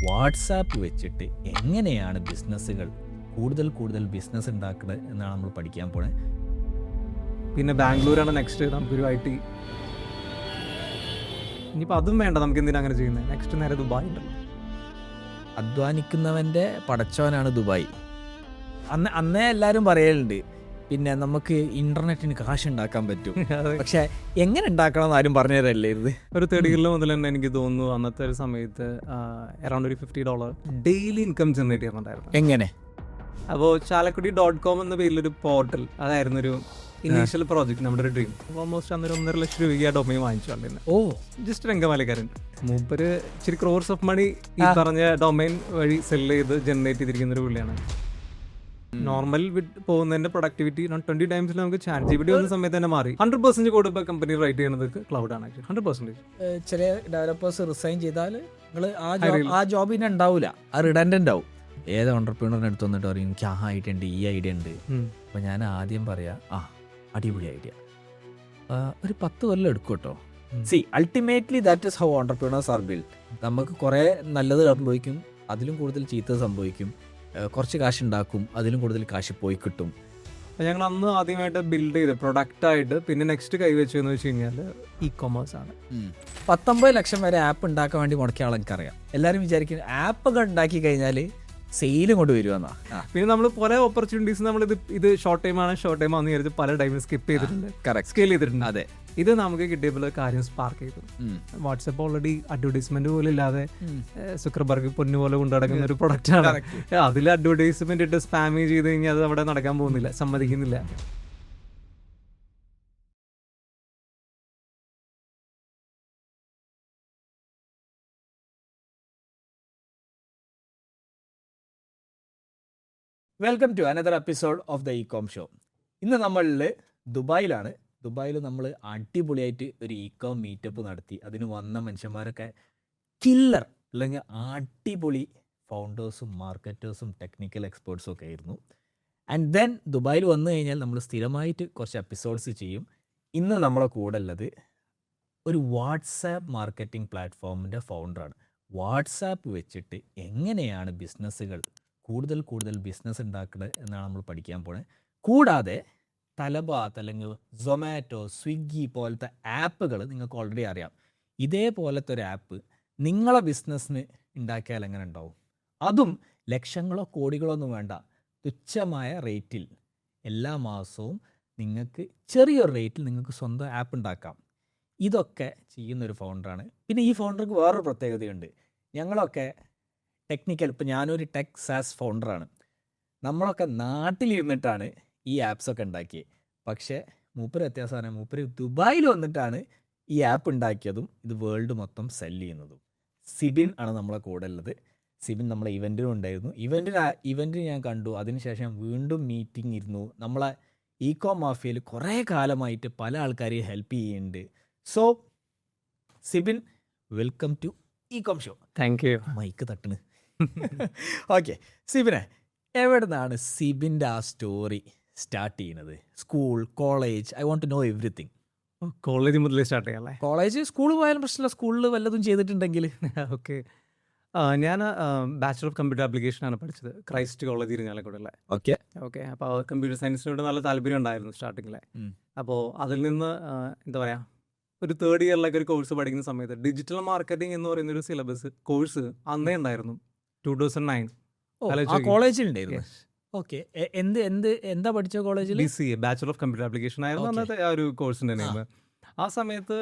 WhatsApp വെച്ചിട്ട് എങ്ങനെയാണ് ബിസിനസ്സുകൾ കൂടുതൽ ബിസിനസ് ഉണ്ടാക്കുന്നത് എന്നാണ് നമ്മൾ പഠിക്കാൻ പോണേ. പിന്നെ ബാംഗ്ലൂരാണ് നെക്സ്റ്റ് നമുക്കൊരു IT. ഇനിയിപ്പോൾ അതും വേണ്ട, നമുക്ക് എന്തിനാ അങ്ങനെ ചെയ്യുന്നത്? നെക്സ്റ്റ് നേരെ ദുബായ് ഉണ്ടല്ലോ. അധ്വാനിക്കുന്നവൻ്റെ പടച്ചവനാണ് ദുബായ്. അന്നേ എല്ലാവരും പറയലുണ്ട് പിന്നെ നമുക്ക് ഇന്റർനെറ്റിന് കാശ് ഉണ്ടാക്കാൻ പറ്റും. പക്ഷെ എങ്ങനെ ഉണ്ടാക്കണം എന്ന് ആരും പറഞ്ഞു തരല്ലേ ഇത്. ഒരു 30 കിലോ മുതൽ തന്നെ എനിക്ക് തോന്നുന്നു അന്നത്തെ ഒരു സമയത്ത് അറൗണ്ട് ഒരു $50 ഡെയിലി ഇൻകം ജനറേറ്റ് ചെയ്യുന്നുണ്ടായിരുന്നു. എങ്ങനെ? അപ്പോൾ ചാലക്കുടി.com എന്ന പേരിലൊരു പോർട്ടൽ, അതായിരുന്നു ഒരു ഇനീഷ്യൽ പ്രോജക്റ്റ്, നമ്മുടെ ഒരു ഡ്രീം. ഓൾമോസ്റ്റ് അന്നൊരു 1.5 ലക്ഷം രൂപയ്ക്ക് ആ ഡൊമൈൻ വാങ്ങിച്ചു. ഓ, ജസ്റ്റ് രംഗമാലക്കാരൻ മൂപ്പര് ഇച്ചിരി ക്രോർസ് ഓഫ് മണി ഈ പറഞ്ഞ ഡൊമൈൻ വഴി സെല് ചെയ്ത് ജനറേറ്റ് ചെയ്തിരിക്കുന്ന ഒരു പുള്ളിയാണ്. നോർമൽ പോകുന്നതിന്റെ പ്രൊഡക്ടിവിറ്റി 20 ടൈംസിൽ നമുക്ക് ChatGPT വന്ന സമയത്ത് തന്നെ മാറി. 100% കോഡ് ഇപ്പോൾ കമ്പനി റൈറ്റ് ചെയ്യുന്നത് ക്ലൗഡ് ആണ്. 100%. ചില ഡെവലപ്പേഴ്സ് റിസൈൻ ചെയ്താൽ നിങ്ങൾ ആ ജോബിന് ഉണ്ടാവില്ല, ആ റിഡൻഡന്റ് ആവും. ഏത് ഓണ്ടർപ്രീനറിനെ അടുത്ത് വന്നിട്ട് പറയും എനിക്ക് ആ ഐഡിയ ഉണ്ട്, ഈ ഐഡിയ ഉണ്ട്. അപ്പോൾ ഞാൻ ആദ്യം പറയാം അടിപൊളി ഐഡിയ, ഒരു 10 കൊല്ലം എടുക്കും കേട്ടോ. See ultimately that is how entrepreneurs are build. നമുക്ക് കുറേ നല്ലത് സംഭവിക്കും, അതിലും കൂടുതൽ ചീത്ത സംഭവിക്കും. കുറച്ച് കാശ് ഉണ്ടാക്കും, അതിലും കൂടുതൽ കാശ് പോയി കിട്ടും. ഞങ്ങൾ അന്ന് ആദ്യമായിട്ട് ബിൽഡ് ചെയ്ത് പ്രൊഡക്റ്റായിട്ട് പിന്നെ നെക്സ്റ്റ് കൈവച്ചതെന്ന് വെച്ച് കഴിഞ്ഞാൽ E-commerce ആണ്. 19 ലക്ഷം വരെ ആപ്പ് ഉണ്ടാക്കാൻ വേണ്ടി മുടക്കിയ ആളെ എനിക്കറിയാം. എല്ലാവരും വിചാരിക്കും ആപ്പൊക്കെ ഉണ്ടാക്കി കഴിഞ്ഞാൽ സെയിലും കൊണ്ട് വരുമെന്നാ. പിന്നെ നമ്മൾ പല ഓപ്പർച്യൂണിറ്റീസ് നമ്മൾ ഇത് ഷോർട്ട് ടൈം ആണെന്ന് വിചാരിച്ച് പല ടൈമിൽ സ്കിപ്പ് ചെയ്തിട്ടുണ്ട്, സ്കെയിൽ ചെയ്തിട്ടുണ്ട്. അതെ, ഇത് നമുക്ക് കിട്ടിയപ്പോൾ കാര്യം സ്പാർക്ക് ചെയ്തു. വാട്സപ്പ് ഓൾറെഡി അഡ്വർടൈസ്മെന്റ് പോലും ഇല്ലാതെ സുക്കർബർഗ് പൊന്നുപോലെ കൊണ്ടു നടക്കുന്ന ഒരു പ്രൊഡക്റ്റ് ആണ്. അതിൽ അഡ്വർടൈസ്മെന്റ് ഇട്ട് സ്പാം ചെയ്ത് കഴിഞ്ഞാൽ അത് അവിടെ നടക്കാൻ പോകുന്നില്ല, സമ്മതിക്കുന്നില്ല. Welcome to another episode of the ecom show. ഇന്ന് നമ്മളിൽ ദുബായിലാണ്. ദുബായിൽ നമ്മൾ അടിപൊളിയായിട്ട് ഒരു ഇ-കോം മീറ്റപ്പ് നടത്തി. അതിന് വന്ന മനുഷ്യന്മാരൊക്കെ കില്ലർ അല്ലെങ്കിൽ അടിപൊളി ഫൗണ്ടേഴ്സും മാർക്കറ്റേഴ്സും ടെക്നിക്കൽ എക്സ്പേർട്സും ഒക്കെ ആയിരുന്നു. ആൻഡ് ദെൻ ദുബായിൽ വന്നു കഴിഞ്ഞാൽ നമ്മൾ സ്ഥിരമായിട്ട് കുറച്ച് എപ്പിസോഡ്സ് ചെയ്യും. ഇന്ന് നമ്മളെ കൂടെ ഉള്ളത് ഒരു വാട്സാപ്പ് മാർക്കറ്റിംഗ് പ്ലാറ്റ്ഫോമിൻ്റെ ഫൗണ്ടറാണ്. വാട്സാപ്പ് വെച്ചിട്ട് എങ്ങനെയാണ് ബിസിനസ്സുകൾ കൂടുതൽ ബിസിനസ് ഉണ്ടാക്കുന്നത് എന്നാണ് നമ്മൾ പഠിക്കാൻ പോണത്. കൂടാതെ തലബാത്ത് അല്ലെങ്കിൽ സൊമാറ്റോ, സ്വിഗ്ഗി പോലത്തെ ആപ്പുകൾ നിങ്ങൾക്ക് ഓൾറെഡി അറിയാം. ഇതേപോലത്തെ ഒരു ആപ്പ് നിങ്ങളെ ബിസിനസ്സിന് ഉണ്ടാക്കിയാൽ എങ്ങനെ ഉണ്ടാവും? അതും ലക്ഷങ്ങളോ കോടികളോ ഒന്നും വേണ്ട, തുച്ഛമായ റേറ്റിൽ എല്ലാ മാസവും നിങ്ങൾക്ക് ചെറിയൊരു റേറ്റിൽ നിങ്ങൾക്ക് സ്വന്തം ആപ്പ് ഉണ്ടാക്കാം. ഇതൊക്കെ ചെയ്യുന്നൊരു ഫൗണ്ടറാണ്. പിന്നെ ഈ ഫൗണ്ടർക്ക് വേറൊരു പ്രത്യേകതയുണ്ട്. ഞങ്ങളൊക്കെ ടെക്നിക്കൽ, ഇപ്പോൾ ഞാനൊരു ടെക് സാസ് ഫൗണ്ടറാണ്. നമ്മളൊക്കെ നാട്ടിലിരുന്നിട്ടാണ് ഈ ആപ്സൊക്കെ ഉണ്ടാക്കിയത്. പക്ഷേ മൂപ്പര് വ്യത്യാസമാണ്, മൂപ്പര് ദുബായിൽ വന്നിട്ടാണ് ഈ ആപ്പ് ഉണ്ടാക്കിയതും ഇത് വേൾഡ് മൊത്തം സെല്ല് ചെയ്യുന്നതും. സിബിൻ ആണ് നമ്മളെ കൂടെ ഉള്ളത്. സിബിൻ നമ്മളെ ഇവൻറ്റിനും ഉണ്ടായിരുന്നു. ഇവൻറ്റിന് ഞാൻ കണ്ടു. അതിനുശേഷം വീണ്ടും മീറ്റിംഗ് ഇരുന്നു. നമ്മളെ ഇ-കോം മാഫിയയിൽ കുറേ കാലമായിട്ട് പല ആൾക്കാരെയും ഹെൽപ്പ് ചെയ്യുന്നുണ്ട്. So Sibin, welcome to ecom show. Thank you. Mic തട്ടണ്. ഓക്കെ സിബിനെ, എവിടെ നിന്നാണ് സിബിൻ്റെ ആ സ്റ്റോറി സ്റ്റാർട്ട് ചെയ്യുന്നത്? School, college? I want to know everything. College മുതലേ സ്റ്റാർട്ട് ചെയ്യാമല്ലേ? കോളേജ്, സ്കൂൾ പോയാലും പ്രശ്നമില്ല. സ്കൂളിൽ വല്ലതും ചെയ്തിട്ടുണ്ടെങ്കിൽ. ഓക്കെ, ഞാൻ ബാച്ചലർ ഓഫ് കമ്പ്യൂട്ടർ ആപ്ലിക്കേഷൻ ആണ് പഠിച്ചത്, ക്രൈസ്റ്റ് കോളേജ് ഇരിഞ്ഞാലക്കുടല്ലേ. ഓക്കെ, അപ്പോൾ കമ്പ്യൂട്ടർ സയൻസിനോട് നല്ല താല്പര്യം ഉണ്ടായിരുന്നു സ്റ്റാർട്ടിങ്ങിലെ. അപ്പോൾ അതിൽ നിന്ന് എന്താ പറയുക, ഒരു 3rd ഇയറിലൊക്കെ ഒരു കോഴ്സ് പഠിക്കുന്ന സമയത്ത് ഡിജിറ്റൽ മാർക്കറ്റിംഗ് എന്ന് പറയുന്ന ഒരു സിലബസ് കോഴ്സ് അന്നേ ഉണ്ടായിരുന്നു. 2009 കോളേജിലുണ്ടായിരുന്നു. ഓക്കെ, എന്താ പഠിച്ച കോളേജിൽ? BCA, bachelor of computer application ആയിരുന്നു അന്നത്തെ ആ ഒരു കോഴ്സിന്റെ നെയിം. ആ സമയത്ത്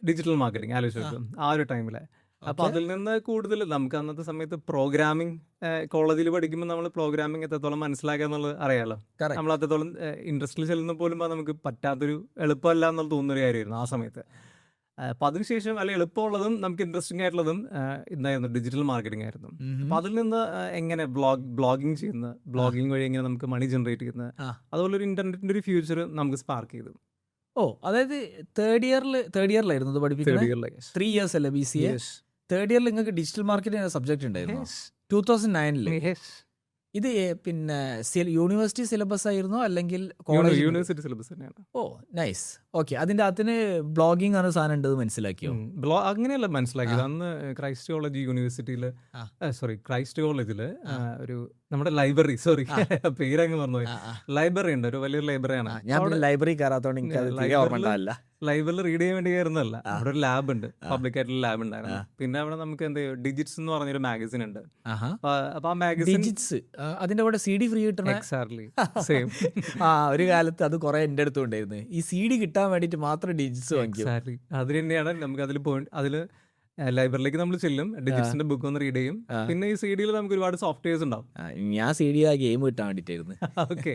ഡിജിറ്റൽ മാർക്കറ്റിംഗ് ആലോചിച്ചു ആ ഒരു ടൈമിൽ. അപ്പോൾ അതിൽ നിന്ന് കൂടുതൽ നമുക്ക് അന്നത്തെ സമയത്ത് പ്രോഗ്രാമിംഗ്, കോളേജിൽ പഠിക്കുമ്പോൾ നമ്മൾ പ്രോഗ്രാമിംഗ് എത്രത്തോളം മനസ്സിലാക്കുക എന്നുള്ളത് അറിയാമല്ലോ. നമ്മൾ അത്രത്തോളം ഇൻട്രസ്റ്റിൽ ചെല്ലുന്ന പോലും അത് പറ്റാത്തൊരു എളുപ്പമല്ല എന്നുള്ള തോന്നുന്നൊരു കാര്യമായിരുന്നു ആ സമയത്ത്. അപ്പോൾ അതിനുശേഷം അല്ലെങ്കിൽ എളുപ്പമുള്ളതും നമുക്ക് ഇൻട്രസ്റ്റിംഗ് ആയിട്ടുള്ളതും എന്തായിരുന്നു, ഡിജിറ്റൽ മാർക്കറ്റിംഗ് ആയിരുന്നു. അപ്പോൾ അതിൽ നിന്ന് എങ്ങനെ ബ്ലോഗിങ് ചെയ്യുന്നത്, ബ്ലോഗിങ് വഴി എങ്ങനെ നമുക്ക് മണി ജനറേറ്റ് ചെയ്യുന്നത്, അതുപോലെ ഒരു ഇന്റർനെറ്റിന്റെ ഒരു ഫ്യൂച്ചർ നമുക്ക് സ്പാർക്ക് ചെയ്തു. അതായത് തേർഡ് ഇയറിലായിരുന്നു ഇത് പഠിപ്പിക്കുന്നത്. 3 years അല്ലേ BCA? 3rd ഇയറിൽ നിങ്ങൾക്ക് ഡിജിറ്റൽ മാർക്കറ്റിംഗ് സബ്ജക്റ്റ് ഉണ്ടായിരുന്നു 2009. ഇത് പിന്നെ യൂണിവേഴ്സിറ്റി സിലബസ് ആയിരുന്നോ അല്ലെങ്കിൽ കോളേജ്? യൂണിവേഴ്സിറ്റി സിലബസ് തന്നെയാണ്. ഓ നൈസ്. ഓക്കെ, അതിൻ്റെ അകത്തിന് ബ്ലോഗിംഗ് ആണ് സാധനം ഉണ്ടത് മനസ്സിലാക്കിയോ? അങ്ങനെയല്ല മനസ്സിലാക്കിയത്. അന്ന് ക്രൈസ്റ്റ് കോളേജ് യൂണിവേഴ്സിറ്റിയിൽ, സോറി ക്രൈസ്റ്റ് കോളേജിൽ ഒരു നമ്മുടെ ലൈബ്രറി, സോറി പേരങ്ങ് മറന്നുപോയി, ലൈബ്രറി ഉണ്ട്, ഒരു വലിയൊരു ലൈബ്രറിയാണ്. ഞാൻ ലൈബ്രറി കയറാത്തോണ്ട് എനിക്ക് അത് തീരെ ഓർമ്മ ഉണ്ടാവില്ല. ലൈബ്രറിയിൽ റീഡ് ചെയ്യാൻ വേണ്ടി കയറുന്നതല്ല, അവിടെ ഒരു ലാബ് ഉണ്ട്, പബ്ലിക് ആയിട്ടുള്ള ലാബ് ഉണ്ടായിരുന്നു. പിന്നെ അവിടെ നമുക്ക് എന്ത് ഡിജിറ്റ്സ് എന്ന് പറഞ്ഞൊരു മാഗസിൻ ഉണ്ട്. അപ്പൊ ആ മാഗസിൻ ഡിജിറ്റ്സ്, അതിന്റെ കൂടെ CD ഫ്രീ കിട്ടണ. Exactly same. ഒരു കാലത്ത് അത് കുറെ എൻ്റെ അടുത്തും ഉണ്ടായിരുന്നു. ഈ CD കിട്ടാൻ വേണ്ടിട്ട് മാത്രം ഡിജിറ്റ്സ് വാങ്ങിക്കും. എക്സാക്ട്ലി അത് തന്നെയാണ്. നമുക്ക് അതിൽ പോയിന്റ്, അതില് ലൈബ്രറിയിലേക്ക് നമ്മൾ ചെല്ലും, ഡിജിറ്റ്സിന്റെ ബുക്ക് ഒന്ന് റീഡ് ചെയ്യും. പിന്നെ ഈ CD-യിൽ നമുക്ക് ഒരുപാട് സോഫ്റ്റ്വെയർസ് ഉണ്ടാവും. ഞാൻ CD ആ ഗെയിം കിട്ടാൻ വേണ്ടിട്ടായിരുന്നു. ഓക്കെ,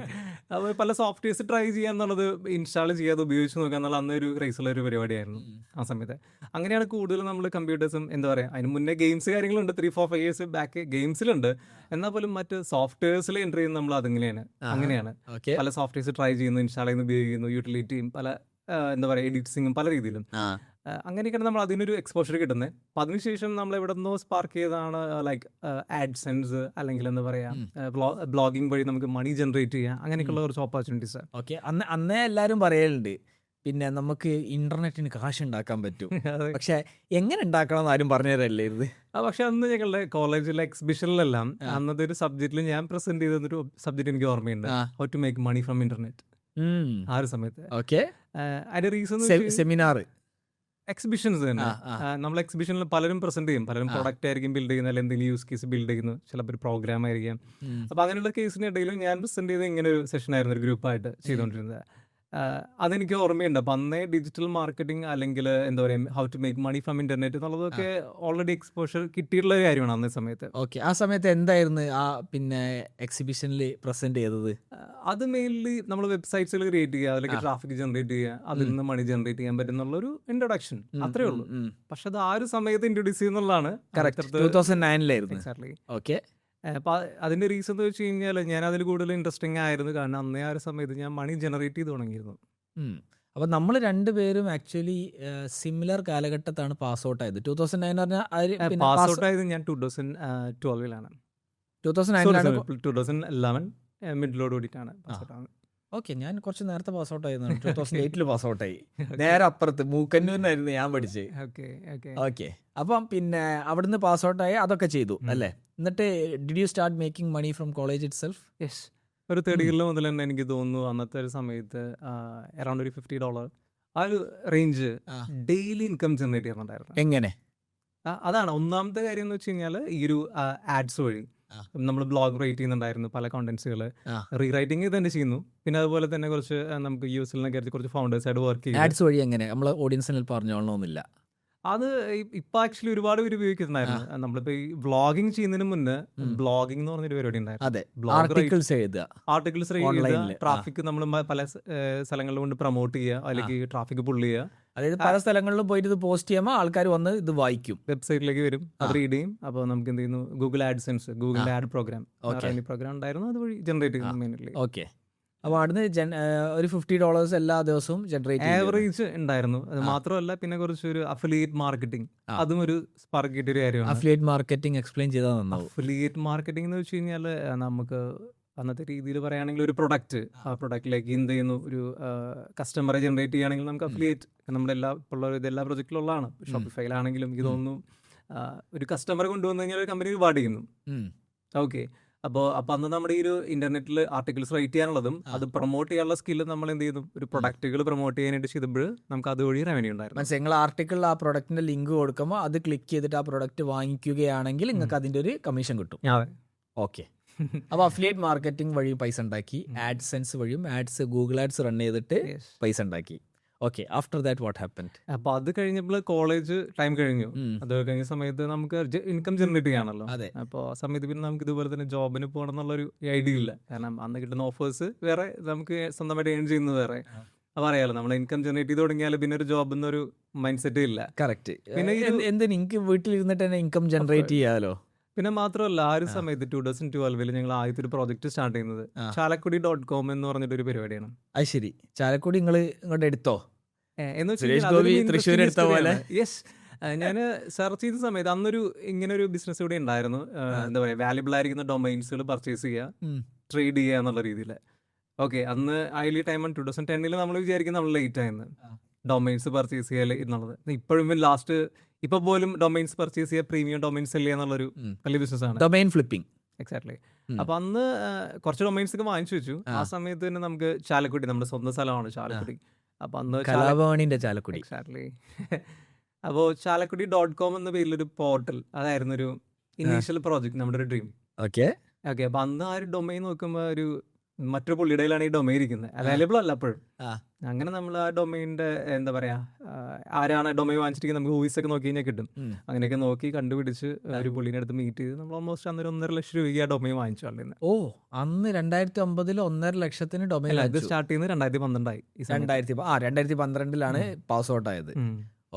അപ്പോൾ പല സോഫ്റ്റ്വെയർസ് ട്രൈ ചെയ്യാന്നുള്ളത്, ഇൻസ്റ്റാൾ ചെയ്യാതെ ഉപയോഗിച്ച് നോക്കുക എന്നുള്ള അന്നൊരു ക്രൈസുള്ള ഒരു പരിപാടിയായിരുന്നു ആ സമയത്ത്. അങ്ങനെയാണ് കൂടുതൽ നമ്മൾ കമ്പ്യൂട്ടേഴ്സും, എന്താ പറയുക, അതിന് മുന്നേ ഗെയിംസ് കാര്യങ്ങളുണ്ട്, 3-4-5 years ബാക്ക് ഗെയിംസിലുണ്ട്. എന്നാൽ പോലും മറ്റ് സോഫ്റ്റ്വെയർസിൽ എൻ്റർ ചെയ്യുന്നത് നമ്മൾ അങ്ങനെയാണ് പല സോഫ്റ്റ്വെയർസ് ട്രൈ ചെയ്യുന്നു, ഇൻസ്റ്റാൾ ചെയ്യുന്നു, ഉപയോഗിക്കുന്നു, യൂട്ടിലിറ്റിയും പല എന്താ പറയുക എഡിറ്റ്സിങ്ങും പല രീതിയിലും. അങ്ങനെയൊക്കെയാണ് നമ്മൾ അതിനൊരു എക്സ്പോഷർ കിട്ടുന്നത്. അപ്പം അതിനുശേഷം നമ്മൾ എവിടെ നിന്നോ സ്പാർക്ക് ചെയ്താണ് ലൈക്ക് ആഡ്സെൻസ്, അല്ലെങ്കിൽ എന്താ പറയുക ബ്ലോഗിംഗ് വഴി നമുക്ക് മണി ജനറേറ്റ് ചെയ്യാം, അങ്ങനെയൊക്കെയുള്ള കുറച്ച് ഓപ്പർച്യൂണിറ്റീസ്. ഓക്കെ, അന്നേ എല്ലാവരും പറയലുണ്ട് പിന്നെ നമുക്ക് ഇന്റർനെറ്റിന് കാശ് ഉണ്ടാക്കാൻ പറ്റും, പക്ഷെ എങ്ങനെ ഉണ്ടാക്കണം എന്ന് ആരും പറഞ്ഞു തരല്ലേ ഇത്. പക്ഷെ അന്ന് ഞങ്ങളുടെ കോളേജിലെ എക്സിബിഷനിലെല്ലാം അന്നത്തെ ഒരു സബ്ജക്റ്റിൽ ഞാൻ പ്രസന്റ് ചെയ്തൊരു സബ്ജക്റ്റ് എനിക്ക് ഓർമ്മയുണ്ട്, how to make money from internet. ആ ഒരു സമയത്ത് ഓക്കെ, അതിന്റെ റീസൺ സെമിനാർ എക്സിബിഷൻസ് തന്നെ. നമ്മൾ എക്സിബിഷനിൽ പലരും പ്രസന്റ് ചെയ്യും, പലരും പ്രൊഡക്റ്റ് ആയിരിക്കും ബിൽഡ് ചെയ്യുന്നത്, അല്ലെങ്കിൽ എന്തെങ്കിലും യൂസ് കേസ് ബിൽഡ് ചെയ്യുന്നു, ചിലപ്പോൾ ഒരു പ്രോഗ്രാം ആയിരിക്കാം. അപ്പോൾ അങ്ങനെയുള്ള കേസിനിടയിലും ഞാൻ പ്രസന്റ് ചെയ്ത് ഇങ്ങനെ ഒരു സെഷൻ ആയിരുന്നു, ഒരു ഗ്രൂപ്പായിട്ട് ചെയ്തുകൊണ്ടിരുന്നത്. അതെനിക്ക് ഓർമ്മയുണ്ട്. അപ്പം അന്നേ ഡിജിറ്റൽ മാർക്കറ്റിംഗ്, അല്ലെങ്കിൽ എന്താ പറയുക how to make money from internet എന്നുള്ളതൊക്കെ ഓൾറെഡി എക്സ്പോഷർ കിട്ടിയിട്ടുള്ള കാര്യമാണ് അന്നേ സമയത്ത്. ഓക്കെ, ആ സമയത്ത് എന്തായിരുന്നു ആ പിന്നെ എക്സിബിഷനിൽ പ്രസന്റ് ചെയ്തത്? അത് മെയിൻലി നമ്മൾ വെബ്സൈറ്റ്സുകൾ ക്രിയേറ്റ് ചെയ്യുക, അതിലേക്ക് ട്രാഫിക് ജനറേറ്റ് ചെയ്യുക, അതിൽ നിന്ന് മണി ജനറേറ്റ് ചെയ്യാൻ പറ്റുന്നുള്ളൊരു ഇൻട്രൊഡക്ഷൻ, അത്രേ ഉള്ളൂ. പക്ഷെ അത് ആ ഒരു സമയത്ത് ഇൻട്രൊഡ്യൂസ് ചെയ്യുന്നുള്ളതാണ്. 2009 എക്സാക്ട്ലി. ഓക്കെ, അപ്പോൾ അതിൻ്റെ റീസൺ എന്ന് വെച്ച് കഴിഞ്ഞാൽ ഞാൻ അതിൽ കൂടുതൽ ഇൻട്രസ്റ്റിംഗ് ആയിരുന്നു, കാരണം അന്നേ ആ ഒരു സമയത്ത് ഞാൻ മണി ജനറേറ്റ് ചെയ്ത് തുടങ്ങിയിരുന്നു. അപ്പോൾ നമ്മൾ രണ്ടുപേരും ആക്ച്വലി സിമിലർ കാലഘട്ടത്താണ് പാസ് ഔട്ട് ആയത്. 2009 പറഞ്ഞാൽ പാസ് ഔട്ട് ആയത് ഞാൻ 2012-ലാണ്. 2011 മിഡിലോട് കൂടിയിട്ടാണ് പാസ് ഔട്ട് ആവുന്നത്. ഓക്കെ, ഞാൻ കുറച്ച് നേരത്തെ പാസ് ഔട്ട് ആയിരുന്നു. 2008 പാസ് ഔട്ട് ആയി. നേരെ അപ്പുറത്ത് മൂക്കന്നൂരിനായിരുന്നു ഞാൻ പഠിച്ചത്. ഓക്കെ, അപ്പം പിന്നെ അവിടുന്ന് പാസ് ഔട്ട് ആയി, അതൊക്കെ ചെയ്തു അല്ലേ? എന്നിട്ട് did you start making money from college itself? Yes, ഒരു തേർഡ് ഇയറിൽ മുതൽ തന്നെ എനിക്ക് തോന്നുന്നു അന്നത്തെ ഒരു സമയത്ത് അറൗണ്ട് ഒരു $50 ആ ഒരു റേഞ്ച് ഡെയിലി ഇൻകം ജനറേറ്റ് ചെയ്യുന്നുണ്ടായിരുന്നു. എങ്ങനെ? അതാണ് ഒന്നാമത്തെ കാര്യം എന്ന് വെച്ച് കഴിഞ്ഞാൽ, ഈ ഒരു ആഡ്സ് വഴി നമ്മൾ ബ്ലോഗ് റൈറ്റ് ചെയ്യുന്നുണ്ടായിരുന്നു, പല കോണ്ടന്റ്സുകൾ റീറൈറ്റിംഗ് തന്നെ ചെയ്യുന്നു. പിന്നെ അതുപോലെ തന്നെ കുറച്ച് നമുക്ക് US കുറച്ച് ഫൗണ്ടേഴ്സ് ആയിട്ട് വർക്ക് ചെയ്യും. ആഡ്സ് വഴി എങ്ങനെ? നമ്മൾ ഓഡിയൻസിന് പറഞ്ഞോളണമെന്നില്ല. അത് ഇപ്പൊ ആക്ച്വലി ഒരുപാട് പേര് ഉപയോഗിക്കുന്നുണ്ടായിരുന്നു. നമ്മളിപ്പോ ഈ വ്ളോഗിങ് ചെയ്യുന്നതിന് മുന്നേ ബ്ലോഗിംഗ് എന്ന് പറഞ്ഞൊരു പരിപാടി ഉണ്ടായിരുന്നു. ആർട്ടിക്കിൾസ് എഴുതുക, ട്രാഫിക് നമ്മൾ പല സ്ഥലങ്ങളിൽ കൊണ്ട് പ്രൊമോട്ട് ചെയ്യുക, അല്ലെങ്കിൽ ട്രാഫിക് പുള്ള് ചെയ്യുക. അതായത് പല സ്ഥലങ്ങളിലും പോയിട്ട് ഇത് പോസ്റ്റ് ചെയ്യുമ്പോൾ ആൾക്കാർ വന്ന് ഇത് വായിക്കും, വെബ്സൈറ്റിലേക്ക് വരും, അത് റീഡ് ചെയ്യും. അപ്പോൾ നമുക്ക് എന്ത് ചെയ്യുന്നു, Google AdSense, Google ad programme ഉണ്ടായിരുന്നു, അതുവഴി ജനറേറ്റ് ചെയ്യുന്നു മെയിൻലി. ഓക്കെ, അപ്പോൾ അവിടുന്ന് ഒരു $50 എല്ലാ ദിവസവും ജനറേറ്റ് ആവറേജ് ഉണ്ടായിരുന്നു. അത് മാത്രമല്ല, പിന്നെ കുറച്ചൊരു അഫിലിയേറ്റ് മാർക്കറ്റിംഗ്, അതും ഒരു സ്പാർക്ക് കിട്ടിയ ഒരു കാര്യമാണ്. അഫിലിയേറ്റ് മാർക്കറ്റിംഗ് എക്സ്പ്ലെയിൻ ചെയ്താൽ നന്നാവും. അഫിലിയേറ്റ് മാർക്കറ്റിംഗ് എന്ന് വെച്ച് കഴിഞ്ഞാൽ, നമുക്ക് അന്നത്തെ രീതിയിൽ പറയുകയാണെങ്കിൽ ഒരു പ്രൊഡക്റ്റ്, ആ പ്രൊഡക്റ്റിലേക്ക് എന്ത് ചെയ്യുന്നു, ഒരു കസ്റ്റമറെ ജനറേറ്റ് ചെയ്യുകയാണെങ്കിൽ നമുക്ക് അഫിലിയേറ്റ്, നമ്മുടെ എല്ലാ പ്രൊജക്റ്റിലുള്ളതാണ്. ഷോപ്പിഫൈയിലാണെങ്കിലും ഇതൊന്നും ഒരു കസ്റ്റമറെ കൊണ്ടുവന്നു കഴിഞ്ഞാൽ ഒരു കമ്പനി റിവാർഡ് ചെയ്യുന്നു. ഓക്കെ, അപ്പോൾ അന്ന് നമ്മുടെ ഈ ഒരു ഇന്റർനെറ്റിൽ ആർട്ടിക്കിൾസ് റൈറ്റ് ചെയ്യാനുള്ളതും അത് പ്രൊമോട്ട് ചെയ്യാനുള്ള സ്കില്ല് നമ്മൾ എന്ത് ചെയ്യുന്നു, ഒരു പ്രൊഡക്റ്റുകൾ പ്രൊമോട്ട് ചെയ്യാനായിട്ട് ചെയ്തപ്പോൾ നമുക്ക് അതുവഴി റവന്യൂ ഉണ്ടായിരുന്നു. മനസ്സിലായി, നിങ്ങൾ ആർട്ടിക്കിളിൽ ആ പ്രൊഡക്റ്റിന്റെ ലിങ്ക് കൊടുക്കുമ്പോൾ അത് ക്ലിക്ക് ചെയ്തിട്ട് ആ പ്രൊഡക്റ്റ് വാങ്ങിക്കുകയാണെങ്കിൽ നിങ്ങൾക്ക് അതിൻ്റെ ഒരു കമ്മീഷൻ കിട്ടും. ഓക്കെ, അപ്പോൾ അഫിലിയേറ്റ് മാർക്കറ്റിംഗ് വഴി പൈസ ഉണ്ടാക്കി, ആഡ്സെൻസ് വഴിയും ഗൂഗിൾ ആഡ്സ് റൺ ചെയ്തിട്ട് പൈസ ഉണ്ടാക്കി. Okay, after that what happened? അപ്പോൾ അത് കഴിഞ്ഞപ്പോൾ കോളേജ് ടൈം കഴിഞ്ഞു. അത് കഴിഞ്ഞ സമയത്ത് നമുക്ക് ഇൻകം ജനറേറ്റ് ചെയ്യാണല്ലോ. അപ്പോൾ ആ സമയത്ത് പിന്നെ നമുക്ക് ഇതുപോലെ തന്നെ ജോബിന് പോകണം എന്നുള്ളൊരു ഐഡിയ ഇല്ല. കാരണം അന്ന് കിട്ടുന്ന ഓഫേഴ്സ് വേറെ, നമുക്ക് സ്വന്തമായിട്ട് ഏൺ ചെയ്യുന്നത് വേറെ. അപ്പോൾ അറിയാലോ, നമ്മൾ ഇൻകം ജനറേറ്റ് ചെയ്ത് തുടങ്ങിയാൽ പിന്നെ ഒരു ജോബ് എന്നൊരു മൈൻഡ് സെറ്റ് ഇല്ല. കറക്റ്റ്. പിന്നെ എന്തിന് എനിക്ക് വീട്ടിലിരുന്നിട്ട് തന്നെ ഇൻകം ജനറേറ്റ് ചെയ്യാമല്ലോ. പിന്നെ മാത്രമല്ല, ആ ഒരു സമയത്ത് 2012 ഞങ്ങൾ ആദ്യത്തെ ഒരു പ്രോജക്റ്റ് സ്റ്റാർട്ട് ചെയ്യുന്നത് ചാലക്കുടി.com എന്ന് പറഞ്ഞിട്ടൊരു പരിപാടിയാണ്. അത് ശരി, ചാലക്കുടി നിങ്ങൾ ഇങ്ങോട്ട് എടുത്തോ? യെസ്, ഞാൻ സെർച്ച് ചെയ്ത സമയത്ത് അന്നൊരു ഇങ്ങനെ ഒരു ബിസിനസ് ഇവിടെ ഉണ്ടായിരുന്നു. എന്താ പറയുക, വാല്യുബിൾ ആയിരിക്കുന്ന ഡൊമൈൻസുകൾ പർച്ചേസ് ചെയ്യുക, ട്രേഡ് ചെയ്യുക എന്നുള്ള രീതിയിൽ. ഓക്കെ, അന്ന് ഐലി ടൈം 2010 നമ്മൾ വിചാരിക്കും നമ്മൾ ലേറ്റ് ആയെന്ന് ഡൊമൈൻസ് പർച്ചേസ് ചെയ്യുക എന്നുള്ളത്. ഇപ്പോഴും ലാസ്റ്റ് ഇപ്പൊ പോലും ഡൊമൈൻസ് പർച്ചേസ് ചെയ്യുക, പ്രീമിയം ഡൊമൈൻസ് സെല് ചെയ്യുക എന്നുള്ളൊരു വലിയ ബിസിനസ്സാണ്. Domain flipping. എക്സാക്ട്ലി. അപ്പൊ അന്ന് കുറച്ച് ഡൊമൈൻസ് ഒക്കെ വാങ്ങിച്ചു വെച്ചു. ആ സമയത്ത് തന്നെ നമുക്ക് ചാലക്കുടി, നമ്മുടെ സ്വന്തം സ്ഥലമാണ് ചാലക്കുടി. അപ്പൊ അന്ന് കലാഭവനിന്റെ ചാലക്കുടി. എക്സാക്ട്ലി. അപ്പോൾ ചാലക്കുടി.com എന്ന പേരിലൊരു പോർട്ടൽ, അതായിരുന്നു ഒരു ഇനീഷ്യൽ പ്രോജക്റ്റ്, നമ്മുടെ ഒരു ഡ്രീം. ഓക്കെ. ഓക്കെ, അപ്പൊ അന്ന് ആ ഒരു ഡൊമൈൻ നോക്കുമ്പോൾ ഒരു മറ്റൊരു പുള്ളിയുടെയിലാണ് ഈ ഡൊമൈൻ ഇരിക്കുന്നത്, അവൈലബിൾ അല്ല അപ്പോഴും. അങ്ങനെ നമ്മൾ ആ ഡൊമൈൻ്റെ എന്താ പറയാ, ആരാണ് ഡൊമൈൻ വാങ്ങിച്ചിരിക്കുന്നത് നമുക്ക് വോയിസ് ഒക്കെ നോക്കി കഴിഞ്ഞാൽ കിട്ടും. അങ്ങനെയൊക്കെ നോക്കി കണ്ടുപിടിച്ച് ഒരു പുള്ളിനെ അടുത്ത് മീറ്റ് ചെയ്ത് നമ്മൾ ഓൾമോസ്റ്റ് അന്നൊരു 1.5 ലക്ഷം രൂപയ്ക്ക് ആ ഡൊമൈൻ വാങ്ങിച്ചു. ആളിന്ന് ഓ, അന്ന് 2009 1.5 ലക്ഷത്തിന് ഡൊമൈൻ ഇത് സ്റ്റാർട്ട് ചെയ്യുന്നത് 2012 2012 പാസ് ഔട്ട് ആയത്.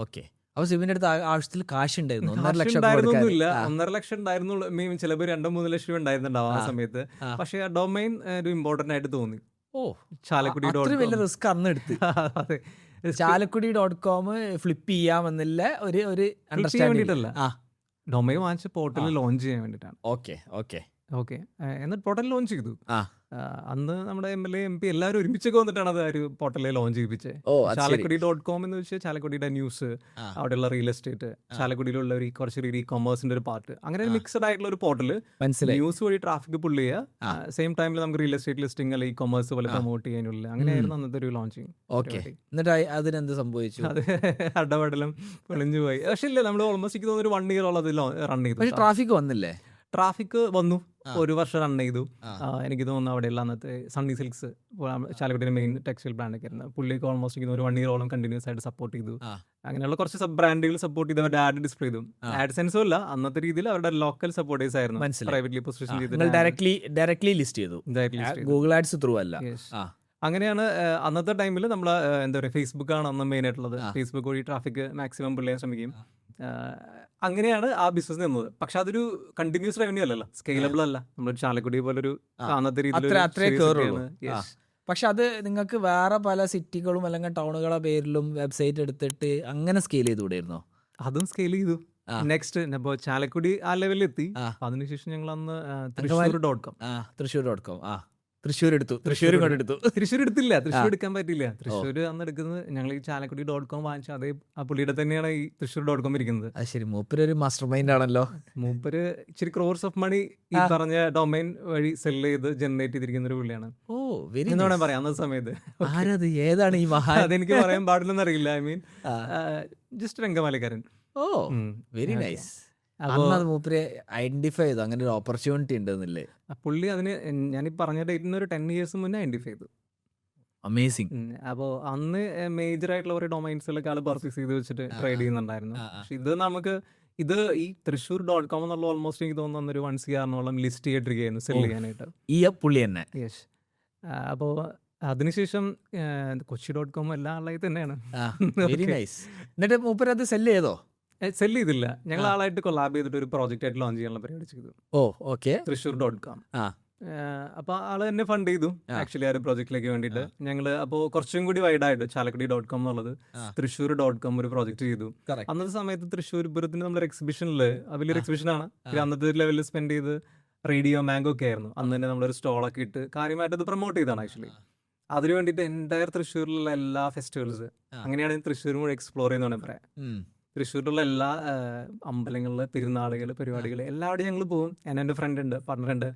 ഓക്കെ. അപ്പൊ സിബിന്റെ അടുത്ത് ആവശ്യത്തിൽ കാശ് ഉണ്ടായിരുന്നു. 1.5 ലക്ഷം ഉണ്ടായിരുന്നില്ല, 1.5 ലക്ഷം ഉണ്ടായിരുന്നുള്ളൂ. ചിലപ്പോൾ 2-3 ലക്ഷം രൂപ ഉണ്ടായിരുന്നുണ്ടാവും ആ സമയത്ത്. പക്ഷെ ആ ഡൊമൈൻ ഒരു ഇമ്പോർട്ടന്റ് ആയിട്ട് തോന്നി. ഓ, ചാലക്കുടി വലിയ റിസ്ക് അന്ന് എടുത്ത്. ചാലക്കുടി.com ഫ്ലിപ്പ് ചെയ്യാമെന്നില്ല ഒരു വേണ്ടിട്ടല്ല, ഡൊമൈൻ വാങ്ങിച്ച പോർട്ടൽ ലോഞ്ച് ചെയ്യാൻ വേണ്ടിട്ടാണ്. Okay okay okay. എന്നിട്ട് പോർട്ടൽ ലോഞ്ച് ചെയ്തു. അന്ന് നമ്മുടെ MLA MP എല്ലാവരും ഒരുമിച്ചൊക്കെ വന്നിട്ടാണ് അത് ഒരു പോർട്ടലിൽ ലോഞ്ച് ചെയ്യിപ്പിച്ചത്. ചാലക്കുടി.com എന്ന് വെച്ചാൽ ചാലക്കുടിയുടെ ന്യൂസ്, അവിടെയുള്ള റിയൽ എസ്റ്റേറ്റ്, ചാലക്കുടിയിലുള്ള ഒരു കുറച്ച് ഇ-കൊമേഴ്സിന്റെ ഒരു പാർട്ട്, അങ്ങനെ ഒരു മിക്സഡ് ആയിട്ടുള്ള ഒരു പോർട്ടൽ. ന്യൂസ് വഴി ട്രാഫിക് പുള്ള് ചെയ്യുക, സെയിം ടൈമിൽ നമുക്ക് റിയൽ എസ്റ്റേറ്റ് ലിസ്റ്റിംഗ് അല്ലെങ്കിൽ ഇ-കൊമേഴ്സ് പോലെ പ്രൊമോട്ട് ചെയ്യാനുള്ള, അങ്ങനെയായിരുന്നു അന്നത്തെ ഒരു ലോഞ്ചിങ്. ഓക്കെ. എന്നിട്ട് അതിനെന്ത് സംഭവിച്ചു? അത് അടപടലം പൊളിഞ്ഞു പോയി. പക്ഷെ ഇല്ല, നമ്മൾ ഓൾമോസ്റ്റ് എനിക്ക് തോന്നുന്നു 1 ഇയറോളം അത് റൺ ചെയ്തു. പക്ഷെ ട്രാഫിക് വന്നില്ലേ? ട്രാഫിക് വന്നു, 1 വർഷം റൺ ചെയ്തു. എനിക്ക് തോന്നുന്നു അവിടെയുള്ള അന്നത്തെ സണ്ണി സിൽക്സ്, ചാലക്കുടിയുടെ മെയിൻ ടെക്സ്റ്റൈൽ ബ്രാൻഡൊക്കെ ആയിരുന്നു. പുള്ളിക്ക് ഓൾമോസ്റ്റ് എനിക്ക് 1 ഇയറോളം കണ്ടിന്യൂസ് ആയിട്ട് സപ്പോർട്ട് ചെയ്തു. അങ്ങനെയുള്ള കുറച്ച് സബ് ബ്രാൻഡുകൾ സപ്പോർട്ട് ചെയ്ത് അവരുടെ ആഡ് ഡിസ്പ്ലേ ചെയ്തു. ആഡ് സെൻസും അല്ല, അന്നത്തെ രീതിയിൽ അവരുടെ ലോക്കൽ സപ്പോർട്ടേഴ്സ് ആയിരുന്നു, പ്രൈവറ്റ്ലി പൊസിഷൻ ചെയ്ത് ഡയറക്ട്ലി ലിസ്റ്റ് ചെയ്തു, ഗൂഗിൾ ആഡ്സ് ത്രൂ അല്ല. അങ്ങനെയാണ് അന്നത്തെ ടൈമിൽ നമ്മൾ എന്താ പറയുക, ഫേസ്ബുക്കാണ് അന്ന് മെയിൻ ആയിട്ടുള്ളത്. ഫേസ്ബുക്ക് വഴി ട്രാഫിക് മാക്സിമം പുള്ളിയാൻ ശ്രമിക്കും. അങ്ങനെയാണ് ആ ബിസിനസ് നിന്നത്. പക്ഷെ അതൊരു കണ്ടിന്യൂസ് റവന്യൂ അല്ലല്ലോ, സ്കെയിലബിൾ അല്ല. നമ്മൾ ചാലക്കുടി പോലൊരു അന്നത്തെ രീതിയിൽ. പക്ഷെ അത് നിങ്ങൾക്ക് വേറെ പല സിറ്റികളും അല്ലെങ്കിൽ ടൗണുകളെ പേരിലും വെബ്സൈറ്റ് എടുത്തിട്ട് അങ്ങനെ സ്കെയിൽ ചെയ്തുകൂടായിരുന്നോ? അതും സ്കെയിൽ ചെയ്തു. നെക്സ്റ്റ് ഇപ്പോൾ ചാലക്കുടി ആ ലെവലിൽ എത്തി. അതിനുശേഷം ഞങ്ങൾ അന്ന് തൃശ്ശൂർ.com തൃശ്ശൂർ എടുത്തില്ല, തൃശ്ശൂർ എടുക്കാൻ പറ്റില്ല. തൃശ്ശൂർ അന്ന് എടുക്കുന്നത് ഞങ്ങൾ ഈ ചാലക്കുടി.com വാങ്ങിച്ച അതേ ആ പുള്ളിയുടെ തന്നെയാണ് ഈ തൃശ്ശൂർ.com ഇരിക്കുന്നത്. അത് ശരി, മൂപ്പര് ഒരു മാസ്റ്റർ മൈൻഡ് ആണല്ലോ. മൂപ്പര് ഇച്ചിരി ക്രോർസ് ഓഫ് മണി ഈ പറഞ്ഞ ഡൊമൈൻ വഴി സെല് ചെയ്ത് ജനറേറ്റ് ചെയ്തിരിക്കുന്ന ഒരു പുള്ളിയാണ്. ഓ, വെരി എന്ന് വേണം പറയാം അന്നത്തെ സമയത്ത്. ആരത്, ഏതാണ് ഈ മഹാ? അതെനിക്ക് പറയാൻ പാടില്ലെന്ന് അറിയില്ല. ഐ മീൻ ജസ്റ്റ് രംഗമാലിക്കാരൻ. Oh, very nice. മൂപ്പര് ഐഡന്റിഫൈ ചെയ്തു അങ്ങനെ ഒരു ഓപ്പർച്യൂണിറ്റി ഉണ്ടെന്നില്ലേ? പുള്ളി അതിന് ഞാൻ പറഞ്ഞ ഡേറ്റിന് ഒരു 10 years മുന്നേ ഐഡന്റിഫൈ ചെയ്തു. അമേസിങ്. അപ്പോൾ അന്ന് മേജർ ആയിട്ടുള്ള ഒരു ഡൊമൈൻസിലൊക്കെ ആൾ പർച്ചേസ് ചെയ്ത് വെച്ചിട്ട് ട്രേഡ് ചെയ്യുന്നുണ്ടായിരുന്നു. പക്ഷെ ഇത് നമുക്ക് ഈ തൃശ്ശൂർ.com എന്നുള്ള ഓൾമോസ്റ്റ് എനിക്ക് തോന്നുന്ന ഒരു 1 CR ലിസ്റ്റ് ചെയ്തിരിക്കുകയായിരുന്നു സെല് ചെയ്യാനായിട്ട്. ഈ പുള്ളി തന്നെ. യെസ്. അപ്പോൾ അതിനുശേഷം കൊച്ചി.com എല്ലാ ആളായി തന്നെയാണ്. Very nice. എന്നിട്ട് മൂപ്പര് അത് സെല് ചെയ്തോ? സെല് ചെയ്തില്ല, ഞങ്ങൾ ആളായിട്ട് കൊളാബ് ചെയ്തിട്ട് ഒരു പ്രോജക്റ്റ് ആയിട്ട് ലോഞ്ച് ചെയ്യാനുള്ള പരിപാടി ചെയ്തു. ഓ, ഓക്കെ. തൃശ്ശൂർ.com. അപ്പോൾ ആള് തന്നെ ഫണ്ട് ചെയ്തു ആക്ച്വലി ആ ഒരു പ്രോജക്റ്റിലേക്ക് വേണ്ടിയിട്ട്. ഞങ്ങൾ അപ്പോൾ കുറച്ചും കൂടി വൈഡായിട്ട് ചാലക്കുടി.com എന്നുള്ളത് തൃശ്ശൂർ.com ഒരു പ്രോജക്റ്റ് ചെയ്തു. അന്നത്തെ സമയത്ത് തൃശ്ശൂർ പൂരത്തിന് നമ്മളൊരു എക്സിബിഷനിൽ, വലിയൊരു എക്സിബിഷനാണ്, അന്നത്തെ ലെവലിൽ സ്പെൻഡ് ചെയ്ത് റേഡിയോ മാംഗോ ഒക്കെ ആയിരുന്നു. അന്ന് തന്നെ നമ്മളൊരു സ്റ്റോളൊക്കെ ഇട്ട് കാര്യമായിട്ട് അത് പ്രൊമോട്ട് ചെയ്താണ് ആക്ച്വലി. അതിനു വേണ്ടിയിട്ട് എൻ്റയർ തൃശ്ശൂരിലുള്ള എല്ലാ ഫെസ്റ്റിവൽസ്, അങ്ങനെയാണ് തൃശ്ശൂർ മുഴുവൻ എക്സ്പ്ലോർ ചെയ്യുന്നതാണ് പറയാം. തൃശ്ശൂരിലുള്ള എല്ലാ അമ്പലങ്ങളിലെ പെരുന്നാളുകൾ, പരിപാടികൾ എല്ലാവിടെയും ഞങ്ങൾ പോകും. എൻ്റെ ഫ്രണ്ട് ഉണ്ട്, പാർട്ണർ ഉണ്ട്.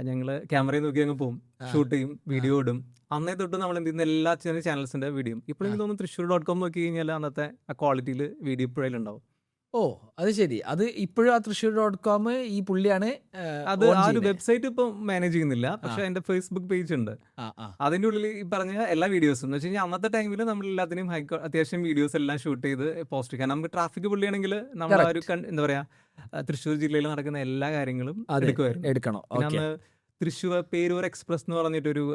ഞങ്ങൾ ക്യാമറയിൽ നോക്കി അങ്ങ് പോകും, ഷൂട്ട് ചെയ്യും, വീഡിയോ ഇടും. അന്നേ തൊട്ട് നമ്മൾ എന്ത് ചെയ്യുന്ന എല്ലാ ചാനൽസിൻ്റെ വീഡിയോ ഇപ്പോഴും എനിക്ക് തോന്നുന്നു തൃശ്ശൂർ.com നോക്കി കഴിഞ്ഞാൽ അന്നത്തെ ആ ക്വാളിറ്റിയിൽ വീഡിയോ ഇപ്പോഴും ഉണ്ടാവും. ഓ, അത് ശരി. അത് ഇപ്പോഴും ആ തൃശ്ശൂർ.com ഈ പുള്ളിയാണ് അത് ആ ഒരു വെബ്സൈറ്റ് ഇപ്പം മാനേജ് ചെയ്യുന്നില്ല. പക്ഷെ എൻ്റെ ഫേസ്ബുക്ക് പേജ് ഉണ്ട്, അതിൻ്റെ ഉള്ളിൽ ഈ പറഞ്ഞ എല്ലാ വീഡിയോസും എന്ന് വെച്ച് കഴിഞ്ഞാൽ അന്നത്തെ ടൈമിൽ നമ്മൾ എല്ലാത്തിനും അത്യാവശ്യം വീഡിയോസ് എല്ലാം ഷൂട്ട് ചെയ്ത് പോസ്റ്റ് ചെയ്യാൻ. നമുക്ക് ട്രാഫിക് പുള്ളിയാണെങ്കിൽ നമ്മൾ ആ ഒരു എന്താ പറയാ, തൃശ്ശൂർ ജില്ലയിൽ നടക്കുന്ന എല്ലാ കാര്യങ്ങളും എടുക്കണം. പിന്നെ തൃശ്ശൂർ പേരൂർ എക്സ്പ്രസ് എന്ന് പറഞ്ഞിട്ടൊരു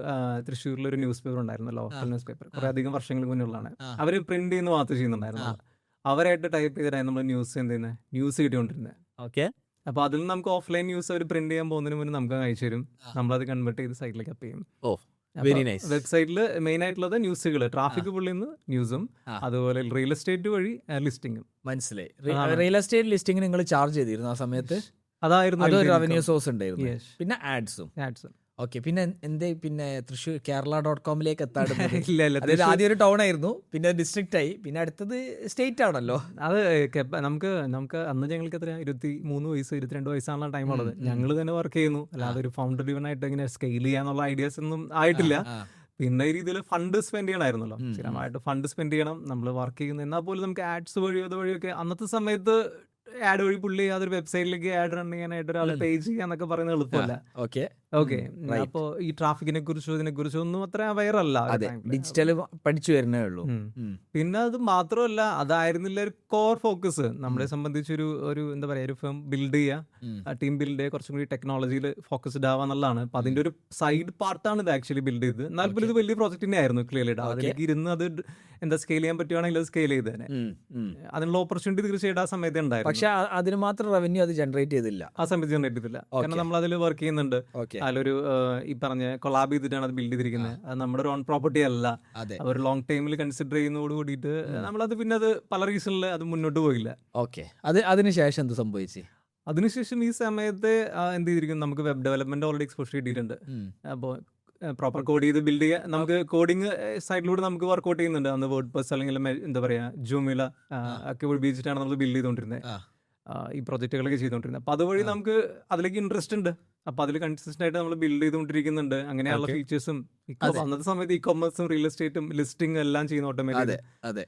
തൃശ്ശൂരിലൊരു ന്യൂസ് പേപ്പർ ഉണ്ടായിരുന്നു, ലോക്കൽ ന്യൂസ് പേപ്പർ, കുറെ അധികം വർഷങ്ങൾക്ക് മുന്നുള്ളതാണ്. അവർ പ്രിന്റ് ചെയ്യുന്ന മാത്രം ചെയ്യുന്നുണ്ടായിരുന്നു. അവരായിട്ട് ടൈപ്പ് ചെയ്തിട്ടാണ് നമ്മൾ ന്യൂസ് ന്യൂസ് കിട്ടിക്കൊണ്ടിരുന്നത്. ഓക്കെ. അപ്പോൾ അതിൽ നമുക്ക് ഓഫ്ലൈൻ ന്യൂസ് അവർ പ്രിന്റ് ചെയ്യാൻ പോകുന്നതിന് മുന്നേ നമുക്ക് അയച്ചു തരും. നമ്മളത് കൺവേർട്ട് ചെയ്ത് സൈറ്റിലേക്ക് അപ്പ് ചെയ്യും. ഓ, വെരി നൈസ്. വെബ്സൈറ്റിൽ മെയിൻ ആയിട്ടുള്ളത് ന്യൂസുകൾ, ട്രാഫിക് പുള്ളിന്ന് ന്യൂസും, ആ. അതുപോലെ റിയൽ എസ്റ്റേറ്റ് വഴി ലിസ്റ്റിങ്ങും. മനസ്സിലായി. അതാണ്. റിയൽ എസ്റ്റേറ്റ് ലിസ്റ്റിംഗ് നിങ്ങൾ ചാർജ് ചെയ്തിരുന്നു ആ സമയത്ത്? അതായിരുന്നു അതൊരു എൻ്റെ റവന്യൂ income. സോഴ്സ് ഉണ്ടായിരുന്നു. Yes. പിന്നെ ആഡ്സും. Ads. ഓക്കെ. പിന്നെ എന്തേ പിന്നെ തൃശ്ശൂർ കേരള.comലേക്ക് എത്താടുന്നത്? ഇല്ല ഇല്ല അതായത് തൃശ്ശൂർ- ആദ്യം ഒരു ടൗൺ ആയിരുന്നു, പിന്നെ ഡിസ്ട്രിക്റ്റ് ആയി, പിന്നെ അടുത്തത് സ്റ്റേറ്റ് ആണല്ലോ. അത് നമുക്ക് അന്ന് ഞങ്ങൾക്ക് എത്ര 23 വയസ്സ് 22 വയസ്സാണുള്ള ടൈം ഉള്ളത്. ഞങ്ങൾ തന്നെ വർക്ക് ചെയ്യുന്നു, അല്ലാതെ ഒരു ഫൗണ്ടർ ഡ്രിവൻ ആയിട്ട് ഇങ്ങനെ സ്കെയിൽ ചെയ്യാന്നുള്ള ഐഡിയാസ് ഒന്നും ആയിട്ടില്ല. ആ, പിന്നെ ഈ രീതിയിൽ ഫണ്ട് സ്പെൻഡ് ചെയ്യണമായിരുന്നല്ലോ, ഉം. സ്ഥിരമായിട്ട് ഫണ്ട് സ്പെൻഡ് ചെയ്യണം, നമ്മൾ വർക്ക് ചെയ്യുന്നത്. എന്നാൽ പോലും നമുക്ക് ആഡ്സ് വഴിയോ അതുവഴിയൊക്കെ അന്നത്തെ സമയത്ത് ആഡ് വഴി പുള്ളി യാതൊരു വെബ്സൈറ്റിലേക്ക് ആഡ് റൺ ചെയ്യാനായിട്ട് ഒരാളെ പേജ് ചെയ്യാന്നൊക്കെ പറയുന്നത് എളുപ്പമല്ല. ഓക്കെ. Okay, right. അപ്പോൾ ഈ ട്രാഫിക്കിനെ കുറിച്ചോ ഇതിനെ കുറിച്ചോ ഒന്നും അത്ര അവയർ അല്ല ആ ഒരു അതെ, time ല്. ഡിജിറ്റൽ പഠിച്ചു വരുന്നേ ഉള്ളൂ. ഉം. ഉം. പിന്നെ അത് മാത്രമല്ല, അതായിരുന്നില്ല ഒരു കോർ ഫോക്കസ്. നമ്മളെ സംബന്ധിച്ചൊരു ഒരു എന്താ പറയുക, ഒരു ഫേം ബിൽഡ് ചെയ്യുക, ഉം. ടീം ബിൽഡ് ചെയ്യുക, കുറച്ചും കൂടി ടെക്നോളജിയിൽ ഫോക്കസ്ഡ് ആവുക എന്നുള്ളതാണ്. അപ്പൊ അതിന്റെ ഒരു സൈഡ് പാർട്ടാണ് ഇത് ആക്ച്വലി ബിൽഡ് ചെയ്ത്. എന്നാൽ പോലും ഇത് വലിയ പ്രോജക്റ്റ് തന്നെ ആയിരുന്നു. ക്ലിയർലി അതിലേക്ക് ഇരുന്ന് അത് എന്താ സ്കെയിൽ ചെയ്യാൻ പറ്റുവാണെങ്കിൽ അത് സ്കെയിൽ ചെയ്ത് തന്നെ ഉം. ഉം. അതിനുള്ള ഓപ്പർച്യൂണിറ്റി തീർച്ചയായിട്ടും ആ സമയത്ത് ഉണ്ടായിരുന്നു. പക്ഷെ അതിന് മാത്രം റവന്യൂ അത് ജനറേറ്റ് ചെയ്തില്ല. ആ സമയത്ത് ജനറേറ്റ് ചെയ്തില്ല, കാരണം നമ്മൾ അതിൽ വർക്ക് ചെയ്യുന്നുണ്ട്. ഓക്കെ. അതിലൊരു ഈ പറഞ്ഞ കൊളാബ് ചെയ്തിട്ടാണ് അത് ബിൽഡ് ചെയ്തിരിക്കുന്നത്. അത് നമ്മുടെ ഒരു ഓൺ പ്രോപ്പർട്ടി അല്ല. അതെ. അവർ ലോങ് ടൈമിൽ കൺസിഡർ ചെയ്യുന്നതോട് കൂടിയിട്ട് നമ്മളത് പിന്നെ അത് പല റീസണിൽ അത് മുന്നോട്ട് പോയില്ല. ഓക്കെ. അതിനുശേഷം എന്ത് സംഭവിച്ചു? അതിനുശേഷം ഈ സമയത്ത് എന്ത് ചെയ്തിരിക്കും, നമുക്ക് വെബ് ഡെവലപ്മെന്റ് ഓൾറെഡി എക്സ്പോഷർ കിട്ടിയിട്ടുണ്ട്. അപ്പോൾ പ്രോപ്പർ കോഡ് ചെയ്ത് ബിൽഡ് ചെയ്യാൻ നമുക്ക് കോഡിങ് സൈഡിലൂടെ നമുക്ക് വർക്ക്ഔട്ട് ചെയ്യുന്നുണ്ട്. അന്ന് വേർഡ് പ്ലസ് അല്ലെങ്കിൽ എന്താ പറയുക ജൂമില ഒക്കെ ഉപയോഗിച്ചിട്ടാണ് നമ്മൾ ബിൽഡ് ചെയ്തുകൊണ്ടിരുന്നത്, ഈ പ്രൊജക്റ്റുകളൊക്കെ ചെയ്തുകൊണ്ടിരുന്നത്. അപ്പോൾ അതുവഴി നമുക്ക് അതിലേക്ക് ഇൻട്രസ്റ്റ് ഉണ്ട്. അപ്പോൾ അതിൽ കൺസിസ്റ്റന്റ് ആയിട്ട് നമ്മൾ ബിൽഡ് ചെയ്തുകൊണ്ടിരിക്കുന്നുണ്ട്. അങ്ങനെയുള്ള Okay. ഫീച്ചേഴ്സും അതെ. അന്നത്തെ സമയത്ത് ഇ കൊമേഴ്സും റിയൽ എസ്റ്റേറ്റും ലിസ്റ്റിംഗ് എല്ലാം ചെയ്യുന്ന ഓട്ടോമാറ്റിക്. അതെ. അതെ.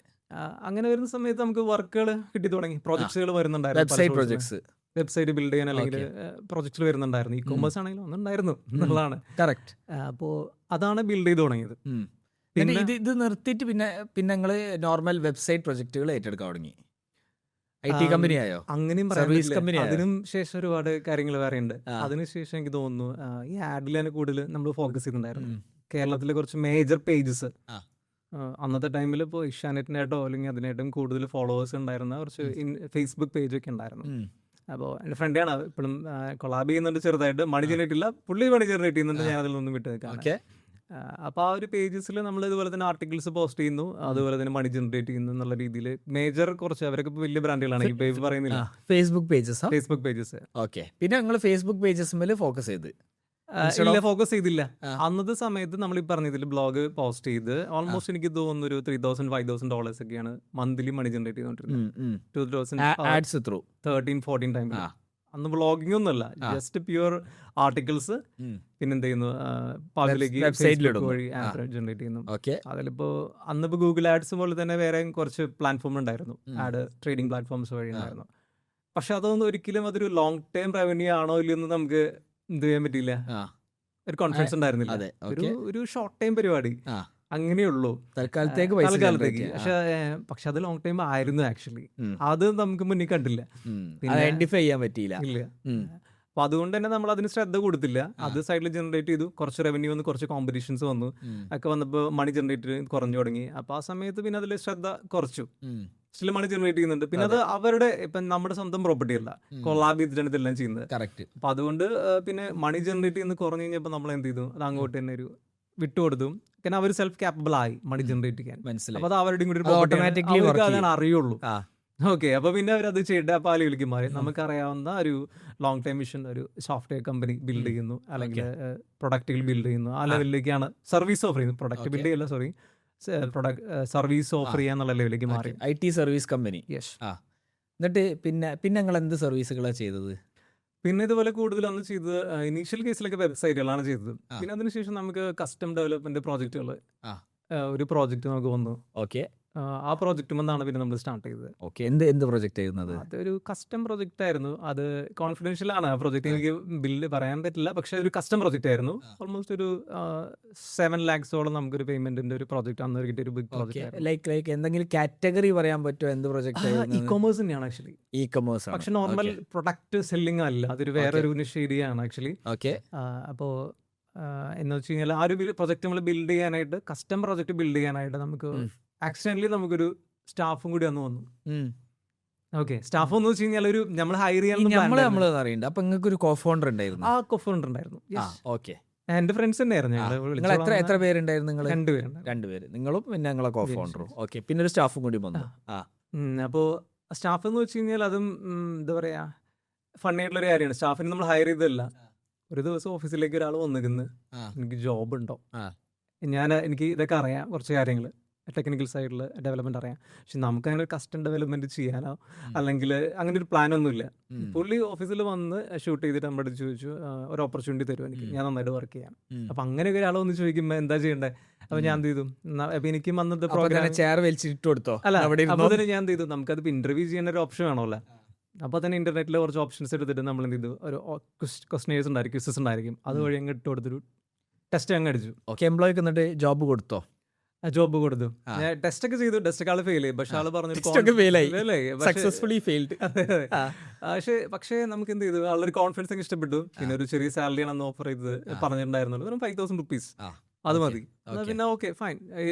അങ്ങനെ വരുന്ന സമയത്ത് നമുക്ക് വർക്കുകൾ കിട്ടി തുടങ്ങി, പ്രോജക്ട്സുകൾ വരുന്നുണ്ടായിരുന്നു. Website projects. വെബ്സൈറ്റ് ബിൽഡ് ചെയ്യാൻ അല്ലെങ്കിൽ പ്രൊജക്ട്സിൽ വരുന്നുണ്ടായിരുന്നു. ഇ കൊമേഴ്സ് ആണെങ്കിലും ഒന്നുണ്ടായിരുന്നു എന്നുള്ളതാണ്. കറക്റ്റ്. അപ്പോൾ അതാണ് ബിൽഡ് ചെയ്ത് തുടങ്ങിയത്. പിന്നെ ഇത് നിർത്തിയിട്ട് പിന്നെ നിങ്ങള് നോർമൽ വെബ്സൈറ്റ് പ്രൊജക്ടുകൾ ഏറ്റെടുക്കാൻ തുടങ്ങി. IT കമ്പനി ആയോ? അങ്ങനെയും സർവീസ് പറയാൻ കമ്പനി ആയോ? അതിനും ശേഷം ഒരുപാട് കാര്യങ്ങൾ വേറെ ഉണ്ട്. ആ. അതിനുശേഷം എനിക്ക് തോന്നുന്നു ഈ ആഡിൽ തന്നെ കൂടുതൽ നമ്മൾ ഫോക്കസ് ചെയ്തിട്ടുണ്ടായിരുന്നു. കേരളത്തിലെ കുറച്ച് മേജർ പേജസ് ആ. അന്നത്തെ ടൈമിൽ ഇപ്പോൾ ഇഷ്യാനെറ്റിനായിട്ടോ അല്ലെങ്കിൽ അതിനായിട്ടും കൂടുതൽ ഫോളോവേഴ്സ് ഉണ്ടായിരുന്ന കുറച്ച് ഫേസ്ബുക്ക് പേജൊക്കെ ഉണ്ടായിരുന്നു. അപ്പോൾ എൻ്റെ ഫ്രണ്ടാണ് ഇപ്പോഴും കൊളാബ് ചെയ്യുന്നുണ്ട് ചെറുതായിട്ട്. മണി ജനറേറ്റ് ഇല്ല, പുള്ളി മണി ജനറേറ്റ് ചെയ്യുന്നുണ്ട്, ഞാൻ അതിൽ നിന്നും വിട്ട് നിൽക്കാം. ഓക്കെ. അപ്പോൾ ആ ഒരു പേജസിൽ നമ്മൾ ഇതുപോലെ തന്നെ ആർട്ടിക്കിൾസ് പോസ്റ്റ് ചെയ്യുന്നു, അതുപോലെ തന്നെ മണി ജനറേറ്റ് ചെയ്യുന്നു എന്നുള്ള രീതിയിൽ മേജർ കുറച്ച് അവരൊക്കെ ഇപ്പോൾ വലിയ ബ്രാൻഡുകളാണ്, ഈ പേജ് പറയുന്നില്ല, Facebook pages. Facebook pages. Okay. പിന്നെ നിങ്ങൾ ഫേസ്ബുക്ക് പേജസ് മേലെ ഫോക്കസ് ചെയ്ത് ഇല്ല, ഫോക്കസ് ചെയ്തില്ല. ആ. അന്നത്തെ സമയത്ത് നമ്മൾ ഈ പറഞ്ഞതിൽ ബ്ലോഗ് പോസ്റ്റ് ചെയ്ത് ഓൾമോസ്റ്റ് എനിക്ക് തോന്നുന്നു ഒരു $3,000-5,000 ഒക്കെയാണ് മന്ത്ലി മണി ജനറേറ്റ് ചെയ്തോണ്ടിരുന്നത്. ആഡ്സ് ത്രൂ 2013-14 ടൈമിൽ. അന്ന് ബ്ലോഗിംഗ് ഒന്നുമല്ല, ജസ്റ്റ് പ്യുവർ ആർട്ടിക്കിൾസ്. പിന്നെ എന്ത് ചെയ്യുന്നു, അതിലേക്ക് വെബ്സൈറ്റിലിടുന്നു. വഴി ജനറേറ്റ് ചെയ്യുന്നു. ഓക്കെ. അതിലിപ്പോ അന്നിപ്പോ ഗൂഗിൾ ആഡ്സ് പോലെ തന്നെ വേറെ കുറച്ച് പ്ലാറ്റ്ഫോം ഉണ്ടായിരുന്നു, ആഡ് ട്രേഡിംഗ് പ്ലാറ്റ്ഫോംസ് വഴി ഉണ്ടായിരുന്നു. പക്ഷെ അതൊന്നും ഒരിക്കലും അതൊരു ലോങ് ടൈം റവന്യൂ ആണോ ഇല്ലെന്ന് നമുക്ക് എന്ത് ചെയ്യാൻ പറ്റിയില്ല, ഒരു കോൺഫിഡൻസ് ഉണ്ടായിരുന്നില്ല. അതെ. ഒരു ഷോർട്ട് ടൈം പരിപാടി അങ്ങനെയുള്ളൂ തൽക്കാലത്തേക്ക്. തൽക്കാലത്തേക്ക്. പക്ഷെ അത് ലോങ് ടൈം ആയിരുന്നു ആക്ച്വലി. അത് നമുക്ക് മുന്നിൽ കണ്ടില്ല, ഐഡന്റിഫൈ ചെയ്യാൻ പറ്റിയില്ല. ഇല്ല. അപ്പൊ അതുകൊണ്ട് തന്നെ നമ്മൾ അതിന് ശ്രദ്ധ കൊടുത്തില്ല. അത് സൈഡിൽ ജനറേറ്റ് ചെയ്തു, കുറച്ച് റവന്യൂ വന്നു, കുറച്ച് കോമ്പറ്റീഷൻസ് വന്നു, ഒക്കെ വന്നപ്പോൾ മണി ജനറേറ്റ് കുറഞ്ഞു തുടങ്ങി. അപ്പൊ ആ സമയത്ത് പിന്നെ അതിൽ ശ്രദ്ധ കുറച്ചു. സ്റ്റിൽ മണി ജനറേറ്റ് ചെയ്യുന്നുണ്ട്. പിന്നെ അത് അവരുടെ ഇപ്പം നമ്മുടെ സ്വന്തം പ്രോപ്പർട്ടി അല്ല, കൊളാബ് ചെയ്തിട്ടാണ് ഇതെല്ലാം ചെയ്യുന്നത്. കറക്റ്റ്. അപ്പൊ അതുകൊണ്ട് പിന്നെ മണി ജനറേറ്റ് ചെയ്യുന്നത് കുറഞ്ഞു കഴിഞ്ഞപ്പോൾ നമ്മൾ എന്ത് ചെയ്തു, അത് അങ്ങോട്ട് തന്നെ ഒരു വിട്ടുകൊടുത്തു. കാരണം അവർ സെൽഫ് ക്യാപ്പബിൾ ആയി മണി ജനറേറ്റ് ചെയ്യാൻ. മനസ്സിലായി. അപ്പൊ അത് അവരുടെയും കൂടി automatically work അതാണ് അറിയുള്ളൂ. ആ. ഓക്കെ. അപ്പൊ പിന്നെ അവരത് ചെയ്തിട്ട് ആ പാലിലേക്ക് മാറി. നമുക്കറിയാവുന്ന ഒരു ലോങ് ടൈം വിഷൻ, ഒരു സോഫ്റ്റ്വെയർ കമ്പനി ബിൽഡ് ചെയ്യുന്നു, അല്ലെങ്കിൽ പ്രൊഡക്റ്റുകൾ ബിൽഡ് ചെയ്യുന്നു, ആ ലെവലിലേക്കാണ് സർവീസ് ഓഫർ ചെയ്യുന്നത്. പ്രൊഡക്റ്റ് ബിൽഡ് ചെയ്യല്ല, സോറി, സർവീസ് ഓഫർ ചെയ്യാന്നുള്ള ലെവലിലേക്ക് മാറി. IT service company. യെസ്. എന്നിട്ട് പിന്നെ നിങ്ങൾ എന്ത് സർവീസുകളാണ് ചെയ്തത്? പിന്നെ ഇതുപോലെ കൂടുതലൊന്ന് ചെയ്തത് ഇനീഷ്യൽ കേസിലൊക്കെ വെബ്സൈറ്റുകളാണ് ചെയ്തത്. പിന്നെ അതിനുശേഷം നമുക്ക് കസ്റ്റം ഡെവലപ്മെന്റ് പ്രോജക്റ്റുകൾ, ഒരു പ്രോജക്റ്റ് നമുക്ക് വന്നു. ഓക്കെ. ആ പ്രോജക്റ്റ് വന്നാണ് പിന്നെ നമ്മൾ സ്റ്റാർട്ട് ചെയ്തത്. ഓക്കെ. എന്ത് പ്രൊജക്റ്റ് ചെയ്യുന്നത്? അതൊരു കസ്റ്റം പ്രൊജക്റ്റ് ആയിരുന്നു. അത് കോൺഫിഡൻഷ്യൽ ആണ്, ആ പ്രൊജക്റ്റ് എനിക്ക് ബില്ല് പറയാൻ പറ്റില്ല. പക്ഷെ ഒരു കസ്റ്റം പ്രൊജക്റ്റ് ആയിരുന്നു. ഓൾമോസ്റ്റ് ഒരു 7 lakhs നമുക്കൊരു പേയ്മെന്റിന്റെ ഒരു പ്രോജക്റ്റ് അന്ന് കിട്ടിയ ഒരു ബിഗ് പ്രോജക്റ്റ്. ലൈക്ക് എന്തെങ്കിലും കാറ്റഗറി പറയാൻ പറ്റുമോ? എന്ത് പ്രൊജക്ട്? ഇ കൊമേഴ്സ് തന്നെയാണ് ആക്ച്വലി. E commerce. പക്ഷെ നോർമൽ പ്രൊഡക്റ്റ് സെല്ലിംഗ് അല്ല, അതൊരു വേറൊരു ഏരിയയാണ് ആക്ച്വലി. ഓക്കെ. അപ്പോൾ എന്ന് വെച്ച് കഴിഞ്ഞാൽ ആ ഒരു പ്രൊജക്റ്റ് നമ്മൾ ബിൽഡ് ചെയ്യാനായിട്ട്, കസ്റ്റം പ്രൊജക്റ്റ് ബിൽഡ് ചെയ്യാനായിട്ട് നമുക്ക് ആക്സിഡന്റലി നമുക്കൊരു സ്റ്റാഫും കൂടി അന്ന് വന്നു. ഓക്കെ. സ്റ്റാഫ് എന്ന് വെച്ച് കഴിഞ്ഞാൽ നമ്മൾ ഹയർ ചെയ്യാൻ നമ്മൾ അറിയണ്ട. അപ്പൊ നിങ്ങൾക്ക് ഒരു കോഫൗണ്ടർ ഉണ്ടായിരുന്നു? ആ കോഫൗണ്ടർ ഉണ്ടായിരുന്നു. ഓക്കെ. എൻ്റെ ഫ്രണ്ട്സ് തന്നെയായിരുന്നു നിങ്ങൾ ഞങ്ങൾ എത്ര പേരുണ്ടായിരുന്നു? നിങ്ങൾ രണ്ടുപേരുണ്ട്. രണ്ടുപേര്, നിങ്ങളും പിന്നെ നിങ്ങളെ കോ ഫൗണ്ടറും. ഓക്കെ, പിന്നെ ഒരു സ്റ്റാഫും കൂടി വന്നു. ആ അപ്പോൾ സ്റ്റാഫ് എന്ന് വെച്ച് കഴിഞ്ഞാൽ അതും എന്താ പറയുക, ഫണ്ണി ആയിട്ടുള്ളൊരു കാര്യമാണ്. സ്റ്റാഫിനെ നമ്മൾ ഹയർ ചെയ്തതല്ല. ഒരു ദിവസം ഓഫീസിലേക്ക് ഒരാൾ വന്നിരുന്ന് എനിക്ക് ജോബ് ഉണ്ടോ, എനിക്ക് ഇതൊക്കെ അറിയാം, കുറച്ച് കാര്യങ്ങൾ ടെക്നിക്കൽ സൈഡിൽ ഡെവലപ്മെന്റ് അറിയാം, പക്ഷെ നമുക്ക് അങ്ങനെ ഒരു കസ്റ്റം ഡെവലപ്മെന്റ് ചെയ്യാനോ അല്ലെങ്കിൽ അങ്ങനെ ഒരു പ്ലാൻ ഒന്നുമില്ല. പുള്ളി ഓഫീസിൽ വന്ന് ഷൂട്ട് ചെയ്തിട്ട് നമ്മുടെ അടുത്ത് ചോദിച്ചു, ഒരു ഓപ്പർച്യൂണിറ്റി തരും എനിക്ക്, ഞാൻ നന്നായിട്ട് വർക്ക് ചെയ്യാം. അപ്പൊ അങ്ങനെ ഒരാൾ വന്ന് ചോദിക്കുമ്പോൾ എന്താ ചെയ്യണ്ടേ? അപ്പൊ ഞാൻ എന്ത് ചെയ്തു, അപ്പൊ എനിക്കും അന്നത്തെ പ്രോഗ്രാം ചെയർ വലിച്ചിട്ട് കൊടുത്തോ? അല്ല, അപ്പൊ തന്നെ ഞാൻ എന്ത് ചെയ്തു, നമുക്കത് ഇന്റർവ്യൂ ചെയ്യാൻ ഒരു ഓപ്ഷൻ വേണമല്ലോ. അപ്പോൾ തന്നെ ഇന്റർനെറ്റിൽ കുറച്ച് ഓപ്ഷൻസ് എടുത്തിട്ട് നമ്മൾ എന്ത് ചെയ്തു, ഒരു ക്വസ്റ്റ്യൻസ് ഉണ്ടായിരിക്കും, ക്വിസസ് ഉണ്ടായിരിക്കും, അതുവഴി അങ്ങ് ഇട്ട് കൊടുത്തൊരു ടെസ്റ്റ് അങ്ങ് അടിച്ചു. ഓക്കെ, എംപ്ലോയിക്ക് എന്നിട്ട് ജോബ് കൊടുത്തോ? ജോബ് കൊടുത്തു. ഞാൻ ടെസ്റ്റ് ഒക്കെ ചെയ്തു, ടെസ്റ്റ് ആള് ഫെയിൽ ചെയ്തു. പക്ഷെ ആള് പറഞ്ഞു സക്സസ്ഫുള്ളി ഫെയിൽഡ്. പക്ഷേ നമുക്ക് എന്ത് ചെയ്തു, ആളൊരു കോൺഫിഡൻസ് ഒക്കെ ഇഷ്ടപ്പെട്ടു. പിന്നെ ഒരു ചെറിയ സാലറി ആണ് ഓഫർ ചെയ്ത് പറഞ്ഞിട്ടുണ്ടായിരുന്നുള്ളൂ, 5,000 rupees. അത് മതി. പിന്നെ ഓക്കെ ഫൈൻ,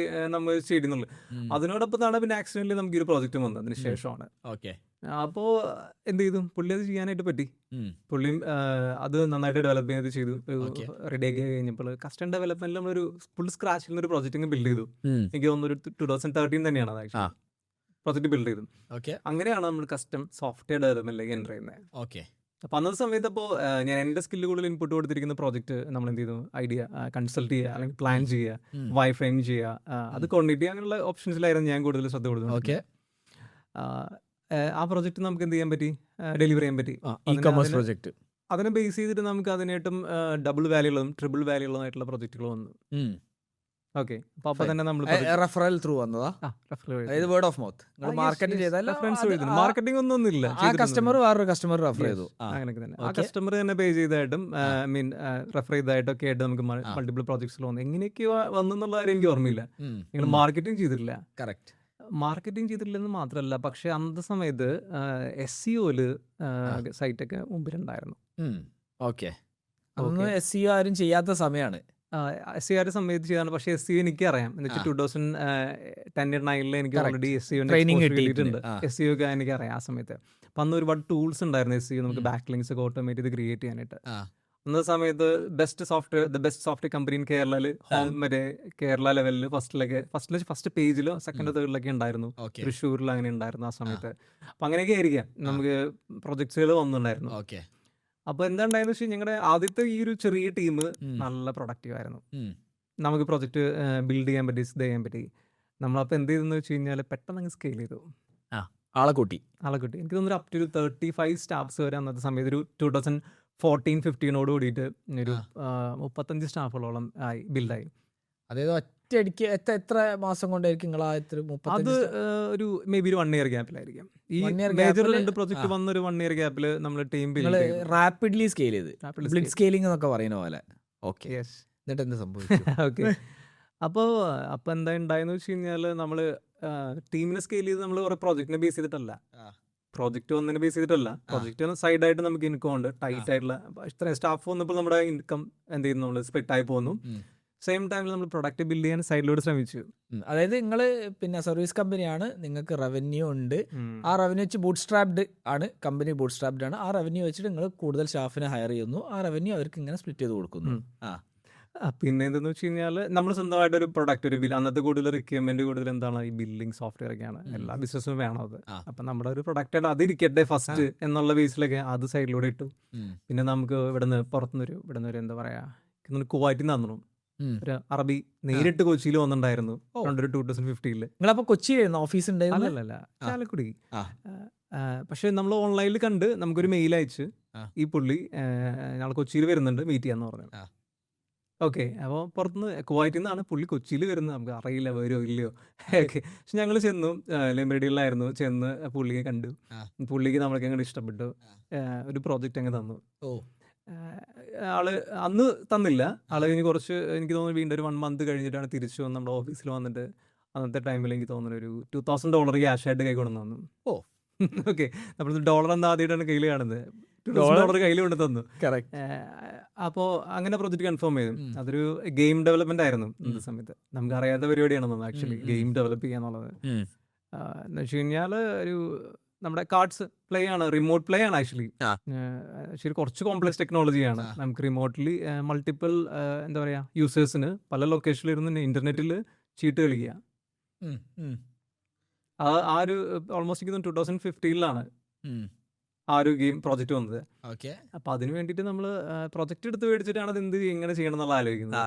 നമ്മൾ ചെയ്യുന്നുള്ളു. അതിനോടൊപ്പം പിന്നെ ആക്സിഡന്റലി നമുക്ക് ഒരു പ്രോജക്റ്റ് വന്നു അതിന് ശേഷമാണ്. അപ്പോൾ എന്ത് ചെയ്തു, പുള്ളി അത് ചെയ്യാനായിട്ട് പറ്റി. പുള്ളിയും അത് നന്നായിട്ട് ഡെവലപ്പ് ചെയ്തു, റെഡി ആക്കി കഴിഞ്ഞപ്പോൾ കസ്റ്റം ഡെവലപ്മെന്റിൽ നമ്മളൊരു ഫുൾ സ്ക്രാച്ചിൽ നിന്ന് ഒരു പ്രോജക്റ്റ് ബിൽഡ് ചെയ്തു. എനിക്ക് തോന്നുന്നു ഒരു 2013 തന്നെയാണ് അത് പ്രോജക്റ്റ് ബിൽഡ് ചെയ്തു. അങ്ങനെയാണ് നമ്മൾ കസ്റ്റം സോഫ്റ്റ്വെയർ ഡെവലപ്മെന്റിലേക്ക് എൻ്റർ ചെയ്യുന്നത്. അപ്പോൾ അന്നത്തെ സമയത്ത് അപ്പോൾ ഞാൻ എൻ്റെ സ്കില്ല് കൂടുതൽ ഇൻപുട്ട് കൊടുത്തിരിക്കുന്ന പ്രോജക്റ്റ് നമ്മൾ എന്ത് ചെയ്തു, ഐഡിയ കൺസൾട്ട് ചെയ്യുക, അല്ലെങ്കിൽ പ്ലാൻ ചെയ്യുക, വൈ ഫ്രെയിം ചെയ്യുക, അത് കോർഡിനേറ്റ് ചെയ്യുക, അങ്ങനെയുള്ള ഓപ്ഷൻസിലായിരുന്നു ഞാൻ കൂടുതൽ ശ്രദ്ധ കൊടുത്തത്. ആ പ്രോജക്റ്റ് നമുക്ക് എന്ത് ചെയ്യാൻ പറ്റി, ഡെലിവർ ചെയ്യാൻ പറ്റി. E-commerce project. അതിനെ ബേസ് ചെയ്തിട്ട് നമുക്ക് അതിനായിട്ടും ഡബിൾ വാല്യുള്ളതും ട്രിപ്പിൾ വാല്യുള്ളതായിട്ടുള്ള പ്രോജക്റ്റുകൾ വന്നു. ഓക്കെ, അപ്പൊ തന്നെ നമ്മൾ റെഫറൽ ത്രൂ വന്നതാ, അതായത് വേർഡ് ഓഫ് മൗത്ത്. മാർക്കറ്റ് ചെയ്താൽ മാർക്കറ്റിംഗ് ഒന്നുമില്ല, ആ കസ്റ്റമർ വേറൊരു കസ്റ്റമർ റെഫർ ചെയ്തു, അങ്ങനെയൊക്കെ തന്നെ. ആ കസ്റ്റമർ തന്നെ പേ ചെയ്തായിട്ടും മീൻ റെഫർ ചെയ്തായിട്ടൊക്കെ ആയിട്ട് നമുക്ക് മൾട്ടിപ്പിൾ പ്രോജക്ട്സിൽ വന്നു. എങ്ങനെയൊക്കെ വന്നു എന്നുള്ള കാര്യം എനിക്ക് ഓർമ്മയില്ല. നിങ്ങൾ മാർക്കറ്റിംഗ് ചെയ്തിട്ടില്ല. കറക്റ്റ്, മാർക്കറ്റിംഗ് ചെയ്തിട്ടില്ലെന്ന് മാത്രമല്ല, പക്ഷെ അന്നത്തെ സമയത്ത് SEOയില് സൈറ്റൊക്കെ മുമ്പിലുണ്ടായിരുന്നു. ഓക്കെ, അതൊന്നും SEO ആരും ചെയ്യാത്ത സമയമാണ്. SEO സമയത്ത് ചെയ്താണ്. പക്ഷേ SEO എനിക്ക് അറിയാം. എന്ന് വെച്ചാൽ 2010-9 എനിക്ക് ഓൾറെഡി SEO ട്രെയിനിങ് കിട്ടിയിട്ടുണ്ട്. SEO ഒക്കെ എനിക്ക് അറിയാം ആ സമയത്ത്. അപ്പം അന്ന് ഒരുപാട് ടൂൾസ് ഉണ്ടായിരുന്നു SEO, നമുക്ക് ബാക്ക് ലിങ്ക്സ് ഒക്കെ ഓട്ടോമേറ്റ് ചെയ്ത് ക്രിയേറ്റ് ചെയ്യാനായിട്ട്. അന്നത്തെ സമയത്ത് the best software company in കേരളയിൽ മറ്റേ കേരള ലെവലിൽ ഫസ്റ്റ് പേജിലോ സെക്കൻഡ് തേർഡിലൊക്കെ ഉണ്ടായിരുന്നു. തൃശ്ശൂരിൽ അങ്ങനെ ഉണ്ടായിരുന്നു ആ സമയത്ത്. അപ്പം അങ്ങനെയൊക്കെ ആയിരിക്കാം നമുക്ക് പ്രൊജക്ട്സുകൾ വന്നിട്ടുണ്ടായിരുന്നു. അപ്പോൾ എന്താ ഉണ്ടായെന്ന് വെച്ചാൽ ഞങ്ങളുടെ ആദ്യത്തെ ഈ ഒരു ചെറിയ ടീം നല്ല പ്രൊഡക്റ്റീവ് ആയിരുന്നു. നമുക്ക് പ്രൊജക്റ്റ് ബിൽഡ് ചെയ്യാൻ പറ്റി, ഇത് ചെയ്യാൻ പറ്റി. നമ്മളപ്പോൾ എന്ത് ചെയ്തെന്ന് വെച്ച് കഴിഞ്ഞാൽ പെട്ടെന്ന് അങ്ങ് സ്കെയിൽ ചെയ്തു, ആളെ കൂട്ടി. എനിക്ക് തോന്നുന്നു അപ് ടു 35 സ്റ്റാഫ്സ് വരെ അന്നത്തെ സമയത്ത് ഒരു 2014-15 കൂടിയിട്ട് ഒരു 35 സ്റ്റാഫുകളോളം ആയി ബിൽഡായി. അതായത് ഒറ്റയടിക്ക് എത്ര മാസം കൊണ്ടായിരിക്കും നിങ്ങൾ അത് ഒരു മേ ബി ഒരു 1 year ഗ്യാപ്പിലായിരിക്കും. ഈ മേജർ 2 പ്രോജക്റ്റ് വന്ന ഒരു 1 year ഗ്യാപ്പിൽ നമ്മൾ ടീം റാപ്പിഡ്ലി സ്കെയിൽ ചെയ്ത്, ബ്ലിഡ് സ്കെയിലിംഗ് എന്നൊക്കെ പറയുന്ന പോലെ. ഓക്കെ, എന്നിട്ട് എന്ത് സംഭവിച്ചു? ഓക്കെ, അപ്പോൾ എന്താ ഉണ്ടായെന്ന് വെച്ച് കഴിഞ്ഞാൽ നമ്മൾ ടീമിനെ സ്കെയിൽ ചെയ്ത് നമ്മൾ കുറേ പ്രോജക്റ്റിനെ ബേസ് ചെയ്തിട്ടല്ല, പ്രോജക്റ്റ് ഒന്നിനെ ബേസ് ചെയ്തിട്ടല്ല, പ്രോജക്റ്റ് സൈഡായിട്ട് നമുക്ക് ഇൻകം ഉണ്ട്, ടൈറ്റ് ആയിട്ടുള്ള ഇത്രയും സ്റ്റാഫ് വന്നപ്പോൾ നമ്മുടെ ഇൻകം എന്ത് ചെയ്യുന്നു, നമ്മൾ സ്പ്ലിറ്റായി പോകുന്നു. സെയിം ടൈമിൽ നമ്മൾ പ്രൊഡക്റ്റ് ബിൽഡ് ചെയ്യാൻ സൈഡിലൂടെ ശ്രമിച്ചു. അതായത് നിങ്ങൾ പിന്നെ സർവീസ് കമ്പനിയാണ്, നിങ്ങൾക്ക് റവന്യൂ ഉണ്ട്, ആ റവന്യൂ വെച്ച് ബൂട്ട്സ്ട്രാപ്ഡ് ആണ്, കമ്പനി ബൂട്ട്സ്ട്രാപ്ഡ് ആണ്. ആ റവന്യൂ വെച്ചിട്ട് നിങ്ങൾ കൂടുതൽ സ്റ്റാഫിനെ ഹയർ ചെയ്യുന്നു, ആ റവന്യൂ അവർക്ക് ഇങ്ങനെ സ്പ്ലിറ്റ് ചെയ്ത് കൊടുക്കുന്നു. പിന്നെ എന്തെന്ന് വെച്ച് കഴിഞ്ഞാൽ നമ്മൾ സ്വന്തമായിട്ട് ഒരു പ്രൊഡക്റ്റ്, ഒരു ബിൽ, അന്നത്തെ കൂടുതൽ റിക്വയർമെന്റ് കൂടുതൽ എന്താണ് ഈ ബില്ലിംഗ് സോഫ്റ്റ്വെയർ ഒക്കെയാണ്, എല്ലാ ബിസിനസ്സും വേണം അത്. അപ്പം നമ്മുടെ ഒരു പ്രൊഡക്റ്റ് ആയിട്ട് അതിരിക്കട്ടെ ഫസ്റ്റ് എന്നുള്ള ബേസിലൊക്കെ അത് സൈഡിലൂടെ ഇട്ടു. പിന്നെ നമുക്ക് ഇവിടുന്ന് എന്താ പറയാ, കുവൈറ്റിൽ നിന്ന് തന്നു ഒരു അറബി നേരിട്ട് കൊച്ചിയിൽ വന്നിട്ടുണ്ടായിരുന്നു 2015. നിങ്ങളപ്പോ കൊച്ചിയിലായിരുന്നു ഓഫീസ് ഉണ്ടായിരുന്നു? അല്ലല്ല, ചാലക്കുടി. പക്ഷെ നമ്മൾ ഓൺലൈനിൽ കണ്ട് നമുക്കൊരു മെയിൽ അയച്ച് ഈ പുള്ളി ഞങ്ങൾ കൊച്ചിയിൽ വരുന്നുണ്ട്, മീറ്റ് ചെയ്യാന്ന് പറഞ്ഞു. ഓക്കെ, അപ്പോൾ പുറത്തുനിന്ന് കുവൈറ്റിൽ നിന്നാണ് പുള്ളി കൊച്ചിയിൽ വരുന്നത്, നമുക്ക് അറിയില്ല വരുമോ ഇല്ലയോ. ഓക്കെ, പക്ഷെ ഞങ്ങൾ ചെന്നു, ലെമറഡിയിലായിരുന്നു, ചെന്ന് പുള്ളിയെ കണ്ടു, പുള്ളിക്ക് നമ്മൾക്ക് അങ്ങോട്ട് ഇഷ്ടപ്പെട്ടു, ഒരു പ്രോജക്റ്റ് അങ്ങ് തന്നു. ആള് അന്ന് തന്നില്ല, ആള് കഴിഞ്ഞ് കുറച്ച് എനിക്ക് തോന്നുന്നു വീണ്ടും ഒരു 1 month കഴിഞ്ഞിട്ടാണ് തിരിച്ചു വന്ന് നമ്മുടെ ഓഫീസിൽ വന്നിട്ട് അന്നത്തെ ടൈമിൽ എനിക്ക് തോന്നുന്നു ഒരു $2,000 ക്യാഷ് ആയിട്ട് കൈ കൊണ്ടു തന്നു. ഓക്കെ, നമ്മൾ ഡോളർ എന്താ ആദ്യമായിട്ടാണ് കയ്യിൽ കാണുന്നത്, $2,000 കയ്യിൽ കൊണ്ട് തന്നു. അപ്പോൾ അങ്ങനെ പ്രൊജക്റ്റ് കൺഫേം ചെയ്തു. അതൊരു ഗെയിം ഡെവലപ്മെന്റ് ആയിരുന്നു അന്നത്തെ സമയത്ത്. നമുക്ക് അറിയാത്ത പരിപാടിയാണെന്ന് ആക്ച്വലി ഗെയിം ഡെവലപ്പ് ചെയ്യാന്നുള്ളത്. എന്ന് വെച്ച് കഴിഞ്ഞാൽ ഒരു നമ്മുടെ കാർഡ്സ് പ്ലേ ആണ്, റിമോട്ട് പ്ലേ ആണ് ആക്ച്വലി. ആ. ശരി, കുറച്ച് കോംപ്ലക്സ് ടെക്നോളജിയാണ്. ആ. നമുക്ക് റിമോട്ട്ലി മൾട്ടിപ്പിൾ എന്താ പറയുക യൂസേഴ്സിന് പല ലൊക്കേഷനിലിരുന്ന് ഇന്റർനെറ്റിൽ ചീട്ട് കളിക്കുക. ഉം, ഉം, ആ ഒരു ഓൾമോസ്റ്റ് 2015 ആ ഒരു ഗെയിം പ്രോജക്റ്റ് വന്നത്. ഓക്കെ. അപ്പൊ അതിന് വേണ്ടിയിട്ട് നമ്മൾ പ്രൊജക്ട് എടുത്ത് മേടിച്ചിട്ടാണ് അത് എങ്ങനെ ചെയ്യണം എന്നുള്ള ആലോചിക്കുന്നത്. ആ.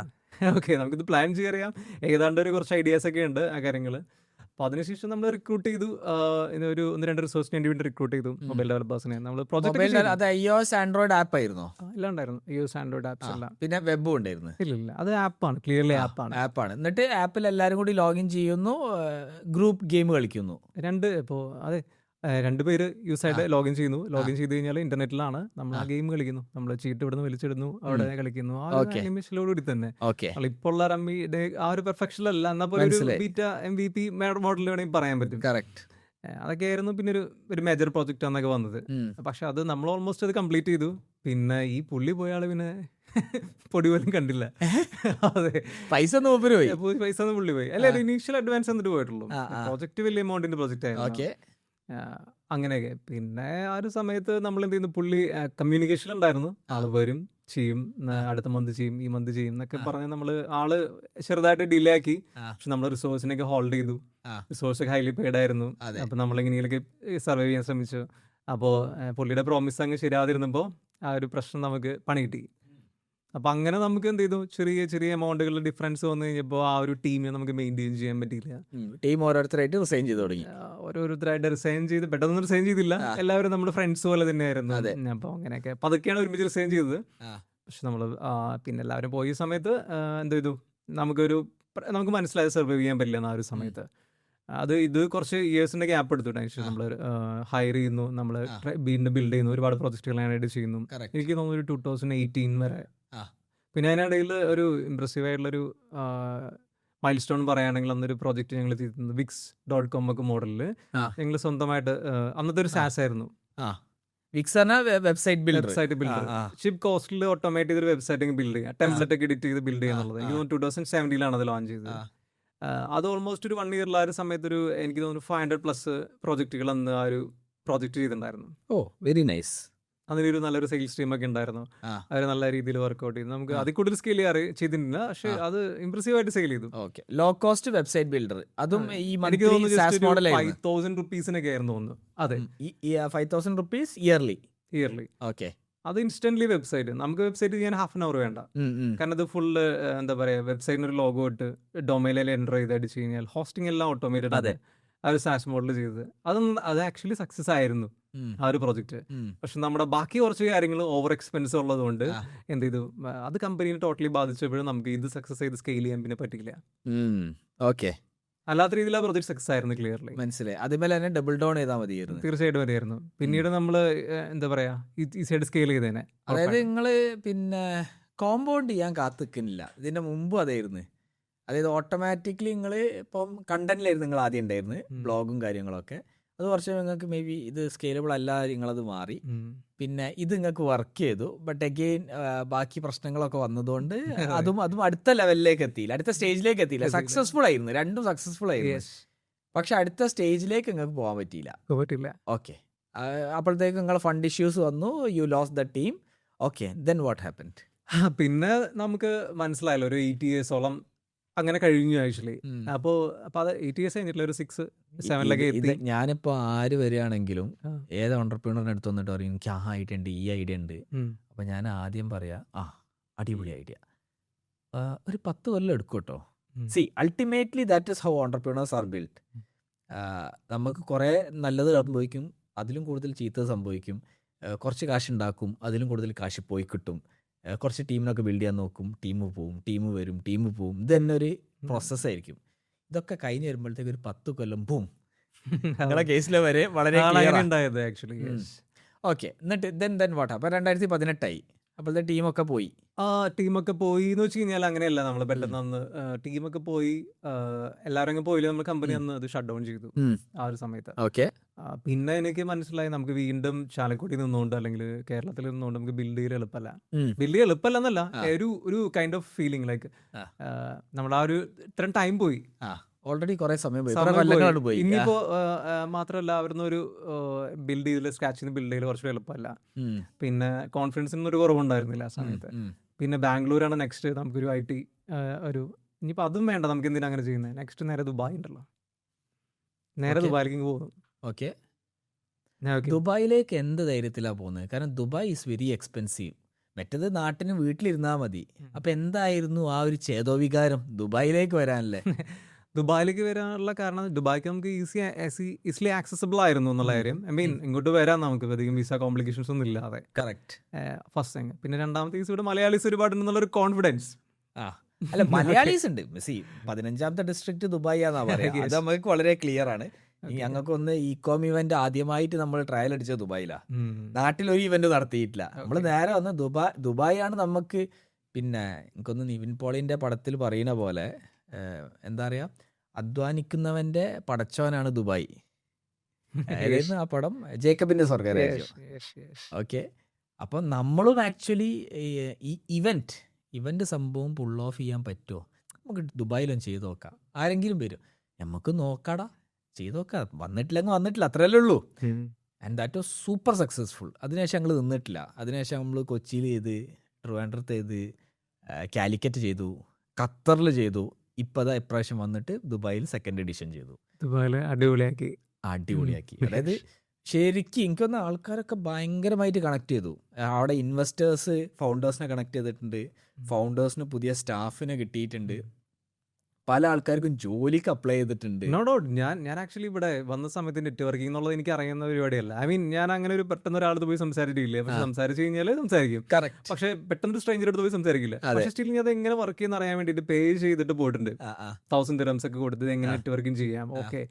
ഓക്കെ, നമുക്കിത് പ്ലാൻ ചെയ്യാറിയാം, ഏതാണ്ട് ഒരു കുറച്ച് ഐഡിയാസ് ഒക്കെ ഉണ്ട് ആ കാര്യങ്ങൾ. അപ്പൊ അതിനുശേഷം നമ്മൾ റിക്രൂട്ട് ചെയ്തു, ഒരു 1-2 റിസോഴ്സിന് വേണ്ടി റിക്രൂട്ട് ചെയ്തു മൊബൈൽ ഡെവലപ്പേഴ്സിനെ. നമ്മൾ പ്രോജക്ട് അത് iOS ആൻഡ്രോയിഡ് ആപ്പ് ആയിരുന്നോ? എല്ലാം ഉണ്ടായിരുന്നു, യൂസ് ആൻഡ്രോയിഡ് ആപ്സ് എല്ലാം. പിന്നെ വെബും ഉണ്ടായിരുന്നു? ഇല്ല, അത് ആപ്പാണ്, ക്ലിയർലി ആപ്പാണ്. ആപ്പാണ്. എന്നിട്ട് ആപ്പിൽ എല്ലാവരും കൂടി ലോഗിൻ ചെയ്യുന്നു, ഗ്രൂപ്പ് ഗെയിം കളിക്കുന്നു. ഇപ്പോൾ അതെ, 2 പേര് യൂസായിട്ട് ലോഗിൻ ചെയ്യുന്നു. ലോഗിൻ ചെയ്ത് കഴിഞ്ഞാൽ ഇന്റർനെറ്റിലാണ് നമ്മൾ ആ ഗെയിം കളിക്കുന്നു. നമ്മൾ ചീട്ട് ഇവിടുന്ന് വലിച്ചിടുന്നു, അവിടെ കളിക്കുന്നു. ആ ഒരു അനിമേഷനോടുകൂടി തന്നെ. ഇപ്പോൾ ഉള്ള റമ്മിയുടെ ആ ഒരു പെർഫെക്ഷനിലല്ല, എന്നാൽ പോലെ ഒരു ബീറ്റ MVP മോഡൽ വേണമെങ്കിൽ പറയാൻ പറ്റും. കറക്റ്റ്. അതൊക്കെ ആയിരുന്നു പിന്നെ ഒരു മേജർ പ്രോജക്റ്റ് ആണെന്നൊക്കെ വന്നത്. പക്ഷെ അത് നമ്മൾ ഓൾമോസ്റ്റ് അത് കംപ്ലീറ്റ് ചെയ്തു. പിന്നെ ഈ പുള്ളി പോയാള് പിന്നെ പൊടി പോലും കണ്ടില്ല. അതെ, പൈസ പോയി. പൈസ ഒന്നും പുള്ളി പോയി. അല്ല, ഇനീഷ്യൽ അഡ്വാൻസ് എന്നിട്ട് പോയിട്ടുള്ളൂ. പ്രോജക്റ്റ് വലിയ എമൗണ്ടിന്റെ പ്രോജക്റ്റ് ആയിരുന്നു. അങ്ങനെയൊക്കെ. പിന്നെ ആ ഒരു സമയത്ത് നമ്മൾ എന്ത് ചെയ്യുന്നു, പുള്ളി കമ്മ്യൂണിക്കേഷൻ ഉണ്ടായിരുന്നു. ആള് വരും, ചെയ്യും, അടുത്ത മന്ത് ചെയ്യും, ഈ മന്ത് ചെയ്യും എന്നൊക്കെ പറഞ്ഞ് നമ്മൾ ആള് ചെറുതായിട്ട് ഡിലേ ആക്കി. പക്ഷെ നമ്മൾ റിസോഴ്സിനൊക്കെ ഹോൾഡ് ചെയ്തു. റിസോഴ്സ് ഒക്കെ ഹൈലി പെയ്ഡ് ആയിരുന്നു. അപ്പൊ നമ്മളിങ്ങനെയൊക്കെ സർവൈവ് ചെയ്യാൻ ശ്രമിച്ചു. അപ്പോൾ പുള്ളിയുടെ പ്രോമിസ് അങ്ങ് ശരിയാതിരുന്നപ്പോൾ ആ ഒരു പ്രശ്നം നമുക്ക് പണി കിട്ടി. അപ്പൊ അങ്ങനെ നമുക്ക് എന്ത് ചെയ്തു, ചെറിയ ചെറിയ എമൗണ്ടുകളുടെ ഡിഫറൻസ് വന്നു കഴിഞ്ഞപ്പോൾ ആ ഒരു ടീമിനെ നമുക്ക് മെയിൻറ്റെയിൻ ചെയ്യാൻ പറ്റിയില്ല. ടീം ഓരോരുത്തരായിട്ട് റിസൈൻ ചെയ്ത് തുടങ്ങി. ഓരോരുത്തരായിട്ട് റിസൈൻ ചെയ്ത്, പെട്ടെന്ന് റിസൈൻ ചെയ്തില്ല, എല്ലാവരും നമ്മുടെ ഫ്രണ്ട്സ് പോലെ തന്നെയായിരുന്നു. അപ്പോൾ അങ്ങനെയൊക്കെ പതുക്കെയാണ് ഒരുമിച്ച് റിസൈൻ ചെയ്തത്. പക്ഷെ നമ്മൾ പിന്നെ എല്ലാവരും പോയ സമയത്ത് എന്ത് ചെയ്തു, നമുക്ക് മനസ്സിലായത് സർവൈവ് ചെയ്യാൻ പറ്റില്ല ആ ഒരു സമയത്ത്. ഇത് കുറച്ച് ഇയേഴ്സിന്റെ ഗ്യാപ്പ് എടുത്തു. ആക്ച്വലി നമ്മൾ ഹയർ ചെയ്യുന്നു, നമ്മൾ വീണ്ടും ബിൽഡ് ചെയ്യുന്നു, ഒരുപാട് പ്രോജക്റ്റുകൾ ആയിട്ട് ചെയ്യുന്നു. എനിക്ക് തോന്നുന്നു 2018 വരെ. പിന്നെ അതിനിടയിൽ ഒരു ഇംപ്രസീവ് ആയിട്ടുള്ളൊരു മൈൽ സ്റ്റോൺ പറയുകയാണെങ്കിൽ, അന്നൊരു പ്രോജക്റ്റ് ഞങ്ങൾ ചെയ്തിരുന്നത് Wix.com ഒക്കെ മോഡലിൽ ഞങ്ങൾ സ്വന്തമായിട്ട്, അന്നത്തെ ഒരു സാസ് ആയിരുന്നു. വെബ്സൈറ്റ് ബിൽഡർ ചിപ്പ് കോസ്റ്റിൽ ഓട്ടോമേറ്റ് ചെയ്തൊരു വെബ്സൈറ്റ് ബിൽഡ് ചെയ്യുക, ടെംപ്ലേറ്റ് ഒക്കെ എഡിറ്റ് ചെയ്ത് ബിൽഡ് ചെയ്യുന്നുള്ളത്. എനിക്ക് തോന്നുന്നു 2017 അത് ലോഞ്ച് ചെയ്തത്. അത് ഓൾമോസ്റ്റ് ഒരു 1 year ആ ഒരു സമയത്ത് എനിക്ക് തോന്നുന്നു 500+ പ്രോജക്റ്റുകൾ അന്ന് ആ ഒരു പ്രോജക്റ്റ് ചെയ്തിട്ടുണ്ടായിരുന്നു. Very nice. അതിനൊരു നല്ലൊരു സെയിൽസ് ടീം ഒക്കെ ഉണ്ടായിരുന്നു. അവർ നല്ല രീതിയിൽ വർക്ക്ഔട്ട് ചെയ്തു. നമുക്ക് അതിൽ കൂടുതൽ സ്കെയിൽ ചെയ്തിട്ടില്ല, പക്ഷെ അത് ഇംപ്രസീവ് ആയിട്ട് സെയിൽ ചെയ്തു. ലോ കോസ്റ്റ് വെബ്സൈറ്റ് ബിൽഡർ, അതും ഈ എനിക്ക് തോന്നുന്നു 5,000 rupees-നൊക്കെ ആയിരുന്നു തോന്നുന്നു. അതെ, 5,000 rupees ഇയർലി. ഓക്കെ. അത് ഇൻസ്റ്റന്റ്ലി വെബ്സൈറ്റ്, നമുക്ക് വെബ്സൈറ്റ് ചെയ്യാൻ 1/2 hour വേണ്ട. കാരണം അത് ഫുള്ള് എന്താ പറയാ, വെബ്സൈറ്റിന് ഒരു ലോഗോ ഇട്ട് ഡൊമൈനിൽ എൻ്റർ ചെയ്ത് അടിച്ചു കഴിഞ്ഞാൽ ഹോസ്റ്റിംഗ് എല്ലാം ഓട്ടോമേറ്റഡ് ആണ്. ആ ഒരു സാസ് മോഡൽ ചെയ്തത് അത് ആക്ച്വലി സക്സസ് ആയിരുന്നു ആ ഒരു പ്രോജക്റ്റ്. പക്ഷെ നമ്മുടെ ബാക്കി കുറച്ച് കാര്യങ്ങൾ ഓവർ എക്സ്പെൻസ് ഉള്ളത് കൊണ്ട് എന്ത് ചെയ്തു, അത് കമ്പനീനെ ടോട്ടലി ബാധിച്ചപ്പോഴും നമുക്ക് ഇത് സക്സസ് ചെയ്ത് സ്കെയിൽ ചെയ്യാൻ പിന്നെ പറ്റില്ല. ഓക്കെ. അല്ലാത്ത രീതിയിൽ ആ പ്രോജക്റ്റ് സക്സസ് ആയിരുന്നു. ക്ലിയർലി മനസ്സിലായി. അതുപോലെ തന്നെ ഡബിൾ ഡൗൺ ചെയ്താൽ മതിയായിരുന്നു. തീർച്ചയായിട്ടും മതിയായിരുന്നു. പിന്നീട് നമ്മൾ എന്താ പറയാ, ഈ സൈഡ് സ്കെയിൽ ചെയ്തേനെ. അതായത് നിങ്ങള് പിന്നെ കോമ്പൗണ്ട് ചെയ്യാൻ കാത്തിക്കുന്നില്ല, ഇതിന്റെ മുമ്പ് അതായിരുന്നു. അതായത് ഓട്ടോമാറ്റിക്കലി നിങ്ങൾ ഇപ്പം കണ്ടന്റിലായിരുന്നു നിങ്ങൾ ആദ്യം ഉണ്ടായിരുന്നു, ബ്ലോഗും കാര്യങ്ങളൊക്കെ. അത് കുറച്ച് നിങ്ങൾക്ക് മേ ബി ഇത് സ്കെയിലബിൾ അല്ല, നിങ്ങളത് മാറി. പിന്നെ ഇത് നിങ്ങൾക്ക് വർക്ക് ചെയ്തു. ബട്ട് അഗെയിൻ ബാക്കി പ്രശ്നങ്ങളൊക്കെ വന്നതുകൊണ്ട് അതും അടുത്ത ലെവലിലേക്ക് എത്തിയില്ല, അടുത്ത സ്റ്റേജിലേക്ക് എത്തിയില്ല. സക്സസ്ഫുൾ ആയിരുന്നു, രണ്ടും സക്സസ്ഫുൾ ആയിരുന്നു. പക്ഷെ അടുത്ത സ്റ്റേജിലേക്ക് നിങ്ങൾക്ക് പോകാൻ പറ്റിയില്ല. ഓക്കെ. അപ്പോഴത്തേക്ക് നിങ്ങൾ ഫണ്ട് ഇഷ്യൂസ് വന്നു, you lose the team. Okay, then what happened? പിന്നെ നമുക്ക് മനസ്സിലായല്ലോ, ഒരു 8 years-ഓളം അങ്ങനെ കഴിഞ്ഞു ആക്ച്വലി. അപ്പോൾ അത് 8 years കഴിഞ്ഞിട്ടില്ല, ഒരു 6-7 എത്തി. ഞാനിപ്പോൾ ആര് വരികയാണെങ്കിലും ഏത് ഓണ്ടർപ്രീനറിന്റെ അടുത്ത് വന്നിട്ട് പറയും എനിക്ക് ആ ഐഡിയ ഉണ്ട്, ഈ ഐഡിയ ഉണ്ട്. അപ്പം ഞാൻ ആദ്യം പറയാം, അടിപൊളി ഐഡിയ, ഒരു 10 കൊല്ലം എടുക്കും കേട്ടോ. See ultimately that is how entrepreneurs are build. നമുക്ക് കുറേ നല്ലത് സംഭവിക്കും, അതിലും കൂടുതൽ ചീത്തത് സംഭവിക്കും. കുറച്ച് കാശ് ഉണ്ടാക്കും, അതിലും കൂടുതൽ കാശ് പോയി കിട്ടും. കുറച്ച് ടീമിനൊക്കെ ബിൽഡ് ചെയ്യാൻ നോക്കും, ടീം പോവും, ടീം വരും, ടീം പോവും. ഇത് തന്നെ ഒരു പ്രോസസ്സായിരിക്കും. ഇതൊക്കെ കഴിഞ്ഞ് വരുമ്പോഴത്തേക്ക് ഒരു 10 കൊല്ലം പോവും. നിങ്ങളെ കേസിലെ വരെ വളരെ ഉണ്ടായത് ആക്ച്വലി. ഓക്കെ. എന്നിട്ട് ദെൻ വാട്ട്? അപ്പോൾ 2018 അപ്പോഴത്തെ ടീമൊക്കെ പോയി. ടീമൊക്കെ പോയി എന്ന് വെച്ച് കഴിഞ്ഞാൽ അങ്ങനെയല്ല, നമ്മൾ പെട്ടെന്ന് അന്ന് ടീമൊക്കെ പോയി, എല്ലാവരും അങ്ങ് പോയില്ല. നമ്മൾ കമ്പനി അന്ന് അത് ഷട്ട് ഡൗൺ ചെയ്തു ആ ഒരു സമയത്ത്. ഓക്കെ. പിന്നെ എനിക്ക് മനസ്സിലായി, നമുക്ക് വീണ്ടും ചാലക്കുടി നിന്നുകൊണ്ട് അല്ലെങ്കിൽ കേരളത്തിൽ നിന്നുകൊണ്ട് നമുക്ക് ബിൽഡ് ചെയ്യൽ എളുപ്പമല്ല. ബിൽഡ് ചെയ്യൽ എളുപ്പമല്ല എന്നല്ല, ഒരു കൈൻഡ് ഓഫ് ഫീലിംഗ് ലൈക്ക് നമ്മൾ ആ ഒരു ഇത്രയും ടൈം പോയി. ഓൾറെഡി കുറെ സമയം പോയി, കുറെ സമയം പോയി. കൊല്ലങ്ങളാണ് പോയി. ഇനിയിപ്പോ മാത്രമല്ല അവരുന്ന് ഒരു ബിൽഡ് ചെയ്തില്ല, സ്ക്രാച്ചിൽ ബിൽഡ് ചെയ്യൽ കുറച്ച് എളുപ്പമല്ല. ഉം, പിന്നെ കോൺഫിഡൻസിന് ഒരു കുറവുണ്ടായിരുന്നില്ല ആ ഉം, സമയത്ത്. ഉം. പിന്നെ ബാംഗ്ലൂരാണ് നെക്സ്റ്റ് നമുക്കൊരു IT ഒരു ഇനിയിപ്പോൾ അതും വേണ്ട, നമുക്ക് എന്തിനാ അങ്ങനെ ചെയ്യുന്നത്, നെക്സ്റ്റ് നേരെ ദുബായ് ഉണ്ടല്ലോ, നേരെ Okay. ദുബായിലേക്ക് പോകുന്നു. ഓക്കെ, ഓക്കെ ദുബായിലേക്ക് എന്ത് ധൈര്യത്തിലാണ് പോകുന്നത്? കാരണം ദുബായ് ഈസ് വെരി എക്സ്പെൻസീവ്. മറ്റേത് നാട്ടിന് വീട്ടിലിരുന്നാൽ മതി. അപ്പൊ എന്തായിരുന്നു ആ ഒരു ചേതോവികാരം ദുബായിലേക്ക് വരാനല്ലേ? ദുബായിലേക്ക് വരാനുള്ള കാരണം ദുബായിക്ക് നമുക്ക് ഈസിലി ആക്സസിബിൾ ആയിരുന്നു എന്നുള്ള കാര്യം. ഐ മീൻ ഇങ്ങോട്ട് വരാം നമുക്ക് അധികം വിസ കോംപ്ലിക്കേഷൻസ് ഒന്നും ഇല്ലാതെ, കറക്റ്റ്. First thing. പിന്നെ രണ്ടാമത്തെ കേസ് ഇവിടെ മലയാളീസ് ഒരുപാടുണ്ടെന്നുള്ളൊരു കോൺഫിഡൻസ്. ആ അല്ല, മലയാളീസ് ഉണ്ട്. സി 15ാമത്തെ ഡിസ്ട്രിക്ട് ദുബായ് ആണെന്നാ പറയാ. Yes. അത് നമുക്ക് വളരെ ക്ലിയർ ആണ്. Okay. ഞങ്ങൾക്കൊന്ന് ഇക്കോം ഇവന്റ് ആദ്യമായിട്ട് നമ്മൾ ട്രയൽ അടിച്ചത് ദുബായിലാ. നാട്ടിലൊരു ഇവന്റ് നടത്തിയിട്ടില്ല. നമ്മൾ Okay. നേരെ വന്ന് ദുബായ് ആണ് നമുക്ക്. പിന്നെ എനിക്കൊന്ന് നിവിൻ പോളിന്റെ പടത്തിൽ പറയുന്ന പോലെ എന്താ പറയാ, അധ്വാനിക്കുന്നവന്റെ പടച്ചോനാണ് ദുബായ്. ഏതായിരുന്നു ആ പടം? ജേക്കബിന്റെ സ്വർഗരാജ്യം. ഓക്കെ, അപ്പം നമ്മളും ആക്ച്വലി ഈ ഇവന്റ് സംഭവം പുൾ ഓഫ് ചെയ്യാൻ പറ്റുമോ, നമുക്ക് ദുബായിലൊന്നും ചെയ്ത് നോക്കാം. ആരെങ്കിലും വരും, നമുക്ക് നോക്കാടാ, ചെയ്ത് നോക്കാം. വന്നിട്ടില്ലെങ്കിൽ വന്നിട്ടില്ല, അത്രയല്ലേ ഉള്ളൂ. And that was super successful. അതിനുശേഷം ഞങ്ങൾ നിന്നിട്ടില്ല. അതിനുശേഷം നമ്മൾ കൊച്ചിയിൽ ചെയ്ത്, ട്രിവാൻഡ്രത്ത് ചെയ്ത്, കാലിക്കറ്റ് ചെയ്തു, ഖത്തറിൽ ചെയ്തു. ഇപ്പോൾ അതാ ഇപ്രാവശ്യം വന്നിട്ട് ദുബായിൽ സെക്കൻഡ് എഡിഷൻ ചെയ്തു. ദുബായില് അടിപൊളിയാക്കി. അടിപൊളിയാക്കി. അതായത് ശരിക്കും എനിക്കൊന്ന് ആൾക്കാരൊക്കെ ഭയങ്കരമായിട്ട് കണക്ട് ചെയ്തു. അവിടെ ഇൻവെസ്റ്റേഴ്സ് ഫൗണ്ടേഴ്സിനെ കണക്ട് ചെയ്തിട്ടുണ്ട്. ഫൗണ്ടേഴ്സിന് പുതിയ സ്റ്റാഫിനെ കിട്ടിയിട്ടുണ്ട്. പല ആൾക്കാർക്കും ജോലിക്ക് അപ്ലൈ ചെയ്തിട്ടുണ്ട്. No doubt. ഞാൻ ആക്ച്വലി ഇവിടെ വന്ന സമയത്ത് നെറ്റ്വർക്കിംഗ് എന്നുള്ളത് എനിക്ക് അറിയുന്ന പരിപാടിയല്ല. ഐ മീൻ ഞാൻ അങ്ങനെ ഒരു പെട്ടെന്ന് ഒരാളത്ത് പോയി സംസാരിച്ചിട്ടില്ല. പക്ഷെ സംസാരിച്ച് കഴിഞ്ഞാൽ സംസാരിക്കും. കറക്റ്റ്. പക്ഷെ പെട്ടെന്ന് സ്ട്രേഞ്ചർ അടുത്ത് പോയി സംസാരിക്കില്ല. പക്ഷെ സ്റ്റിൽ ഞാൻ അത് എങ്ങനെ വർക്ക് ചെയ്യുന്ന അറിയാൻ വേണ്ടിയിട്ട് പേ ചെയ്തിട്ട് പോയിട്ടുണ്ട്. 1000 dirhams ഒക്കെ കൊടുത്ത് എങ്ങനെ നെറ്റ്വർക്കിംഗ് ചെയ്യാം. ഓക്കെ,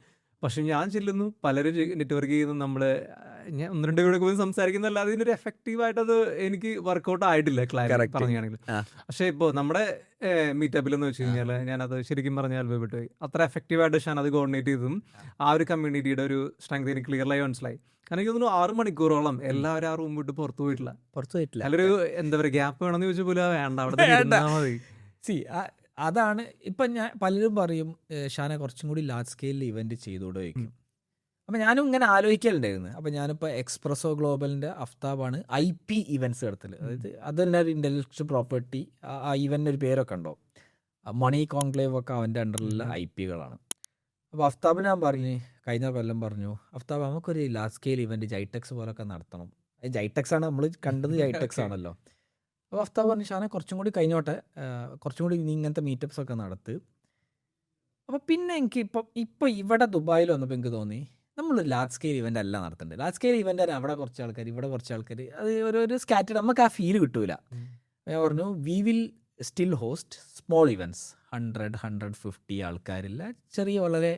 പക്ഷെ ഞാൻ ചെല്ലുന്നു, പലരും നെറ്റ്വർക്ക് ചെയ്യുന്നു, നമ്മള് ഞാൻ 1-2 കൂടെ പോയി സംസാരിക്കുന്നല്ലാതെ ഇതിനൊരു എഫക്റ്റീവായിട്ട് അത് എനിക്ക് വർക്കൗട്ട് ആയിട്ടില്ല, ക്ലാരിറ്റി പറയുകയാണെങ്കിൽ. പക്ഷെ ഇപ്പോൾ നമ്മുടെ മീറ്റപ്പിൽ എന്ന് വെച്ച് കഴിഞ്ഞാൽ ഞാനത് ശരിക്കും പറഞ്ഞാൽ അത്ഭുതപ്പെട്ടു പോയി. അത്ര എഫക്റ്റീവായിട്ട് ഷാൻ അത് കോർഡിനേറ്റ് ചെയ്തതും ആ ഒരു കമ്മ്യൂണിറ്റിയുടെ ഒരു സ്ട്രെങ്ത് എനിക്ക് ക്ലിയർലായി മനസ്സിലായി. കാരണം എനിക്ക് തോന്നുന്നു 6 മണിക്കൂറോളം എല്ലാവരും ആ റൂം വിട്ട് പുറത്തു പോയിട്ടില്ല. നല്ലൊരു എന്താ പറയുക ഗ്യാപ്പ് വേണമെന്ന് ചോദിച്ചാൽ പോലും വേണ്ട, അവിടെ തന്നെ ഇരുന്നാൽ മതി. സി അതാണ് ഇപ്പം ഞാൻ പലരും പറയും ഷാനെ കുറച്ചും കൂടി ലാർജ് സ്കെയിലിൽ ഇവന്റ് ചെയ്തുകൂടെ വയ്ക്കും. അപ്പം ഞാനും ഇങ്ങനെ ആലോചിക്കലുണ്ടായിരുന്നു. അപ്പം ഞാനിപ്പോൾ എക്സ്പ്രസോ ഗ്ലോബലിൻ്റെ അഫ്താബാണ് IP ഇവൻറ്റ്സ് നടത്തല്. അതായത് അത് തന്നെ ഒരു ഇൻ്റലക്ച്വൽ പ്രോപ്പർട്ടി. ആ ഇവൻ്റിന് ഒരു പേരൊക്കെ ഉണ്ടോ, മണി കോൺക്ലേവ് ഒക്കെ അവൻ്റെ അണ്ടറിലുള്ള IPകളാണ്. അപ്പോൾ അഫ്താബ് ഞാൻ പറഞ്ഞു, കഴിഞ്ഞ കൊല്ലം പറഞ്ഞു, അഫ്താബ് നമുക്കൊരു ലാർജ് സ്കെയിൽ ഇവൻറ്റ് ജൈടെക്സ് പോലൊക്കെ നടത്തണം. ജൈടെക്സ് ആണ് നമ്മൾ കണ്ടത്, ജൈടെക്സ് ആണല്ലോ. അപ്പോൾ അഫ്താബ് പറഞ്ഞു, ഷാനെ കുറച്ചും കൂടി കഴിഞ്ഞോട്ടെ, കുറച്ചും കൂടി നീ ഇങ്ങനത്തെ മീറ്റപ്സ് ഒക്കെ നടത്ത്. അപ്പോൾ പിന്നെ എനിക്ക് ഇപ്പോൾ ഇവിടെ ദുബായിൽ വന്നപ്പോൾ എനിക്ക് തോന്നി നമ്മൾ ലാർജ് സ്കെയിൽ ഇവൻ്റ് അല്ല നടത്തേണ്ടത്. ലാർജ് സ്കെയിൽ ഇവൻ്റ് അവിടെ കുറച്ച് ആൾക്കാർ, ഇവിടെ കുറച്ച് ആൾക്കാർ, അത് ഒരു സ്കാറ്റഡ്, നമുക്ക് ആ ഫീൽ കിട്ടൂല. ഞാൻ പറഞ്ഞു we will still host small events, 100-150 ആൾക്കാരില്ല, ചെറിയ വളരെ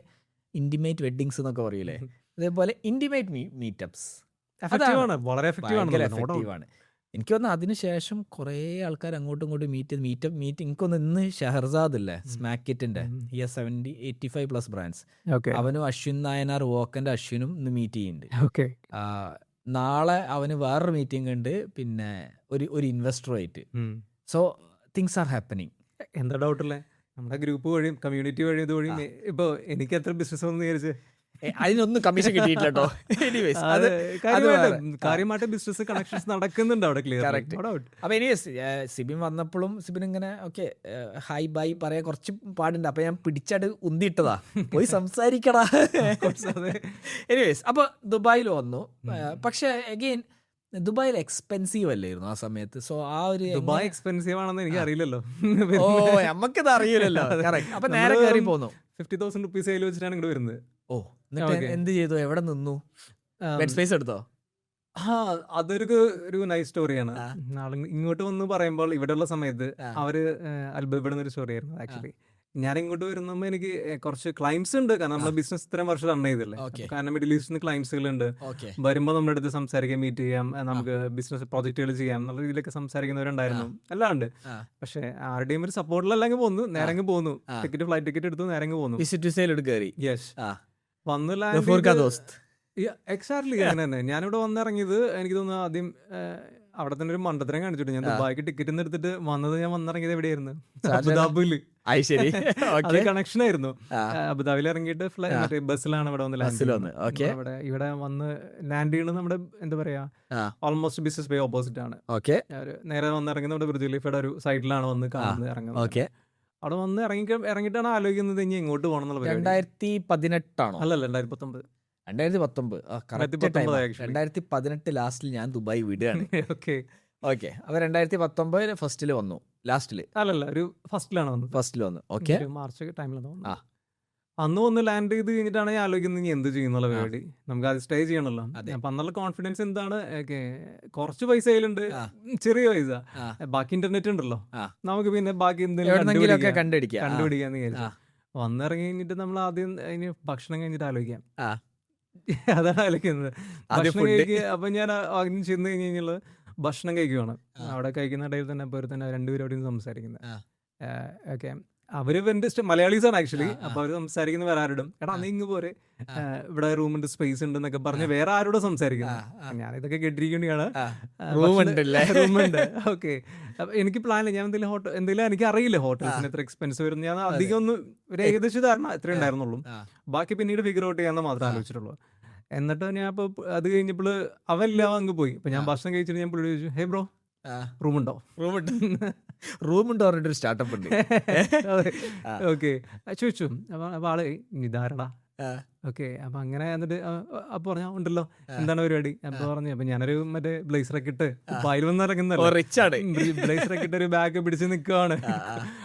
ഇൻറ്റിമേറ്റ് വെഡ്ഡിങ്സ് എന്നൊക്കെ പറയൂലേ, അതേപോലെ ഇൻറ്റിമേറ്റ് മീറ്റപ്സ്. വളരെ എഫക്റ്റീവാണ്. എനിക്ക് തോന്നുന്നു അതിനുശേഷം കുറേ ആൾക്കാർ അങ്ങോട്ടും ഇങ്ങോട്ടും മീറ്റ് എനിക്കൊന്ന് ഇന്ന് ഷെഹർസാദ് ഇല്ലേ, സ്മാക്കിറ്റിന്റെ 85+ ബ്രാൻഡ്സ്, അവനും അശ്വിൻ നായനാർ വോക്കന്റെ അശ്വിനും ഇന്ന് മീറ്റ് ചെയ്യുന്നുണ്ട്. നാളെ അവന് വേറൊരു മീറ്റിംഗ് ഉണ്ട്, പിന്നെ ഒരു ഇൻവെസ്റ്ററുമായിട്ട്. So things are happening. എന്താ ഡൗട്ടല്ലേ, നമ്മുടെ ഗ്രൂപ്പ് വഴിയും കമ്മ്യൂണിറ്റി വഴിയും ഇത് വഴിയും ഇപ്പോൾ എനിക്ക് എത്ര ബിസിനസ് ഒന്നും വിചാരിച്ച് അതിനൊന്നും കമ്മീഷൻ കിട്ടിയിട്ടില്ല കേട്ടോ. കാര്യമായിട്ട് ബിസിനസ് കണക്ഷൻസ് നടക്കുന്നുണ്ട് അവിടെ. ക്ലിയർ. അപ്പൊ എനിവേസ് സിബിൻ വന്നപ്പോഴും സിബിൻ ഇങ്ങനെ ഓക്കെ ഹായ് ബൈ പറയാൻ കുറച്ച് പാടുണ്ട്. അപ്പൊ ഞാൻ പിടിച്ചാട് ഉന്തിയിട്ടതാ, പോയി സംസാരിക്കടാ. എനിവേസ് അപ്പൊ ദുബായിൽ വന്നു. പക്ഷെ അഗെയിൻ ദുബായിൽ എക്സ്പെൻസീവ് അല്ലായിരുന്നു ആ സമയത്ത്. സോ ആ ഒരു ദുബായ് എക്സ്പെൻസീവ് ആണെന്ന് എനിക്ക് അറിയില്ലല്ലോ. ഓ നമുക്കിത് അറിയില്ലല്ലോ. കറക്റ്റ്. അപ്പൊ നേരെ കയറി പോന്നു. 50,000 rupees കയ്യിൽ വെച്ചിട്ടാണ് ഇങ്ങോട്ട് വരുന്നത്. ഓ എന്നിട്ട് എന്ത് ചെയ്തു, എവിടെ നിന്നു, ബെഡ് സ്പേസ് എടുത്തോ? അതൊരു നൈസ് സ്റ്റോറിയാണ്. ഇങ്ങോട്ട് വന്ന് പറയുമ്പോൾ ഇവിടെയുള്ള സമയത്ത് അവര് അത്ഭുതപ്പെടുന്ന ഒരു സ്റ്റോറി ആയിരുന്നു ആക്ച്വലി. ഞാൻ ഇങ്ങോട്ട് വരുമ്പോൾ എനിക്ക് കുറച്ച് ക്ലൈംസ് ഉണ്ട്, കാരണം നമ്മുടെ ബിസിനസ് ഇത്രയും വർഷം റൺ ചെയ്തില്ലേ. കാരണം മിഡിൽ ഈസ്റ്റിന് ക്ലൈംസുകളുണ്ട്. വരുമ്പോൾ നമ്മുടെ അടുത്ത് സംസാരിക്കാൻ, മീറ്റ് ചെയ്യാം, നമുക്ക് ബിസിനസ് പ്രോജക്റ്റുകൾ ചെയ്യാം എന്നുള്ള രീതിയിലൊക്കെ സംസാരിക്കുന്നവരുണ്ടായിരുന്നു, എല്ലാം ഉണ്ട്. പക്ഷെ ആരുടെയും ഒരു സപ്പോർട്ടിലല്ലെങ്കിൽ പോന്നു, നേരെ പോന്നു, ഫ്ലൈറ്റ് ടിക്കറ്റ് എടുത്തു, നേരെ പോന്നു. യെസ്, വന്നു എക്സാക്ട്ലി അങ്ങനെ തന്നെ. ഞാനിവിടെ വന്നിറങ്ങിയത് എനിക്ക് തോന്നുന്നു അവിടെ തന്നെ ഒരു മണ്ടത്തരം കാണിച്ചിട്ട് ഞാൻ ദുബായിക്ക് ടിക്കറ്റ് ഒന്ന് എടുത്തിട്ട് വന്നത്, ഞാൻ വന്നിറങ്ങിയത് എവിടെയായിരുന്നു? ഷാർജ. അബുദാബിയില്. അത് ശരി. അത് ഓക്കെ. കണക്ഷൻ ആയിരുന്നു. ആ, അബുദാബിയിൽ ഇറങ്ങിയിട്ട് ആ. മറ്റേ ബസ്സിലാണ് ഇവിടെ വന്ന് ലാൻഡ് ബസ്സിൽ ചെയ്യുന്നത്. വന്ന്. ഓക്കെ. ഇവിടെ വന്ന് ലാൻഡ് ചെയ്യുന്നത് നമ്മുടെ എന്താ പറയാ, ആ, ഓൾമോസ്റ്റ് ബിസിനസ് ബേ ഓപ്പോസിറ്റ് ആണ്. ഓക്കെ. നേരെ വന്ന് ഇറങ്ങുന്നത് നമ്മുടെ ബ്രിജ് ഖലീഫയുടെ ഒരു സൈഡിലാണ് വന്ന് കാണുന്നത്, ഇറങ്ങുന്നത്. ഓക്കെ. അവിടെ വന്ന് ഇറങ്ങിയിട്ടാണ് ആലോചിക്കുന്നത് ഇനി എങ്ങോട്ട് പോകണം എന്നുള്ള പരിപാടി. 2018 അല്ലല്ല 2019. 2019. Correct time. 2019 actually. 2018 ലാസ്റ്റിൽ ഞാൻ ദുബായ് വിടുകയാണ്. ഓക്കെ. ഓക്കെ. അപ്പൊ 2019 ഫസ്റ്റില് വന്നു, ലാസ്റ്റില് അല്ലല്ല ഒരു ഫസ്റ്റിലാണ് വന്നത്. ഫസ്റ്റില് വന്നു. ഓക്കെ. ഒരു മാർച്ച് ടൈമിലാണ് ആ, വന്നത്. അന്ന് വന്ന് ലാൻഡ് ചെയ്ത് കഴിഞ്ഞിട്ടാണ് ഞാൻ ആലോചിക്കുന്നത് ഇനി എന്ത് ചെയ്യുന്നുള്ള ആ, പരിപാടി. നമുക്ക് അത് സ്റ്റേ ചെയ്യണമല്ലോ. അതെ. അപ്പൊ അന്നുള്ള കോൺഫിഡൻസ് എന്താണ്, കുറച്ച് പൈസ കയ്യിലുണ്ട്, ആ, ചെറിയ പൈസ, ആ, ബാക്കി ഇന്റർനെറ്റ് ഉണ്ടല്ലോ, ആ. നമുക്ക് പിന്നെ ബാക്കി എന്തെങ്കിലും എവിടെന്നെങ്കിലുമൊക്കെ കണ്ടുപിടിക്കുക. ആ, കണ്ടുപിടിക്കാന്ന് വിചാരിച്ചു. ആ, വന്നിറങ്ങി കഴിഞ്ഞിട്ട് നമ്മൾ ആദ്യം ഇനി ഭക്ഷണം കഴിഞ്ഞിട്ട് ആലോചിക്കാം. ആ. അതാണ് ആലോചിക്കുന്നത്. ആദ്യം ഭക്ഷണം ഫുഡ്. കഴിക്കുക. അപ്പൊ ഞാൻ ആദ്യം ചെന്ന് കഴിഞ്ഞ് കഴിഞ്ഞാൽ ഭക്ഷണം കഴിക്കുവാണ്. ആ, അവിടെ കഴിക്കുന്ന ഇടയിൽ തന്നെ പേര് തന്നെ രണ്ടുപേരും അവിടെ നിന്ന് സംസാരിക്കുന്നത്. ആ, ഓക്കെ. അവര് എൻ്റെ മലയാളീസ് ആണ് ആക്ച്വലി. ആ, അപ്പൊ അവര് സംസാരിക്കുന്ന വേറെ ആരോടും, എടാ ആ, നീ ഇങ്ങ് പോരെ, ആ, ഇവിടെ റൂമുണ്ട്, സ്പേസ് ഉണ്ട് എന്നൊക്കെ ആ, പറഞ്ഞ് വേറെ ആരോടും ആ, സംസാരിക്കുന്നത്. ആ, ഞാനിതൊക്കെ കേട്ടിരിക്കേണ്ടിയാണ്. ആ. റൂം ഭക്ഷണം ഉണ്ടല്ലേ? റൂമുണ്ട്. ഓക്കെ. അപ്പൊ എനിക്ക് പ്ലാനില്ല, ഞാൻ എന്തെങ്കിലും എനിക്ക് അറിയില്ല ആ, ഹോട്ടൽസിന് എത്ര എക്സ്പെൻസ് വരും. ഞാൻ അതെ. അധികം ഒന്ന് ഒരു എ- ഏകദേശം ധാരണ എത്ര ആ, ഉണ്ടായിരുന്നുള്ളൂ. ആ, ബാക്കി പിന്നീട് ഫിഗർ ഔട്ട് ചെയ്യാന്ന് മാത്രമേ ആ, ആലോചിച്ചിട്ടുള്ളൂ. എന്നിട്ട് ഞാൻ ഇപ്പൊ അത് കഴിഞ്ഞപ്പോൾ അവല്ല അങ്ങ് പോയി. ഇപ്പൊ ഞാൻ ആ, ഭക്ഷണം കഴിച്ചിട്ട് ഞാൻ പുള്ളി ചോദിച്ചു, ഹേ ബ്രോ ആ. റൂമുണ്ടോ? റൂമുണ്ട്. റൂമുണ്ട് പറഞ്ഞിട്ടൊരു സ്റ്റാർട്ടപ്പ് ഉണ്ട്. അതെ. ആ, ഓക്കെ. ചോദിച്ചു. അപ്പൊ ആള് ഇതാരടാ. ആ, ഓക്കെ. അപ്പൊ അങ്ങനെ എന്നിട്ട് അപ്പൊ പറഞ്ഞാ ഉണ്ടല്ലോ, ആ, എന്താണ് പരിപാടി? ആ, അപ്പൊ പറഞ്ഞു, അപ്പൊ ഞാനൊരു മറ്റേ ബ്ലേസറൊക്കെ ഇട്ട് ആ. പായിൽ വന്ന് ഓ, ഇറങ്ങുന്നല്ലേ, റിച്ച് ആണ്. ബ്ലേസറൊക്കെ ഇട്ട് ഒരു ബാഗ് പിടിച്ച് നിൽക്കുവാണ്. ആ, ആ,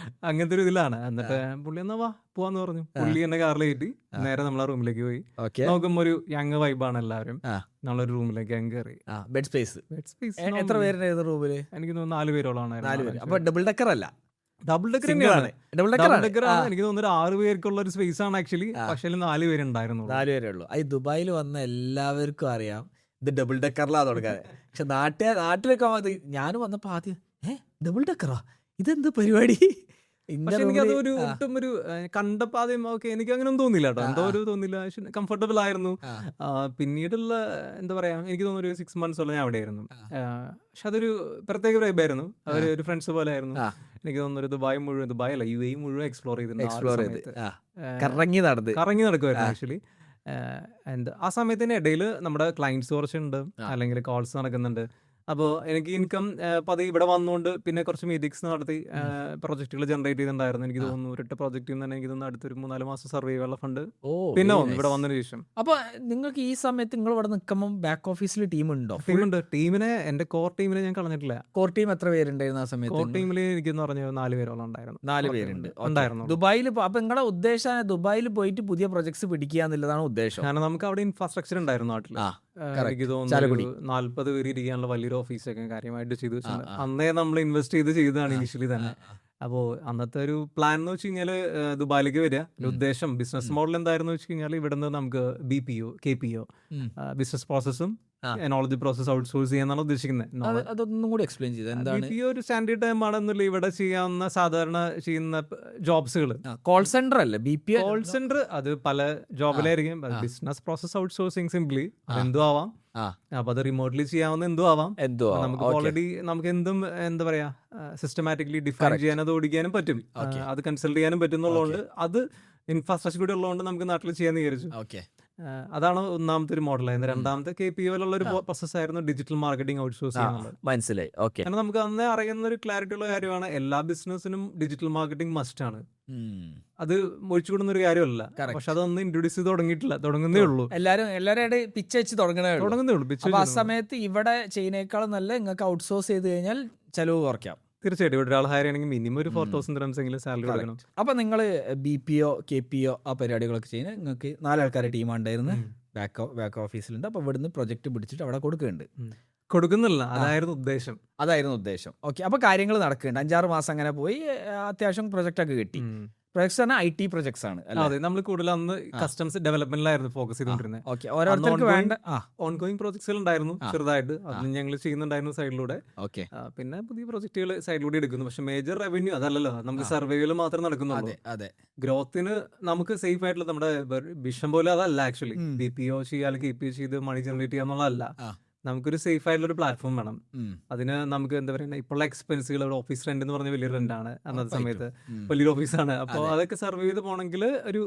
അങ്ങനത്തെ ഒരു ഇതിലാണ്. ആ, എന്നിട്ട് പുള്ളി എന്നാ വാ പോവാന്ന് പറഞ്ഞു. ആ, പുള്ളി എന്നെ കാറിൽ കയറ്റി ആ. നേരെ നമ്മളെ റൂമിലേക്ക് പോയി. ഓക്കെ. നോക്കുമ്പോ ഒരു യങ് വൈബാണ് എല്ലാവരും. ആ, നമ്മളൊരു റൂമിലേക്ക് അങ്ങ് കയറി. ആ. Bed space. ബെഡ് സ്പേസ് എത്ര നോർമലി പേരുണ്ടായിരുന്നു റൂമില്? എനിക്ക് തോന്നുന്നു 4 പേരോളാണ് 4 പേര്. അറേഞ്ച് അപ്പൊ ചെയ്തത്. ഡബിൾ ഡെക്കർ അല്ല, ഡബിൾ ഡെക്കർ സിംഗിൾ തന്നെയാണ്. ആണ്. ഡബിൾ ഡെക്കർ ഡബിൾ ആണ്. ഡെക്കർ ആ, ആണ്. എനിക്ക് തോന്നുന്നു ഒരു 6 പേർക്കുള്ള ഒരു സ്പേസ് ആണ് ആക്ച്വലി. ആ. പക്ഷേ 4 പേരുണ്ടായിരുന്നുള്ളൂ. 4 പേരേ ഉള്ളൂ. ഈ ദുബായിൽ വന്ന എല്ലാവർക്കും അറിയാം ഇത് ഡബിൾ ഡെക്കറിലാ തുടങ്ങാൻ. പക്ഷെ നാട്ടിലൊക്കെ ഞാൻ വന്നപ്പോ ആദ്യം ഡബിൾ ഡെക്കറാ, ഇതെന്ത് പരിപാടി? ഇന്ന പക്ഷെ എനിക്ക് റൂമില്. അത് ഒരു ആ, ഒട്ടും ഒരു കണ്ടപ്പോൾ ആദ്യം ഓക്കെ എനിക്ക് അങ്ങനെ ഒന്നും തോന്നില്ല കേട്ടോ. ആ, എന്തോ ആ, ഒരു തോന്നില്ല, കംഫർട്ടബിൾ ആയിരുന്നു. ആ, പിന്നീടുള്ള എന്താ പറയാ, എനിക്ക് തോന്നുന്നു ഒരു 6 മന്ത്സോളം ഞാൻ അവിടെ ആയിരുന്നു. ആ, പക്ഷെ അതൊരു പ്രത്യേക വൈബായിരുന്നു. ആ, അവർ ഒരു ഫ്രണ്ട്സ് പോലെ ആയിരുന്നു. ആ. എനിക്ക് തോന്നുന്നു ഒരു ദുബായ് അല്ല UAE മുഴുവൻ എക്സ്പ്ലോർ ചെയ്തിട്ടുണ്ട് ആ ഒരു എക്സ്പ്ലോർ ചെയ്ത്. സമയത്ത്. ആ, ആ, കറങ്ങി നടന്ന്. കറങ്ങി നടക്കുമായിരുന്നു ആ, ആക്ച്വലി. ആ സമയത്തിന് ഇടയിൽ നമ്മുടെ ക്ലയൻറ്റ്സ് കുറച്ചുണ്ട്, ആ, അല്ലെങ്കിൽ കോൾസ് നടക്കുന്നുണ്ട്. അപ്പോൾ എനിക്ക് ഇൻകം പതി ഇവിടെ വന്നുകൊണ്ട് പിന്നെ കുറച്ച് മീറ്റിംഗ്സ് നടത്തി ഉം. പ്രൊജക്റ്റുകൾ ജനറേറ്റ് ചെയ്തിട്ടുണ്ടായിരുന്നു. എനിക്ക് ആ. തോന്നുന്നു ഒരു 8 പ്രൊജക്റ്റിൽ നിന്ന് തന്നെ എനിക്ക് തോന്നുന്നു അടുത്തൊരു 3-4 മാസം സർവേ ചെയ്യാനുള്ള ഫണ്ട് ഓ, പിന്നെ വെരി വന്നു ഇവിടെ നൈസ്. വന്നതിന് ശേഷം. അപ്പൊ നിങ്ങൾക്ക് ഈ സമയത്ത് നിങ്ങൾ ഇവിടെ നിൽക്കുമ്പോൾ ബാക്ക് ഓഫീസിൽ ടീം ഉണ്ടോ? ഫുൾ ടീമുണ്ട്. എൻ്റെ കോർ ടീമിനെ ഞാൻ കളഞ്ഞിട്ടില്ല. കോർ ടീം എത്ര പേരുണ്ടായിരുന്നു ആ സമയത്ത്? കോർ ടീമിൽ എനിക്കെന്ന് പറഞ്ഞ 4 പേരോളം ഉണ്ടായിരുന്നു. 4 core പേരുണ്ട്. team ല് ഉണ്ടായിരുന്നുള്ളൂ. ദുബായിൽ അപ്പൊ നിങ്ങളുടെ ഉദ്ദേശം ദുബായിൽ പോയിട്ട് പുതിയ പ്രൊജക്ട്സ് പിടിക്കുക എന്നുള്ളതാണ് ഉദ്ദേശം. കാരണം നമുക്ക് അവിടെ ഇൻഫ്രാസ്ട്രക്ചർ ഉണ്ടായിരുന്നു നാട്ടിൽ. ആ, എനിക്ക് കറക്റ്റ്. തോന്നുന്നു ചാലക്കുടി. ഒരു 40 പേര് ഇരിക്കാനുള്ള വലിയൊരു ഓഫീസൊക്കെ കാര്യമായിട്ട് ചെയ്തു ആ, വെച്ചിട്ടുണ്ട്. ആ, അന്നേ നമ്മൾ ഇൻവെസ്റ്റ് ചെയ്തതാണ് ആ, ഇനിഷ്യലി ആ, തന്നെ. ആ. അപ്പോൾ അന്നത്തെ ഒരു പ്ലാൻ എന്ന് വെച്ച് കഴിഞ്ഞാൽ ദുബായിലേക്ക് വരിക. ഉം, ഉദ്ദേശം ബിസിനസ് ഉം, മോഡൽ എന്തായിരുന്നു വെച്ച് കഴിഞ്ഞാൽ ഇവിടുന്ന് നമുക്ക് BPO KPO ഉം. ബിസിനസ് പ്രോസസ്സും ആ, നോളജ് പ്രോസസ് ഔട്ട്സോഴ്സ് ചെയ്യാന്നാണ് ഉദ്ദേശിക്കുന്നത്. അതൊന്നും കൂടി എക്സ്പ്ലെയിൻ ചെയ്ത് എന്താണ്? BPO ഒരു സ്റ്റാൻഡേർഡ് ടൈം ആണെന്നില്ല ഇവിടെ ചെയ്യാവുന്ന സാധാരണ ചെയ്യുന്ന ജോബ്സുകൾ. കോൾ സെന്റർ അല്ലേ BPO? കോൾ സെന്റർ അത് പല ആ, ജോബിലായിരിക്കും. ആ, ബിസിനസ് പ്രോസസ് ഔട്ട്സോഴ്സിങ് സിംപ്ലി ആ, അതെന്തും ആവാം. ആ. അപ്പൊ അത് റിമോട്ട്ലി ചെയ്യാവുന്ന എന്തും ആവാം. എന്തോ നമുക്ക് ഓക്കെ. ഓൾറെഡി നമുക്ക് എന്തും എന്താ പറയാ സിസ്റ്റമാറ്റിക്കലി ഡിഫൈൻ കറക്റ്റ്. ചെയ്യാനും അത് ഓടിക്കാനും പറ്റും. ഓക്കെ. അത് കൺസൾട്ട് ചെയ്യാനും ഓക്കെ. പറ്റുന്നുള്ളതുകൊണ്ട് അത് ഇൻഫ്രാസ്ട്രക്ചർ കൂടി ഉള്ളതുകൊണ്ട് നമുക്ക് നാട്ടിൽ ചെയ്യാന്ന് വിചാരിച്ചു. ഓക്കെ. അതാണ് ഒന്നാമത്തെ ഒരു മോഡലായിരുന്നു. ഉം. രണ്ടാമത്തെ KPOയിലുള്ള ഒരു ആ, പ്രോസസ് ആയിരുന്നു ഡിജിറ്റൽ മാർക്കറ്റിംഗ് ഔട്ട്സോഴ്സ് ആ, ചെയ്യാന്നുള്ളത്. മനസ്സിലായി. ഓക്കെ. കാരണം നമുക്ക് അന്നേ അറിയുന്ന ഒരു ക്ലാരിറ്റി ഉള്ള കാര്യമാണ് എല്ലാ ബിസിനസ്സിനും ഡിജിറ്റൽ മാർക്കറ്റിംഗ് മസ്റ്റ് ആണ്. അത് ഒഴിച്ചുകൂടുന്ന ഒരു കാര്യമല്ല. പക്ഷെ കറക്റ്റ്. അതൊന്നും ഇൻട്രൊഡ്യൂസ് ചെയ്ത് തുടങ്ങിയിട്ടില്ല, തുടങ്ങുന്നേ ഉള്ളൂ. എല്ലാവരും പിച്ച് വെച്ച് തുടങ്ങണേ ഉള്ളൂ. തുടങ്ങുന്നേ ഉള്ളൂ പിച്ച് അപ്പൊ ആ വെച്ച് തുടങ്ങുന്നു. സമയത്ത് ഇവിടെ ചെയ്യുന്നേക്കാളും നല്ല നിങ്ങൾക്ക് ഔട്ട്സോഴ്സ് ചെയ്ത് കഴിഞ്ഞാൽ ചെലവ് കുറയ്ക്കാം. തീർച്ചയായിട്ടും ഇവിടെ ഒരാൾ ഹയർ ചെയ്യണമെങ്കിൽ മിനിമം ഒരു 4000 dirhams എങ്കിലും സാലറി കൊടുക്കണം. കറക്റ്റ്. അപ്പൊ നിങ്ങൾ BPO KPO ആ പരിപാടികളൊക്കെ ചെയ്യുന്നത് നിങ്ങൾക്ക് 4 ആൾക്കാരുടെ ടീമാണ്ടായിരുന്നു. ഉം. ബാക്ക് ഓഫീസിലുണ്ട്. അപ്പൊ ഇവിടുന്ന് പ്രൊജക്ട് പിടിച്ചിട്ട് അവിടെ കൊടുക്കുന്നുണ്ട്. ഉം. കൊടുക്കുന്നില്ല, ആ, അതായിരുന്നു ഉദ്ദേശം. അതായിരുന്നു ഉദ്ദേശം. ഓക്കെ. അപ്പൊ കാര്യങ്ങൾ നടക്കുന്നുണ്ട്. 5-6 മാസം അങ്ങനെ പോയി. അത്യാവശ്യം പ്രൊജക്റ്റ് ഒക്കെ കിട്ടി. പ്രൊജക്ട്സ് പറഞ്ഞാൽ IT പ്രൊജക്ട്സ് ആണ് അല്ലേ? അതെ, നമ്മൾ കൂടുതൽ അന്ന് ആ, കസ്റ്റംസ് ഡെവലപ്മെന്റിലായിരുന്നു ഫോക്കസ് ആ, ചെയ്തുകൊണ്ടിരുന്നത്. ഓക്കെ. ഓരോരുത്തർക്ക് വേണ്ട. ആ, ഓൺഗോയിങ് പ്രോജക്ട്സുകൾ ഉണ്ടായിരുന്നു ആ, ചെറുതായിട്ട്, ആ, അത് ഞങ്ങൾ ചെയ്യുന്നുണ്ടായിരുന്നു സൈഡിലൂടെ. ഓക്കെ. പിന്നെ പുതിയ പ്രൊജക്ടുകൾ സൈഡിലൂടെ എടുക്കുന്നു. പക്ഷെ മേജർ റവന്യൂ അതല്ലല്ലോ, നമുക്ക് സർവേകൾ മാത്രം നടക്കുന്നുള്ളൂ. അതെ, അതെ. ഗ്രോത്തിന് നമുക്ക് സേഫ് ആയിട്ടുള്ള നമ്മുടെ വിഷം പോലെ അതല്ല ആക്ച്വലി. ഉം. BPO ചെയ്യാൻ KPO ചെയ്ത് മണി ജനറേറ്റ് ചെയ്യാന്നുള്ളതല്ല. ആ, നമുക്കൊരു സേഫ് ആയിട്ടുള്ള ഒരു പ്ലാറ്റ്ഫോം വേണം. അതിന് നമുക്ക് എന്താ പറയുക, ഇപ്പോഴുള്ള എക്സ്പെൻസുകൾ, ഓഫീസ് റെന്റ് എന്ന് പറഞ്ഞ വലിയ റെന്റാണ് അന്നത്തെ സമയത്ത്, വലിയൊരു ഓഫീസാണ്. അപ്പോൾ അതൊക്കെ സർവൈവ് ചെയ്ത് പോകണമെങ്കിൽ ഒരു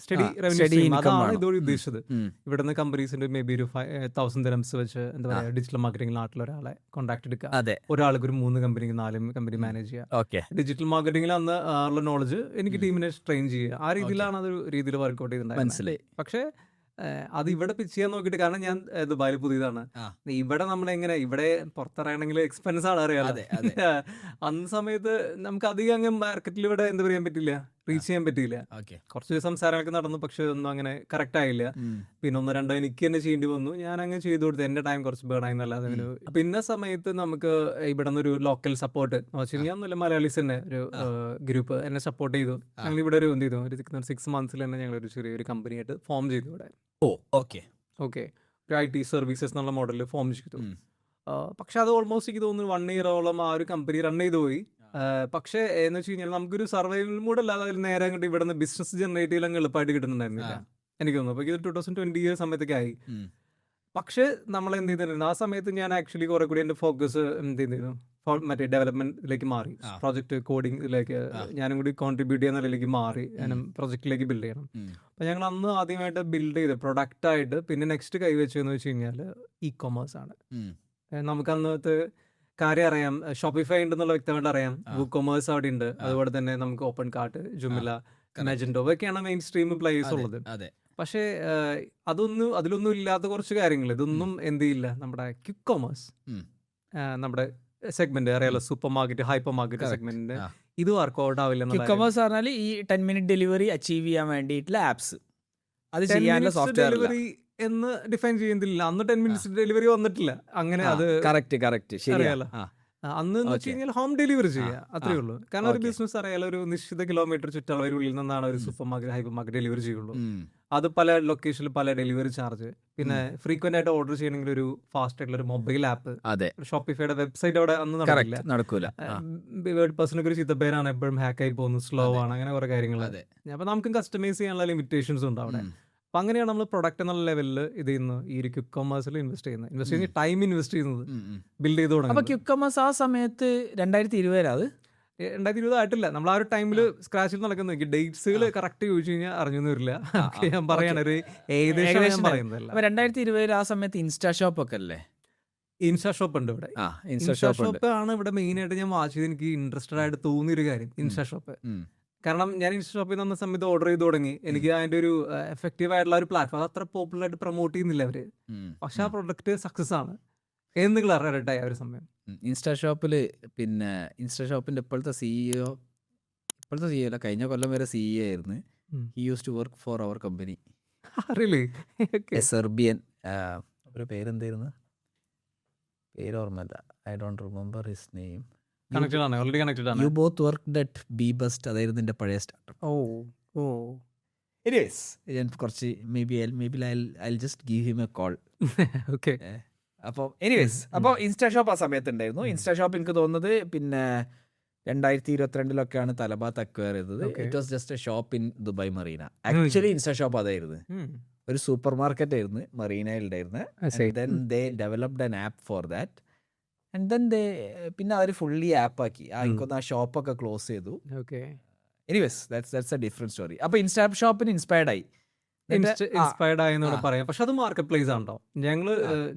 സ്റ്റഡി റവന്യൂ സ്ട്രീം, അതാണ് ഇതോടെ ഉദ്ദേശിച്ചത്. ഇവിടുന്ന് കമ്പനീസിന്റെ മേ ബി ഒരു 1000 dirhams വെച്ച് എന്താ പറയുക, ഡിജിറ്റൽ മാർക്കറ്റിംഗ് നാട്ടിൽ ഒരാളെ കോൺടാക്ട് എടുക്കുക, ഒരാൾക്ക് ഒരു 3 കമ്പനി 4 കമ്പനി മാനേജ് ചെയ്യുക. ഡിജിറ്റൽ മാർക്കറ്റിംഗിൽ അന്ന് ഉള്ള നോളജ് എനിക്ക് ടീമിനെ ട്രെയിൻ ചെയ്യുക, ആ രീതിയിലാണ് അതൊരു രീതിയിൽ വർക്ക്ഔട്ട് ചെയ്തിട്ടുണ്ടായിരുന്നത്. പക്ഷേ അത് ഇവിടെ പിച്ച് ചെയ്യാൻ നോക്കിയിട്ട്, കാരണം ഞാൻ ദുബായിൽ പുതിയതാണ്, ഇവിടെ നമ്മളെങ്ങനെ, ഇവിടെ പുറത്തിറങ്ങണമെങ്കിൽ എക്സ്പെൻസ് ആണ്, അറിയാലോ. അന്ന് സമയത്ത് നമുക്ക് അധികം അങ്ങ് മാർക്കറ്റിൽ ഇവിടെ എന്താ പറയാൻ പറ്റില്ല, റീച്ച് ചെയ്യാൻ പറ്റിയില്ല. കുറച്ച് സംസാരങ്ങളൊക്കെ നടന്നു, പക്ഷെ ഒന്നും അങ്ങനെ കറക്റ്റ് ആയില്ല. പിന്നെ 1-2 എനിക്ക് തന്നെ ചെയ്യേണ്ടി വന്നു. ഞാൻ അങ്ങനെ ചെയ്തു കൊടുത്തു, എന്റെ ടൈം കുറച്ച് ബേൺ ആയിന്നല്ലാതെ. പിന്നെ സമയത്ത് നമുക്ക് ഇവിടെ നിന്നൊരു ലോക്കൽ സപ്പോർട്ട് ഒന്നുമില്ല, മലയാളീസ് തന്നെ ഒരു ഗ്രൂപ്പ് എന്നെ സപ്പോർട്ട് ചെയ്തു. ഞങ്ങൾ ഇവിടെ ഒരു എന്ത് ചെയ്തു, ഒരു 6 months തന്നെ ഞങ്ങൾ ഒരു ചെറിയൊരു കമ്പനിയായിട്ട് ഫോം ചെയ്തു ഇവിടെ. ഒരു IT സർവീസസ് എന്നുള്ള മോഡലിൽ ഫോം ചെയ്തു. പക്ഷെ അത് ഓൾമോസ്റ്റ് എനിക്ക് തോന്നുന്നു 1 year-ഓളം ആ ഒരു കമ്പനി റൺ ചെയ്തു പോയി. പക്ഷേ എന്ന് വെച്ച് കഴിഞ്ഞാൽ നമുക്കൊരു സർവൈവൽ മൂഡ് അല്ലാതെ അതിൽ നേരെ അങ്ങോട്ട് ഇവിടെ നിന്ന് ബിസിനസ് ജനറേറ്റ് ചെയ്യാൻ എളുപ്പമായിട്ട് കിട്ടുന്നുണ്ടായിരുന്നില്ല എനിക്ക് തോന്നുന്നു. അപ്പോൾ ഇത് 2020 സമയത്തൊക്കെ ആയി. പക്ഷെ നമ്മൾ എന്ത് ചെയ്തിട്ടുണ്ട്, ആ സമയത്ത് ഞാൻ ആക്ച്വലി കുറെ കൂടി എൻ്റെ ഫോക്കസ് എന്ത് ചെയ്തിരുന്നു, മറ്റേ ഡെവലപ്മെന്റിലേക്ക് മാറി, പ്രോജക്റ്റ് കോഡിങ്ങിലേക്ക് ഞാനും കൂടി കോൺട്രിബ്യൂട്ട് ചെയ്യുന്ന നിലയിലേക്ക് മാറി, ഞാനും പ്രൊജക്റ്റിലേക്ക് ബിൽഡ് ചെയ്യണം. അപ്പം ഞങ്ങൾ അന്ന് ആദ്യമായിട്ട് ബിൽഡ് ചെയ്ത് പ്രൊഡക്റ്റായിട്ട് പിന്നെ നെക്സ്റ്റ് കൈവച്ചതെന്ന് വെച്ച് കഴിഞ്ഞാൽ ഇ-കൊമേഴ്സ് ആണ്. നമുക്ക് അന്നത്തെ കാര്യം അറിയാം, ഷോപ്പിഫൈ ഉണ്ടെന്നുള്ള വ്യക്തമായിട്ട് അറിയാം, വുക്കോമേഴ്സ് അവിടെ ഉണ്ട്, അതുപോലെ തന്നെ നമുക്ക് ഓപ്പൺ കാർട്ട്, ജുമില, മാജൻഡോ ഒക്കെയാണ് മെയിൻ സ്ട്രീം പ്ലേയേഴ്സ് ഉള്ളത്. പക്ഷേ അതിലൊന്നും ഇല്ലാത്ത കുറച്ച് കാര്യങ്ങൾ, ഇതൊന്നും എന്ത് ചെയ്യില്ല, നമ്മുടെ ക്വിക്ക് കൊമേഴ്സ്, നമ്മുടെ സെഗ്മെന്റ് അറിയാലോ, സൂപ്പർ മാർക്കറ്റ്, ഹൈപ്പർ മാർക്കറ്റ് സെഗ്മെന്റിന്റെ ഇത് വർക്ക്ഔട്ട് ആവില്ല. ക്വിക്ക് കൊമേഴ്സ് പറഞ്ഞാൽ ഈ 10 minute ഡെലിവറി അച്ചീവ് ചെയ്യാൻ വേണ്ടിയിട്ടുള്ള ആപ്സ്, അത് ചെയ്യാനുള്ള സോഫ്റ്റ്വെയർ ഡെലിവറി എന്ന് ഡിഫൈൻ ചെയ്യുന്നില്ല. അന്ന് 10 minutes ഡെലിവറി വന്നിട്ടില്ല. അങ്ങനെ അത് കറക്റ്റ് ശരിയല്ല. അന്ന് എന്ന് വെച്ച് കഴിഞ്ഞാൽ ഹോം ഡെലിവറി ചെയ്യുക, അത്രേ ഉള്ളൂ. കാരണം ഒരു ബിസിനസ് അറിയാലോ, ഒരു നിശ്ചിത കിലോമീറ്റർ ചുറ്റളവിനുള്ളിൽ നിന്നാണ് ഒരു super market, hyper market delivery ചെയ്യുള്ളൂ. അത് പല ലൊക്കേഷനിൽ പല ഡെലിവറി ചാർജ്, പിന്നെ ഫ്രീക്വന്റ് ആയിട്ട് ഓർഡർ ചെയ്യണമെങ്കിൽ ഒരു ഫാസ്റ്റ് ആയിട്ടുള്ള ഒരു മൊബൈൽ ആപ്പ്, ഷോപ്പിഫൈയുടെ വെബ്സൈറ്റ് അവിടെ അന്ന് നടക്കൂല. വേർഡ് പേഴ്സണൊക്കെ ഒരു ചിത്തപ്പേരാണ്, എപ്പോഴും ഹാക്ക് ആയി പോകുന്നു, സ്ലോ ആണ്, അങ്ങനെ കുറെ കാര്യങ്ങൾ. അപ്പൊ നമുക്കും കസ്റ്റമൈസ് ചെയ്യാനുള്ള ലിമിറ്റേഷൻസ് ഉണ്ട് അവിടെ. അപ്പം അങ്ങനെയാണ് നമ്മൾ പ്രൊഡക്റ്റ് എന്നുള്ള ലെവലിൽ ഇത് ചെയ്യുന്നത്, ഈ ഒരു ക്വിക്ക് കൊമേഴ്സിൽ ഇൻവെസ്റ്റ് ചെയ്യുന്നത്, ടൈം ഇൻവെസ്റ്റ് ചെയ്യുന്നത്, ബിൽഡ് ചെയ്ത് തുടങ്ങുന്നത്. അപ്പോൾ ക്വിക്ക് കൊമേഴ്സ് ആ സമയത്ത് 2020 അത് 2020 ആയിട്ടില്ല. നമ്മൾ ആ ഒരു ടൈമിൽ സ്ക്രാച്ചിൽ നടക്കുന്ന ഡേറ്റ്സുകൾ കറക്റ്റ് ചോദിച്ചു കഴിഞ്ഞാൽ അറിഞ്ഞൊന്നും വരില്ല. ഞാൻ പറയാണ് ഒരു ഏകദേശം പറയുന്നതല്ല. 2020 ആ സമയത്ത് ഇൻസ്റ്റാ ഷോപ്പ് ഒക്കെ അല്ലേ? ഇൻസ്റ്റാ ഷോപ്പ് ഉണ്ട് ഇവിടെ. ഇൻസ്റ്റാ ഷോപ്പ് ആണ് ഇവിടെ മെയിൻ ആയിട്ട് ഞാൻ വാച്ച് ചെയ്ത് എനിക്ക് ഇൻട്രസ്റ്റഡ് ആയിട്ട് തോന്നിയൊരു കാര്യം, ഇൻസ്റ്റാ ഷോപ്പ്. കാരണം ഞാൻ ഇൻസ്റ്റാ ഷോപ്പിൽ നിന്ന് സമയത്ത് ഓർഡർ ചെയ്ത് തുടങ്ങി. എനിക്ക് അതിന്റെ ഒരു എഫക്റ്റീവ് ആയിട്ടുള്ള ഒരു പ്ലാറ്റ്ഫോം അത്ര പോപ്പുലർ ആയിട്ട് പ്രൊമോട്ട് ചെയ്യുന്നില്ല അവര്, പക്ഷെ ആ പ്രൊഡക്റ്റ് സക്സസ് ആണ് എന്ന് ക്ലിയറായി ആ ഒരു സമയം. ഇൻസ്റ്റാ ഷോപ്പിൽ പിന്നെ ഇൻസ്റ്റാ ഷോപ്പിന്റെ ഇപ്പോഴത്തെ സിഇഒ അല്ല, കഴിഞ്ഞ കൊല്ലം വരെ സിഇഒ ആയിരുന്നു. He use to work for our company. Serbian, ഒരു പേരെന്തായിരുന്നു, പേര് ഓർമ്മയില്ല, I don't remember his name. Already connected ആണ്. You both worked at Bebest, അതായിരുന്നു എൻ്റെ പഴയ സ്റ്റാർട്ടപ്പ്. എനിവേസ് ഞാൻ കുറച്ച് maybe I just give him a call. Okay. അപ്പോൾ എനിവേസ്, അപ്പോൾ ഇൻസ്റ്റാ ഷോപ്പ് ആ സമയത്ത് ഉണ്ടായിരുന്നു. ഇൻസ്റ്റാ ഷോപ്പ് എനിക്ക് തോന്നുന്നത് പിന്നെ 2022 തലബാത്ത് അക്വയർ ചെയ്തത്. It was just a shop in Dubai Marina. Actually insta shop അതായിരുന്നു, ഒരു സൂപ്പർ മാർക്കറ്റ് ആയിരുന്നു മറീനയിൽ ഉണ്ടായിരുന്നത്. Then they developed an app for that. And then പിന്നെ അവർ ഫുള്ളി ആപ്പാക്കി. എനിക്കൊന്ന് ആ ഷോപ്പൊക്കെ ക്ലോസ് ചെയ്തു. Anyways that's A different story. അപ്പോൾ ഇൻസ്റ്റാ ഷോപ്പിന് ഇൻസ്പയർഡ് ആയി ആയെന്നോട് പറയാം. പക്ഷെ അത് മാർക്കറ്റ് പ്ലേസ് ആണോ?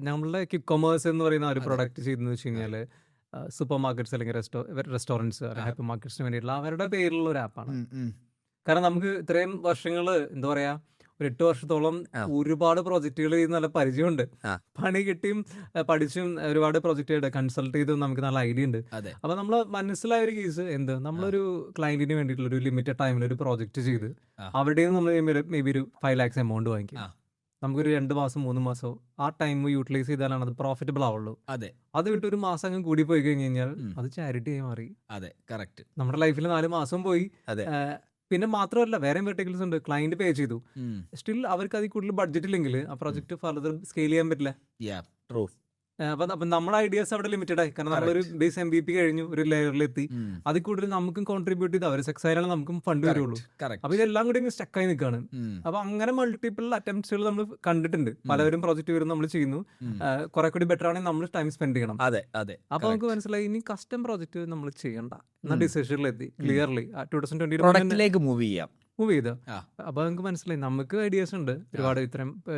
നമ്മളുടെ ക്വിക്ക് കൊമേഴ്സ് എന്ന് പറയുന്ന ഒരു പ്രൊഡക്റ്റ് ചെയ്തെന്ന് വെച്ച് കഴിഞ്ഞാല് സൂപ്പർ മാർക്കറ്റ്സ് അല്ലെങ്കിൽ റെസ്റ്റോറൻറ്റ്സ്, ഹൈപ്പർ മാർക്കറ്റ്സിന് വേണ്ടിയിട്ടുള്ള അവരുടെ പേരിലുള്ള ഒരു ആപ്പാണ്. കാരണം നമുക്ക് ഇത്രയും വർഷങ്ങള് എന്താ പറയാ, ഒരു 8 വർഷത്തോളം ഒരുപാട് പ്രോജക്റ്റുകൾ ചെയ്ത് നല്ല പരിചയമുണ്ട്. പണി കിട്ടിയും പഠിച്ചും ഒരുപാട് പ്രോജക്റ്റ് കൺസൾട്ട് ചെയ്തും നമുക്ക് നല്ല ഐഡിയ ഉണ്ട്. അപ്പൊ നമ്മള് മനസ്സിലായ ഒരു കേസ് എന്ത്, നമ്മളൊരു ക്ലയന്റിന് വേണ്ടിയിട്ടുള്ള ഒരു ലിമിറ്റഡ് ടൈമിൽ ഒരു പ്രോജക്റ്റ് ചെയ്ത് അവിടെ നമ്മൾ മേ ബി ഒരു 5 lakhs എമൗണ്ട് വാങ്ങിക്കും. നമുക്കൊരു 2 മാസം 3 മാസം ആ ടൈം യൂട്ടിലൈസ് ചെയ്താലാണ് അത് പ്രോഫിറ്റബിൾ ആവുള്ളൂ. അത് വിട്ട് ഒരു മാസം അങ്ങ് കൂടി പോയി കഴിഞ്ഞ് കഴിഞ്ഞാൽ അത് ചാരിറ്റി ആയി മാറി. നമ്മുടെ ലൈഫിൽ 4 മാസം പോയി. പിന്നെ മാത്രമല്ല വേറെ വെർട്ടിക്കൽസ് ഉണ്ട്. ക്ലയന്റ് പേ ചെയ്തു, സ്റ്റിൽ അവർക്ക് അതിൽ കൂടുതൽ ബഡ്ജറ്റ് ഇല്ലെങ്കിൽ ആ പ്രോജക്റ്റ് ഫർദർ സ്കെയിൽ ചെയ്യാൻ പറ്റില്ല. അപ്പം നമ്മുടെ ഐഡിയാസ് അവിടെ ലിമിറ്റഡ് ആയി. കാരണം നമ്മളൊരു ബേസ് MVP കഴിഞ്ഞു, ഒരു ലെയറിലെത്തി. അതിൽ കൂടുതൽ നമുക്കും കോൺട്രിബ്യൂട്ട് ചെയ്ത് അവർ സക്സസ് ആയാലും നമുക്കും ഫണ്ട് വരുള്ളൂ. അപ്പൊ ഇതെല്ലാം കൂടി ഇങ്ങനെ സ്റ്റക്കായി നിൽക്കുകയാണ്. അപ്പൊ അങ്ങനെ മൾട്ടിപ്പിൾ അറ്റംപ്റ്റ്സുകൾ നമ്മൾ കണ്ടിട്ടുണ്ട്. പലവരും പ്രോജക്റ്റ് വരും, നമ്മൾ ചെയ്യുന്നു. കുറെ കൂടി ബെറ്റർ ആണെങ്കിൽ നമ്മൾ ടൈം സ്പെൻഡ് ചെയ്യണം. അതെ അതെ. അപ്പൊ നമുക്ക് മനസ്സിലായി ഇനി കസ്റ്റം പ്രോജക്റ്റ് നമ്മൾ ചെയ്യണ്ട എന്ന ഡിസിഷനിലെത്തി. ക്ലിയർലി 2020 പ്രൊഡക്റ്റിലേക്ക് മൂവ് ചെയ്യാം. മൂവ് ചെയ്ത. അപ്പൊ നമുക്ക് മനസ്സിലായി നമുക്ക് ഐഡിയാസ് ഉണ്ട് ഒരുപാട്,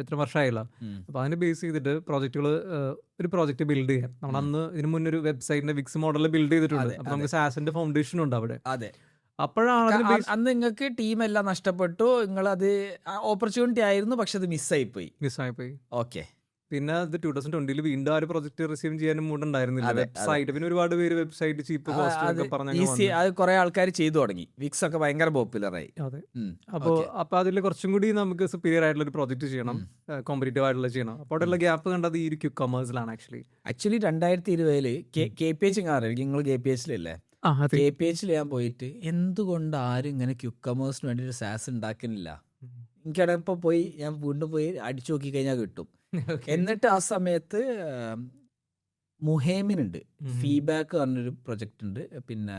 ഇത്ര വർഷമായില്ല. അപ്പൊ അതിനെ ബേസ് ചെയ്തിട്ട് ഒരു പ്രോജക്റ്റ് ബിൽഡ് ചെയ്യാം. നമ്മൾ അന്ന് ഇതിന് മുന്നേ ഒരു വെബ്സൈറ്റിന്റെ വിക്സ് മോഡൽ ബിൽഡ് ചെയ്തിട്ടുണ്ട്. അപ്പൊ നമുക്ക് സാസിന്റെ ഫൗണ്ടേഷൻ ഉണ്ട് അവിടെ. അതെ. അപ്പോഴാണ് അന്ന് നിങ്ങൾക്ക് ടീം എല്ലാം നഷ്ടപ്പെട്ടു, നിങ്ങൾ അത് ഓപ്പർച്യൂണിറ്റി ആയിരുന്നു, പക്ഷെ അത് മിസ്സായിപ്പോയി. ഓക്കെ. പിന്നെ അത് 2020 വീണ്ടും ആ ഒരു പ്രൊജക്ട് റിസീവ് ചെയ്യാനും മൂടുണ്ടായിരുന്നില്ല. വെബ്സൈറ്റ് പിന്നെ ഒരുപാട് പേര് വെബ്സൈറ്റ് ചീപ്പ് കോസ്റ്റ് ഈസി, അത് കുറെ ആൾക്കാർ ചെയ്തു തുടങ്ങി. വിക്സ് ഒക്കെ ഭയങ്കര പോപ്പുലറായി. അതെ. അപ്പൊ അതിൽ കുറച്ചും കൂടി നമുക്ക് സുപ്പീരിയർ ആയിട്ടുള്ള ഒരു പ്രോജക്റ്റ് ചെയ്യണം, കോമ്പറ്റീറ്റീവ് ആയിട്ടുള്ള ചെയ്യണം. അപ്പോൾ അവിടെയുള്ള ഗ്യാപ്പ് കണ്ടത് ഈ ഒരു ക്യുക്കമേഴ്സിലാണ്. ആക്ച്വലി 2020 KPH നിങ്ങൾ KPH-ലല്ലേ? KPH-ൽ ഞാൻ പോയിട്ട് എന്തുകൊണ്ട് ആരും ഇങ്ങനെ ക്യുക്കമേഴ്സിന് വേണ്ടി ഒരു സാസ് ഉണ്ടാക്കുന്നില്ല, എനിക്കടപ്പം പോയി ഞാൻ വീണ്ടും പോയി അടിച്ചു നോക്കി കഴിഞ്ഞാൽ കിട്ടും. എന്നിട്ട് ആ സമയത്ത് മുഹേമിനുണ്ട്, ഫീഡ്ബാക്ക് പറഞ്ഞൊരു പ്രൊജക്റ്റ് ഉണ്ട്, പിന്നെ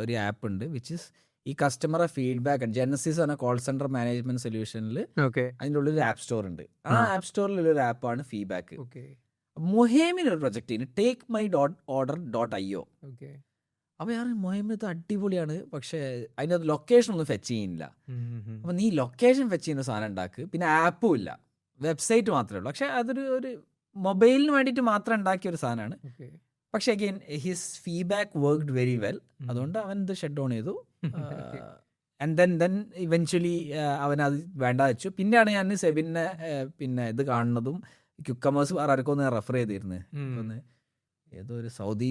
ഒരു ആപ്പ് ഉണ്ട് വിച്ച് ഇസ് ഈ കസ്റ്റമറെ ഫീഡ്ബാക്ക്. ജെനസിസ് പറഞ്ഞ കോൾ സെന്റർ മാനേജ്മെന്റ് സൊല്യൂഷനിൽ അതിൻ്റെ ഉള്ളിൽ ഒരു ആപ്പ് സ്റ്റോർ ഉണ്ട്. ആ ആപ്പ് സ്റ്റോറിൽ ഒരു ആപ്പാണ് ഫീഡ്ബാക്ക്. മുഹേമിനൊരു project takemydorder.io. അപ്പോൾ ഞാൻ മുഹേമിനത് അടിപൊളിയാണ്, പക്ഷേ അതിൻ്റെ അത് ലൊക്കേഷൻ ഒന്നും ഫെച്ച് ചെയ്യുന്നില്ല. അപ്പം നീ ലൊക്കേഷൻ ഫെച്ച് ചെയ്യുന്ന സാധനം ഉണ്ടാക്ക്, പിന്നെ ആപ്പും ഇല്ല, വെബ്സൈറ്റ് മാത്രമേ ഉള്ളൂ. പക്ഷെ അതൊരു മൊബൈലിന് വേണ്ടിയിട്ട് മാത്രം ഉണ്ടാക്കിയ ഒരു സാധനമാണ്. പക്ഷെ again his feedback worked very well. അതുകൊണ്ട് അവൻ ഇത് ഷട്ട് ഡൗൺ ചെയ്തു. ആൻഡ് ദെൻ ഇവൻച്വലി അവൻ അത് വേണ്ട വെച്ചു. പിന്നെയാണ് ഞാൻ സെബിനെ പിന്നെ ഇത് കാണുന്നതും ക്യുക്കമേഴ്സ് ആർക്കും ഒന്ന് റെഫർ ചെയ്തിരുന്നു. ഏതോ ഒരു സൗദി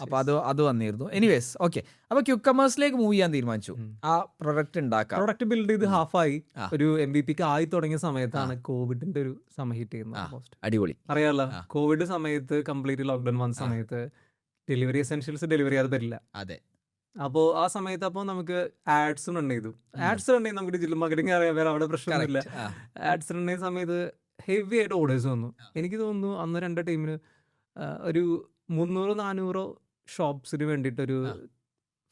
അപ്പൊ അത് വന്നിരുന്നു. Anyways okay. അപ്പൊ ക്യുക്കമേഴ്സിലേക്ക് മൂവ് ചെയ്യാൻ തീരുമാനിച്ചു. ആ പ്രൊഡക്റ്റ് ബിൽഡ് ചെയ്ത് ഹാഫായി ഒരു MVP ആയി തുടങ്ങിയ സമയത്താണ് കോവിഡിന്റെ ഒരു സമയം ഹിറ്റ് ചെയ്യുന്നത്. അടിപൊളി. അറിയാലോ, കോവിഡ് സമയത്ത് കംപ്ലീറ്റ് ലോക്ക്ഡൌൺ വന്ന സമയത്ത് ഡെലിവറി എസെൻഷ്യൽസ് ഡെലിവറി ചെയ്യാതെ പറ്റില്ല. അതെ. അപ്പോൾ ആ സമയത്ത് അപ്പോൾ നമുക്ക് ആഡ്സ് റൺ ചെയ്തു. ആഡ്സ് റൺ ചെയ്ത് നമുക്ക് ഡിജിറ്റൽ മാർക്കറ്റിംഗ് അറിയാൻ വേറെ അവിടെ പ്രശ്നമൊന്നുമില്ല. ആഡ്സ് റൺ ചെയ്യുന്ന സമയത്ത് ഹെവി ആയിട്ട് ഓർഡേഴ്സ് വന്നു. എനിക്ക് തോന്നുന്നു അന്ന് 2 ടീമിന് ഒരു 300-400 ഷോപ്സിന് വേണ്ടിയിട്ട് ഒരു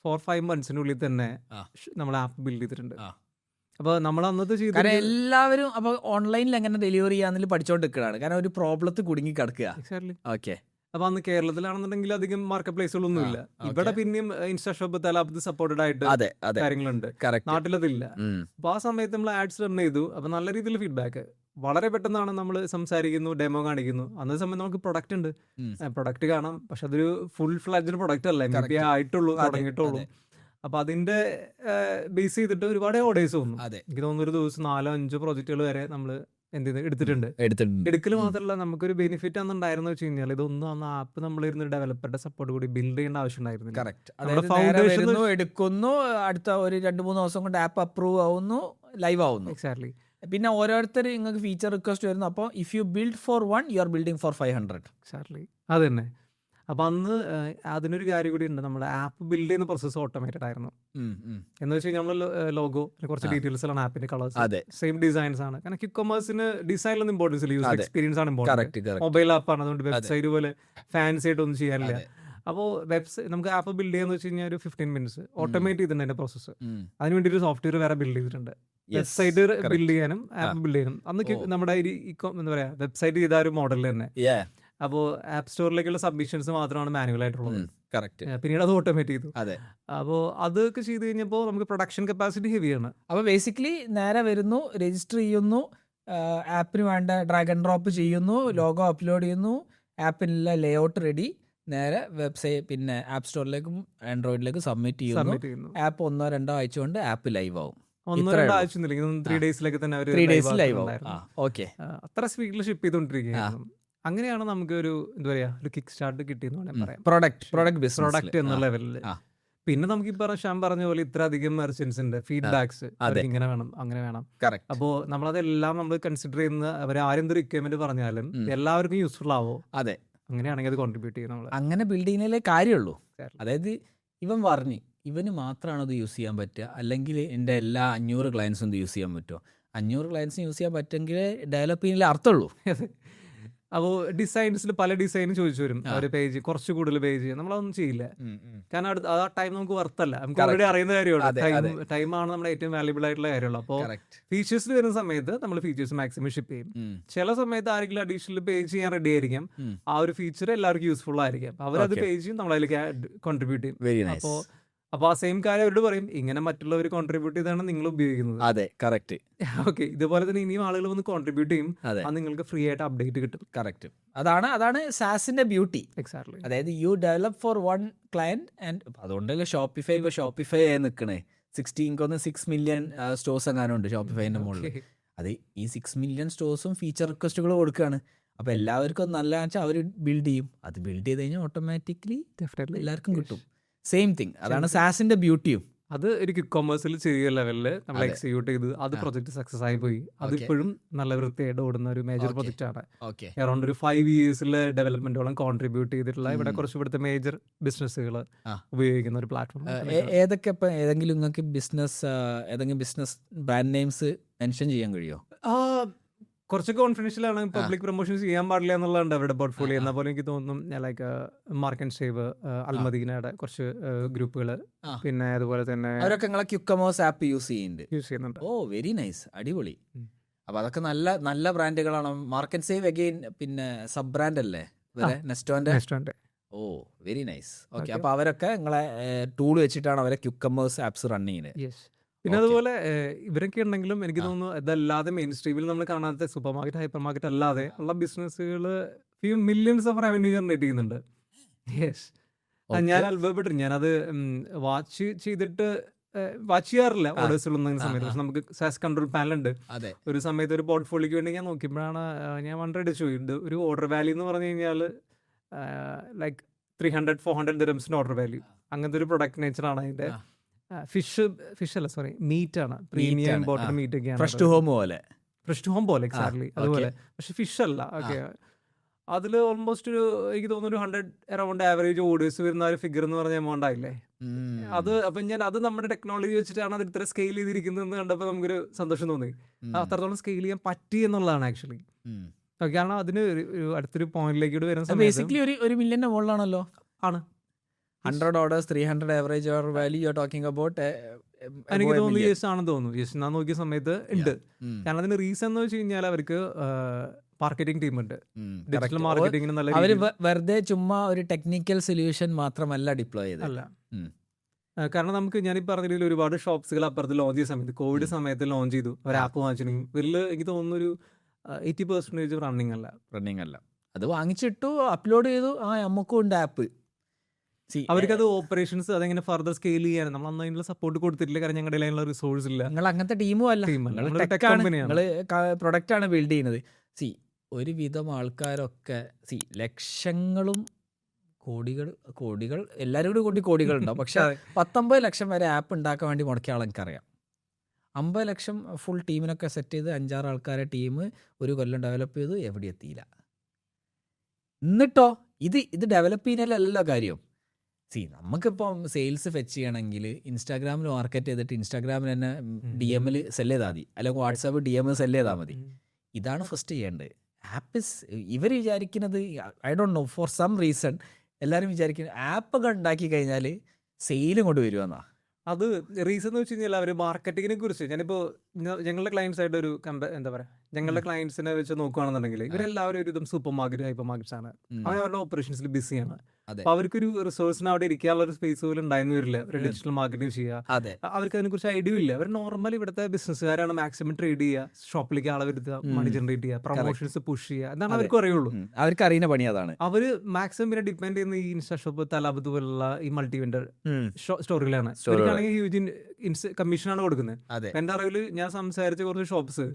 4-5 മന്ത്സിനുള്ളിൽ തന്നെ നമ്മൾ ആപ്പ് ബിൽഡ് ചെയ്തിട്ടുണ്ട്. അപ്പോൾ നമ്മൾ അന്നത്തെ ചെയ്ത് എല്ലാവരും അപ്പോൾ ഓൺലൈനിൽ എങ്ങനെ ഡെലിവറി ചെയ്യാന്നില്ല പഠിച്ചോണ്ട് നിൽക്കുകയാണ്. കാരണം ഒരു പ്രോബ്ലത്തിൽ കുടുങ്ങി കിടക്കുക. ഓക്കെ. അപ്പൊ അന്ന് കേരളത്തിലാണെന്നുണ്ടെങ്കിൽ അധികം മാർക്കറ്റ് പ്ലേസുകളൊന്നുമില്ല. ഇവിടെ പിന്നെയും ഇൻസ്റ്റാ ഷോപ്പ് തലാപത്ത് സപ്പോർട്ടഡ് ആയിട്ട് കാര്യങ്ങളുണ്ട്. നാട്ടിലതില്ല. അപ്പൊ ആ സമയത്ത് നമ്മൾ ആഡ്സ് റൺ ചെയ്തു. അപ്പൊ നല്ല രീതിയിൽ ഫീഡ്ബാക്ക് വളരെ പെട്ടെന്നാണ്. നമ്മൾ സംസാരിക്കുന്നു, ഡെമോ കാണിക്കുന്നു. അന്നത്തെ സമയത്ത് നമുക്ക് പ്രൊഡക്റ്റ് ഉണ്ട്, പ്രൊഡക്റ്റ് കാണാം, പക്ഷെ അതൊരു ഫുൾ ഫ്ലാജ്ഡ് പ്രൊഡക്റ്റ് അല്ല, MVP ആയിട്ടുള്ളൂ, തുടങ്ങിയിട്ടുള്ളൂ. അപ്പൊ അതിന്റെ ബേസ് ചെയ്തിട്ട് ഒരുപാട് ഓർഡേഴ്സ് വന്നു. എനിക്ക് തോന്നുന്നു ഒരു ദിവസം 4-5 പ്രോജക്റ്റുകൾ വരെ നമ്മൾ എടുത്തിട്ടുണ്ട്. എടുക്കൽ മാത്രമല്ല, നമുക്കൊരു ബെനിഫിറ്റ് അന്നുണ്ടായിരുന്നു വെച്ച് കഴിഞ്ഞാൽ ഇതൊന്നും അന്ന് ആപ്പ് നമ്മളിരുന്ന് ഡെവലപ്പറുടെ സപ്പോർട്ട് കൂടി ബിൽഡ് ചെയ്യേണ്ട ആവശ്യം ഉണ്ടായിരുന്നില്ല. എടുക്കുന്നു, അടുത്ത ഒരു 2-3 ദിവസം കൊണ്ട് ആപ്പ് അപ്രൂവ് ആവുന്നു, ലൈവ് ആവുന്നു. എക്സാക്ട്ലി. പിന്നെ ഓരോരുത്തർ നിങ്ങൾക്ക് ഫീച്ചർ റിക്വസ്റ്റ് വരുന്നു. അപ്പോൾ if you build four 1 you are building four 500. Exactly അത് തന്നെ. അപ്പം അന്ന് അതിനൊരു കാര്യം കൂടി ഉണ്ട്, നമ്മുടെ ആപ്പ് ബിൽഡ് ചെയ്യുന്ന പ്രോസസ്സ് ഓട്ടോമേറ്റഡ് ആയിരുന്നു. എന്ന് വെച്ച് കഴിഞ്ഞാൽ നമ്മൾ ലോഗോ, കുറച്ച് ഡീറ്റെയിൽസ് ആണ്, ആപ്പിന്റെ കളേഴ്സ് സെയിം ഡിസൈൻസ് ആണ്. കാരണം ക്യുക്കമേഴ്സിന് ഡിസൈനിലൊന്നും ഇമ്പോർട്ടൻസ് ഇല്ല, യൂസർ എക്സ്പീരിയൻസ് ആണ് ഇമ്പോർട്ടൻറ്റ്. മൊബൈൽ ആപ്പാണ്, അതുകൊണ്ട് വെബ്സൈറ്റ് പോലെ ഫാൻസി ആയിട്ടൊന്നും ചെയ്യാനില്ല. അപ്പോൾ നമുക്ക് ആപ്പ് ബിൽഡ് ചെയ്യാന്ന് വെച്ച് കഴിഞ്ഞാൽ ഒരു 15 മിനിറ്റ്സ് ഓട്ടോമേറ്റ് ചെയ്തിട്ടുണ്ട് അതിന്റെ പ്രോസസ്സ്. അതിന് വേണ്ടി ഒരു സോഫ്റ്റ്വെയർ വേറെ ബിൽഡ് ചെയ്തിട്ടുണ്ട്, വെബ്സൈറ്റ് ബിൽഡ് ചെയ്യാനും ആപ്പ് ബിൽഡ് ചെയ്യാനും. അന്ന് നമ്മുടെ എന്താ പറയാ, വെബ്സൈറ്റ് ചെയ്ത ഒരു മോഡൽ തന്നെ. അപ്പോൾ ആപ്പ് സ്റ്റോറിലേക്കുള്ള സബ്മിഷൻസ് മാത്രമാണ് മാനുവൽ ആയിട്ടുള്ളത്. പിന്നീട് അത് ഓട്ടോമേറ്റ് ചെയ്തു. അപ്പോൾ അതൊക്കെ ചെയ്ത് കഴിഞ്ഞപ്പോൾ നമുക്ക് പ്രൊഡക്ഷൻ കപ്പാസിറ്റി ഹെവിയാണ്. അപ്പോൾ ബേസിക്കലി നേരെ വരുന്നു, രജിസ്റ്റർ ചെയ്യുന്നു, ആപ്പിന് വേണ്ട ഡ്രാഗ് ആൻഡ് ഡ്രോപ്പ് ചെയ്യുന്നു, ലോഗോ അപ്ലോഡ് ചെയ്യുന്നു, ആപ്പിനുള്ള ലേ ഔട്ട് റെഡി, നേരെ വെബ്സൈറ്റ് പിന്നെ ആപ്പ് സ്റ്റോറിലേക്കും ആൻഡ്രോയിഡിലേക്കും സബ്മിറ്റ് ചെയ്യുന്നു. ആപ്പ് 1-2 ആഴ്ച കൊണ്ട് ആപ്പ് ലൈവ് ആവും. 1-2 ആഴ്ച 3 ഡേയ്സിലേക്ക് തന്നെ 3 ഡേയ്സ് ലൈവ് ആവും. ഓക്കെ. അത്ര സ്പീഡിൽ ഷിപ്പ് ചെയ്തുകൊണ്ടിരിക്കുകയാണ്. അങ്ങനെയാണ് നമുക്ക് ഒരു എന്താ പറയാ, ഒരു കിക്ക് സ്റ്റാർട്ട് കിട്ടിയെന്ന് വേണമെങ്കിൽ പറയാം. പ്രൊഡക്റ്റ് എന്ന ലെവലിൽ. പിന്നെ നമുക്ക് ഈ ഷാം പറഞ്ഞ പോലെ ഇത്ര അധികം മെർച്ചൻസിന്റെ ഫീഡ്ബാക്സ്, ഇങ്ങനെ വേണം, അങ്ങനെ വേണം. അപ്പോൾ നമ്മളതെല്ലാം നമ്മൾ കൺസിഡർ ചെയ്യുന്ന, അവർ ആരെന്ത് റിക്വയർമെന്റ് പറഞ്ഞാലും എല്ലാവർക്കും യൂസ്ഫുൾ ആവോ, അങ്ങനെയാണെങ്കിൽ അത് കോൺട്രിബ്യൂട്ട് ചെയ്യും. നമ്മൾ അങ്ങനെ ബിൽഡ് ചെയ്യുന്നതിലേ കാര്യമുള്ളൂ. അതായത് ഇവൻ പറഞ്ഞ് ഇവന് മാത്രമാണ് അത് യൂസ് ചെയ്യാൻ പറ്റുക, അല്ലെങ്കിൽ എൻ്റെ എല്ലാ 500 ക്ലയൻസും ഇത് യൂസ് ചെയ്യാൻ പറ്റുമോ? 500 ക്ലയൻസിന് യൂസ് ചെയ്യാൻ പറ്റുമെങ്കിൽ ഡെവലപ്പ് ചെയ്യുന്നതിൽ അർത്ഥമുള്ളൂ. അപ്പോൾ ഡിസൈൻസിൽ പല ഡിസൈൻ ചോദിച്ചു വരും. ഒരു പേജ് കുറച്ച് കൂടുതൽ പേജ് നമ്മളതൊന്നും ചെയ്യില്ല. കാരണം ആ ടൈം നമുക്ക് വರ್ತല്ല. നമുക്ക് ഓൾറെഡി അറിയുന്ന കാര്യമാണ്. ടൈമാണ് നമ്മുടെ ഏറ്റവും വാല്യുബിൾ ആയിട്ടുള്ള കാര്യമുള്ളൂ. അപ്പോൾ ഫീച്ചേഴ്സിൽ വരുന്ന സമയത്ത് നമ്മൾ ഫീച്ചേഴ്സ് മാക്സിമം ഷിപ്പ് ചെയ്യും. ചില സമയത്ത് ആരെങ്കിലും അഡീഷണൽ പേജ് ചെയ്യാൻ റെഡി ആയിരിക്കും. ആ ഒരു ഫീച്ചർ എല്ലാവർക്കും യൂസ്ഫുൾ ആയിരിക്കും. അവരത് പേജ് ചെയ്യും, നമ്മളതിലേക്ക് കോൺട്രിബ്യൂട്ട് ചെയ്യും. അപ്പോൾ ആ സെയിം കാര്യം അവരോട് പറയും, ഇങ്ങനെ മറ്റുള്ളവർ കോൺട്രിബ്യൂട്ട് ചെയ്താണ് നിങ്ങൾ ഉപയോഗിക്കുന്നത്. അതെ, കറക്റ്റ്. ഓക്കെ, ഇതുപോലെ തന്നെ ഇനിയും ആളുകൾ വന്ന് കോൺട്രിബ്യൂട്ട് ചെയ്യും. അത് നിങ്ങൾക്ക് ഫ്രീ ആയിട്ട് അപ്ഡേറ്റ് കിട്ടും. കറക്റ്റ്. അതാണ് സാസിന്റെ ബ്യൂട്ടി. എക്സാക്ട്ലി. അതായത് you develop for one client and അതുകൊണ്ടല്ലേ ഷോപ്പിഫൈ നിൽക്കണേ. 6 മില്യൺ സ്റ്റോഴ്സ് എങ്ങാനും ഉണ്ട് ഷോപ്പിഫൈന്റെ മുകളിൽ. അത് ഈ 6 മില്യൺ സ്റ്റോഴ്സും ഫീച്ചർ റിക്വസ്റ്റുകൾ കൊടുക്കുകയാണ്. അപ്പോൾ എല്ലാവർക്കും നല്ല വെച്ചാൽ അവർ ബിൽഡ് ചെയ്യും. അത് ബിൽഡ് ചെയ്ത് കഴിഞ്ഞാൽ ഓട്ടോമാറ്റിക്കലി എല്ലാവർക്കും കിട്ടും. Same thing. അതാണ് സാസിന്റെ ബ്യൂട്ടിയും. അത് ഒരു ക്വിക്ക് കൊമേഴ്സിൽ ചെറിയ ലെവലിൽ നമ്മൾ എക്സിക്യൂട്ട് ചെയ്ത് അത് പ്രൊജക്ട് സക്സസ് ആയി പോയി. അതിപ്പോഴും നല്ല വൃത്തിയായിട്ട് ഓടുന്ന ഒരു മേജർ പ്രൊജക്റ്റ് ആണ്. അറൗണ്ട് ഒരു 5 yearsലെ ഡെവലപ്മെന്റോളം കോൺട്രിബ്യൂട്ട് ചെയ്തിട്ടുള്ള ഇവിടെ കുറച്ച് ഇവിടുത്തെ മേജർ ബിസിനസ്സുകൾ ഉപയോഗിക്കുന്ന ഒരു പ്ലാറ്റ്ഫോം. ഏതൊക്കെ ഇപ്പം ഏതെങ്കിലും നിങ്ങൾക്ക് ഏതെങ്കിലും ബിസിനസ് ബ്രാൻഡ് നെയിംസ് മെൻഷൻ ചെയ്യാൻ കഴിയുമോ? കുറച്ച് കോൺഫിഡൻഷ്യലാണ്. പബ്ലിക് പ്രൊമോഷൻസ് ചെയ്യാൻ പാടില്ല എന്നുള്ളതുണ്ട് അവരുടെ പോർട്ട്ഫോളിയോ. എന്നാൽ പോലെ എനിക്ക് തോന്നുന്നു ലൈക്ക് മാർക്ക് ആൻഡ് സേവ്, അൽമദീനയുടെ കുറച്ച് ഗ്രൂപ്പുകൾ, പിന്നെ അതുപോലെ തന്നെ അവരൊക്കെ നിങ്ങളെ ക്യുക്കമേഴ്സ് ആപ്പ് യൂസ് ചെയ്യുന്നുണ്ട്. ഓ, വെരി നൈസ്, അടിപൊളി. അപ്പൊ അതൊക്കെ നല്ല നല്ല ബ്രാൻഡുകളാണ്. മാർക്ക് ആൻഡ് സേവ് അഗെയിൻ പിന്നെ സബ് ബ്രാൻഡ് അല്ലേ നെസ്റ്റോന്റെ? ഓ, വെരി നൈസ്. ഓക്കെ, അപ്പൊ അവരൊക്കെ നിങ്ങളെ ടൂൾ വെച്ചിട്ടാണ് അവരെ ക്യുക്കമേഴ്സ് ആപ്സ് റൺ ചെയ്യുന്നത്. പിന്നെ അതുപോലെ ഇവരൊക്കെ ഉണ്ടെങ്കിലും എനിക്ക് തോന്നുന്നു ഇതല്ലാതെ മെയിൻ സ്ട്രീമിൽ നമ്മൾ കാണാത്ത സൂപ്പർ മാർക്കറ്റ്, ഹൈപ്പർ മാർക്കറ്റ് അല്ലാതെ ഉള്ള ബിസിനസ്സുകൾ few millions of revenue generate ചെയ്യുന്നുണ്ട്. യെസ്, ഞാൻ അത്ഭുതപ്പെട്ടു. ഞാനത് വാച്ച് ചെയ്യാറില്ല ഓർഡേഴ്സുള്ള സമയത്ത്. പക്ഷെ നമുക്ക് സാസ് കൺട്രോൾ പാനൽ ഉണ്ട്. ഒരു സമയത്ത് ഒരു പോർട്ട്ഫോളിയോക്ക് വേണ്ടി ഞാൻ നോക്കിയപ്പോഴാണ് ഞാൻ വണ്ടടിച്ചു. ഇത് ഒരു ഓർഡർ വാല്യൂ എന്ന് പറഞ്ഞു കഴിഞ്ഞാൽ ലൈക്ക് 300-400 ദിർഹംസിന്റെ ഓർഡർ വാല്യൂ. അങ്ങനത്തെ ഒരു പ്രൊഡക്റ്റ് നേച്ചറാണ് അതിന്റെ. മീറ്റ് ആണ്, പ്രീമിയം ഇമ്പോർട്ടഡ് മീറ്റ് ഒക്കെയാണ്. ഫ്രഷ് ടു ഹോം പോലെ എക്സാക്ട്ലി അതുപോലെ. പക്ഷെ ഫിഷ് അല്ല. ഓക്കെ, അതിൽ ഓൾമോസ്റ്റ് എനിക്ക് തോന്നുന്നു 100 അറൗണ്ട് ആവറേജ് ഓർഡേഴ്സ് വരുന്ന ഒരു ഫിഗർ എന്ന് പറഞ്ഞ എമൗണ്ട് ആയില്ലേ അത്. അപ്പം അത് നമ്മുടെ ടെക്നോളജി വെച്ചിട്ടാണ് അത് ഇത്ര സ്കെയിൽ ചെയ്തിരിക്കുന്നതെന്ന് കണ്ടപ്പോൾ നമുക്കൊരു സന്തോഷം തോന്നി. അത്രത്തോളം സ്കെയിൽ ചെയ്യാൻ പറ്റി എന്നുള്ളതാണ് ആക്ച്വലി. കാരണം അതിന് ഒരു അടുത്തൊരു പോയിന്റിലേക്ക് വരുന്ന ബേസിക്കലി ഒരു മില്യന്റെ മുകളിലാണല്ലോ ആണ്. 100 orders, 300 average order value you're talking about. എനിക്ക് തോന്നുന്നു യെസ് ആണെന്ന് തോന്നുന്നു. യെസ്, ഞാൻ നോക്കിയ സമയത്ത് ഉണ്ട്. കാരണം അതിന് റീസൺ എന്ന് വെച്ച് കഴിഞ്ഞാൽ അവർക്ക് മാർക്കറ്റിംഗ് ടീമുണ്ട്. ഡിജിറ്റൽ മാർക്കറ്റിംഗിന് നല്ല അവർ വെറുതെ ചുമ്മാ ഒരു ടെക്നിക്കൽ സൊല്യൂഷൻ മാത്രമല്ല ഡിപ്ലോയ് ചെയ്തല്ല. കാരണം നമുക്ക് ഞാനീ പറഞ്ഞതിൽ ഒരുപാട് ഷോപ്സുകൾ അപ്പുറത്ത് ലോഞ്ച് ചെയ്ത സമയത്ത്, കോവിഡ് സമയത്ത് ലോഞ്ച് ചെയ്തു ഒരു ആപ്പ് വാങ്ങിച്ചിട്ടുണ്ടെങ്കിൽ ഇവരിൽ എനിക്ക് തോന്നുന്നു ഒരു 80% റണ്ണിങ് അല്ല. അത് വാങ്ങിച്ചിട്ടു അപ്ലോഡ് ചെയ്തു, നമുക്കും ഉണ്ട് ആപ്പ്. അവർക്കത് ഓപ്പറേഷൻസ് അതെങ്ങനെ ഫർദർ സ്കെയിൽ ചെയ്യാൻ നമ്മൾ അന്ന് അതിനുള്ള സപ്പോർട്ട് കൊടുത്തിട്ടില്ല. കാരണം ഞങ്ങളുടെ അതിനുള്ള റിസോഴ്സ് ഇല്ല. നിങ്ങൾ അങ്ങനത്തെ ടീമും അല്ല, നിങ്ങൾ പ്രൊഡക്റ്റ് ആണ് ബിൽഡ് ചെയ്യുന്നത്. ഒരുവിധം ആൾക്കാരൊക്കെ ലക്ഷങ്ങളും കോടികൾ എല്ലാവരും കൂടി കോടികളുണ്ടാവും. പക്ഷെ 19 ലക്ഷം വരെ ആപ്പ് ഉണ്ടാക്കാൻ വേണ്ടി മുടക്കിയ ആളെ എനിക്കറിയാം. 50 ലക്ഷം ഫുൾ ടീമിനൊക്കെ സെറ്റ് ചെയ്ത് 5-6 ആൾക്കാരെ ടീം ഒരു കൊല്ലം ഡെവലപ്പ് ചെയ്തു, എവിടെ എത്തിയില്ല. എന്നിട്ടോ ഇത് ഡെവലപ്പ് ചെയ്യുന്നതിലല്ല കാര്യം. നമുക്കിപ്പം സെയിൽസ് ഫെച്ച് ചെയ്യണമെങ്കിൽ ഇൻസ്റ്റാഗ്രാമിൽ മാർക്കറ്റ് ചെയ്തിട്ട് ഇൻസ്റ്റാഗ്രാമിൽ തന്നെ DM സെല് ചെയ്താൽ മതി, അല്ലെങ്കിൽ വാട്സാപ്പ് DM സെല് ചെയ്താൽ മതി. ഇതാണ് ഫസ്റ്റ് ചെയ്യേണ്ടത്. ആപ്പ് ഇവർ വിചാരിക്കുന്നത്, I don't know, for some reason എല്ലാവരും വിചാരിക്കുന്നത് ആപ്പൊക്കെ ഉണ്ടാക്കി കഴിഞ്ഞാൽ സെയിലും കൊണ്ട് വരുമെന്നാ. അത് റീസൺ എന്ന് വെച്ച് കഴിഞ്ഞാൽ അവർ മാർക്കറ്റിങ്ങിനെ കുറിച്ച്, ഞാനിപ്പോൾ ഞങ്ങളുടെ ക്ലയൻസ് ആയിട്ട് ഒരു എന്താ പറയുക, ഞങ്ങളുടെ ക്ലയൻസിനെ വെച്ച് നോക്കുകയാണെന്നുണ്ടെങ്കിൽ ഇവരെല്ലാവരും ഒരു ഇതും സൂപ്പർ മാർക്കറ്റ്, ഹൈപ്പർ മാർക്കറ്റ്സ് ആണ്. അവരുടെ ഓപ്പറേഷൻസിൽ ബിസിയാണ്. അപ്പോൾ അവർക്കൊരു റിസോഴ്സിന് അവിടെ ഇരിക്കാനുള്ള ഒരു സ്പേസ് പോലും ഉണ്ടായിരുന്നു വരില്ല. ഒരു ഡിജിറ്റൽ മാർക്കറ്റിംഗ് ചെയ്യുക, അവർക്ക് അതിനെ കുറിച്ച് ഐഡിയ ഇല്ല. അവർ നോർമലി ഇവിടുത്തെ ബിസിനസ്സുകാരാണ് മാക്സിമം ട്രേഡ് ചെയ്യുക, ഷോപ്പിലേക്ക് ആളെ വരുത്തുക, മണി ജനറേറ്റ് ചെയ്യുക, പ്രൊമോഷൻസ് പുഷ് ചെയ്യുക, എന്നാണ് അവർക്ക് അറിയുള്ളൂ. അവർക്ക് അറിയുന്ന പണി അതാണ്. അവർ മാക്സിമം പിന്നെ ഡിപ്പെൻഡ് ചെയ്യുന്ന ഈ ഇൻസ്റ്റാ ഷോപ്പ്, തലാബത്ത് പോലുള്ള ഈ മൾട്ടി വെൻഡർ സ്റ്റോറിലാണ്. ഹ്യൂജ് കമ്മീഷനാണ് കൊടുക്കുന്നത്. എന്റെ അറിവിൽ ഞാൻ സംസാരിച്ച കുറച്ച് ഷോപ്സ്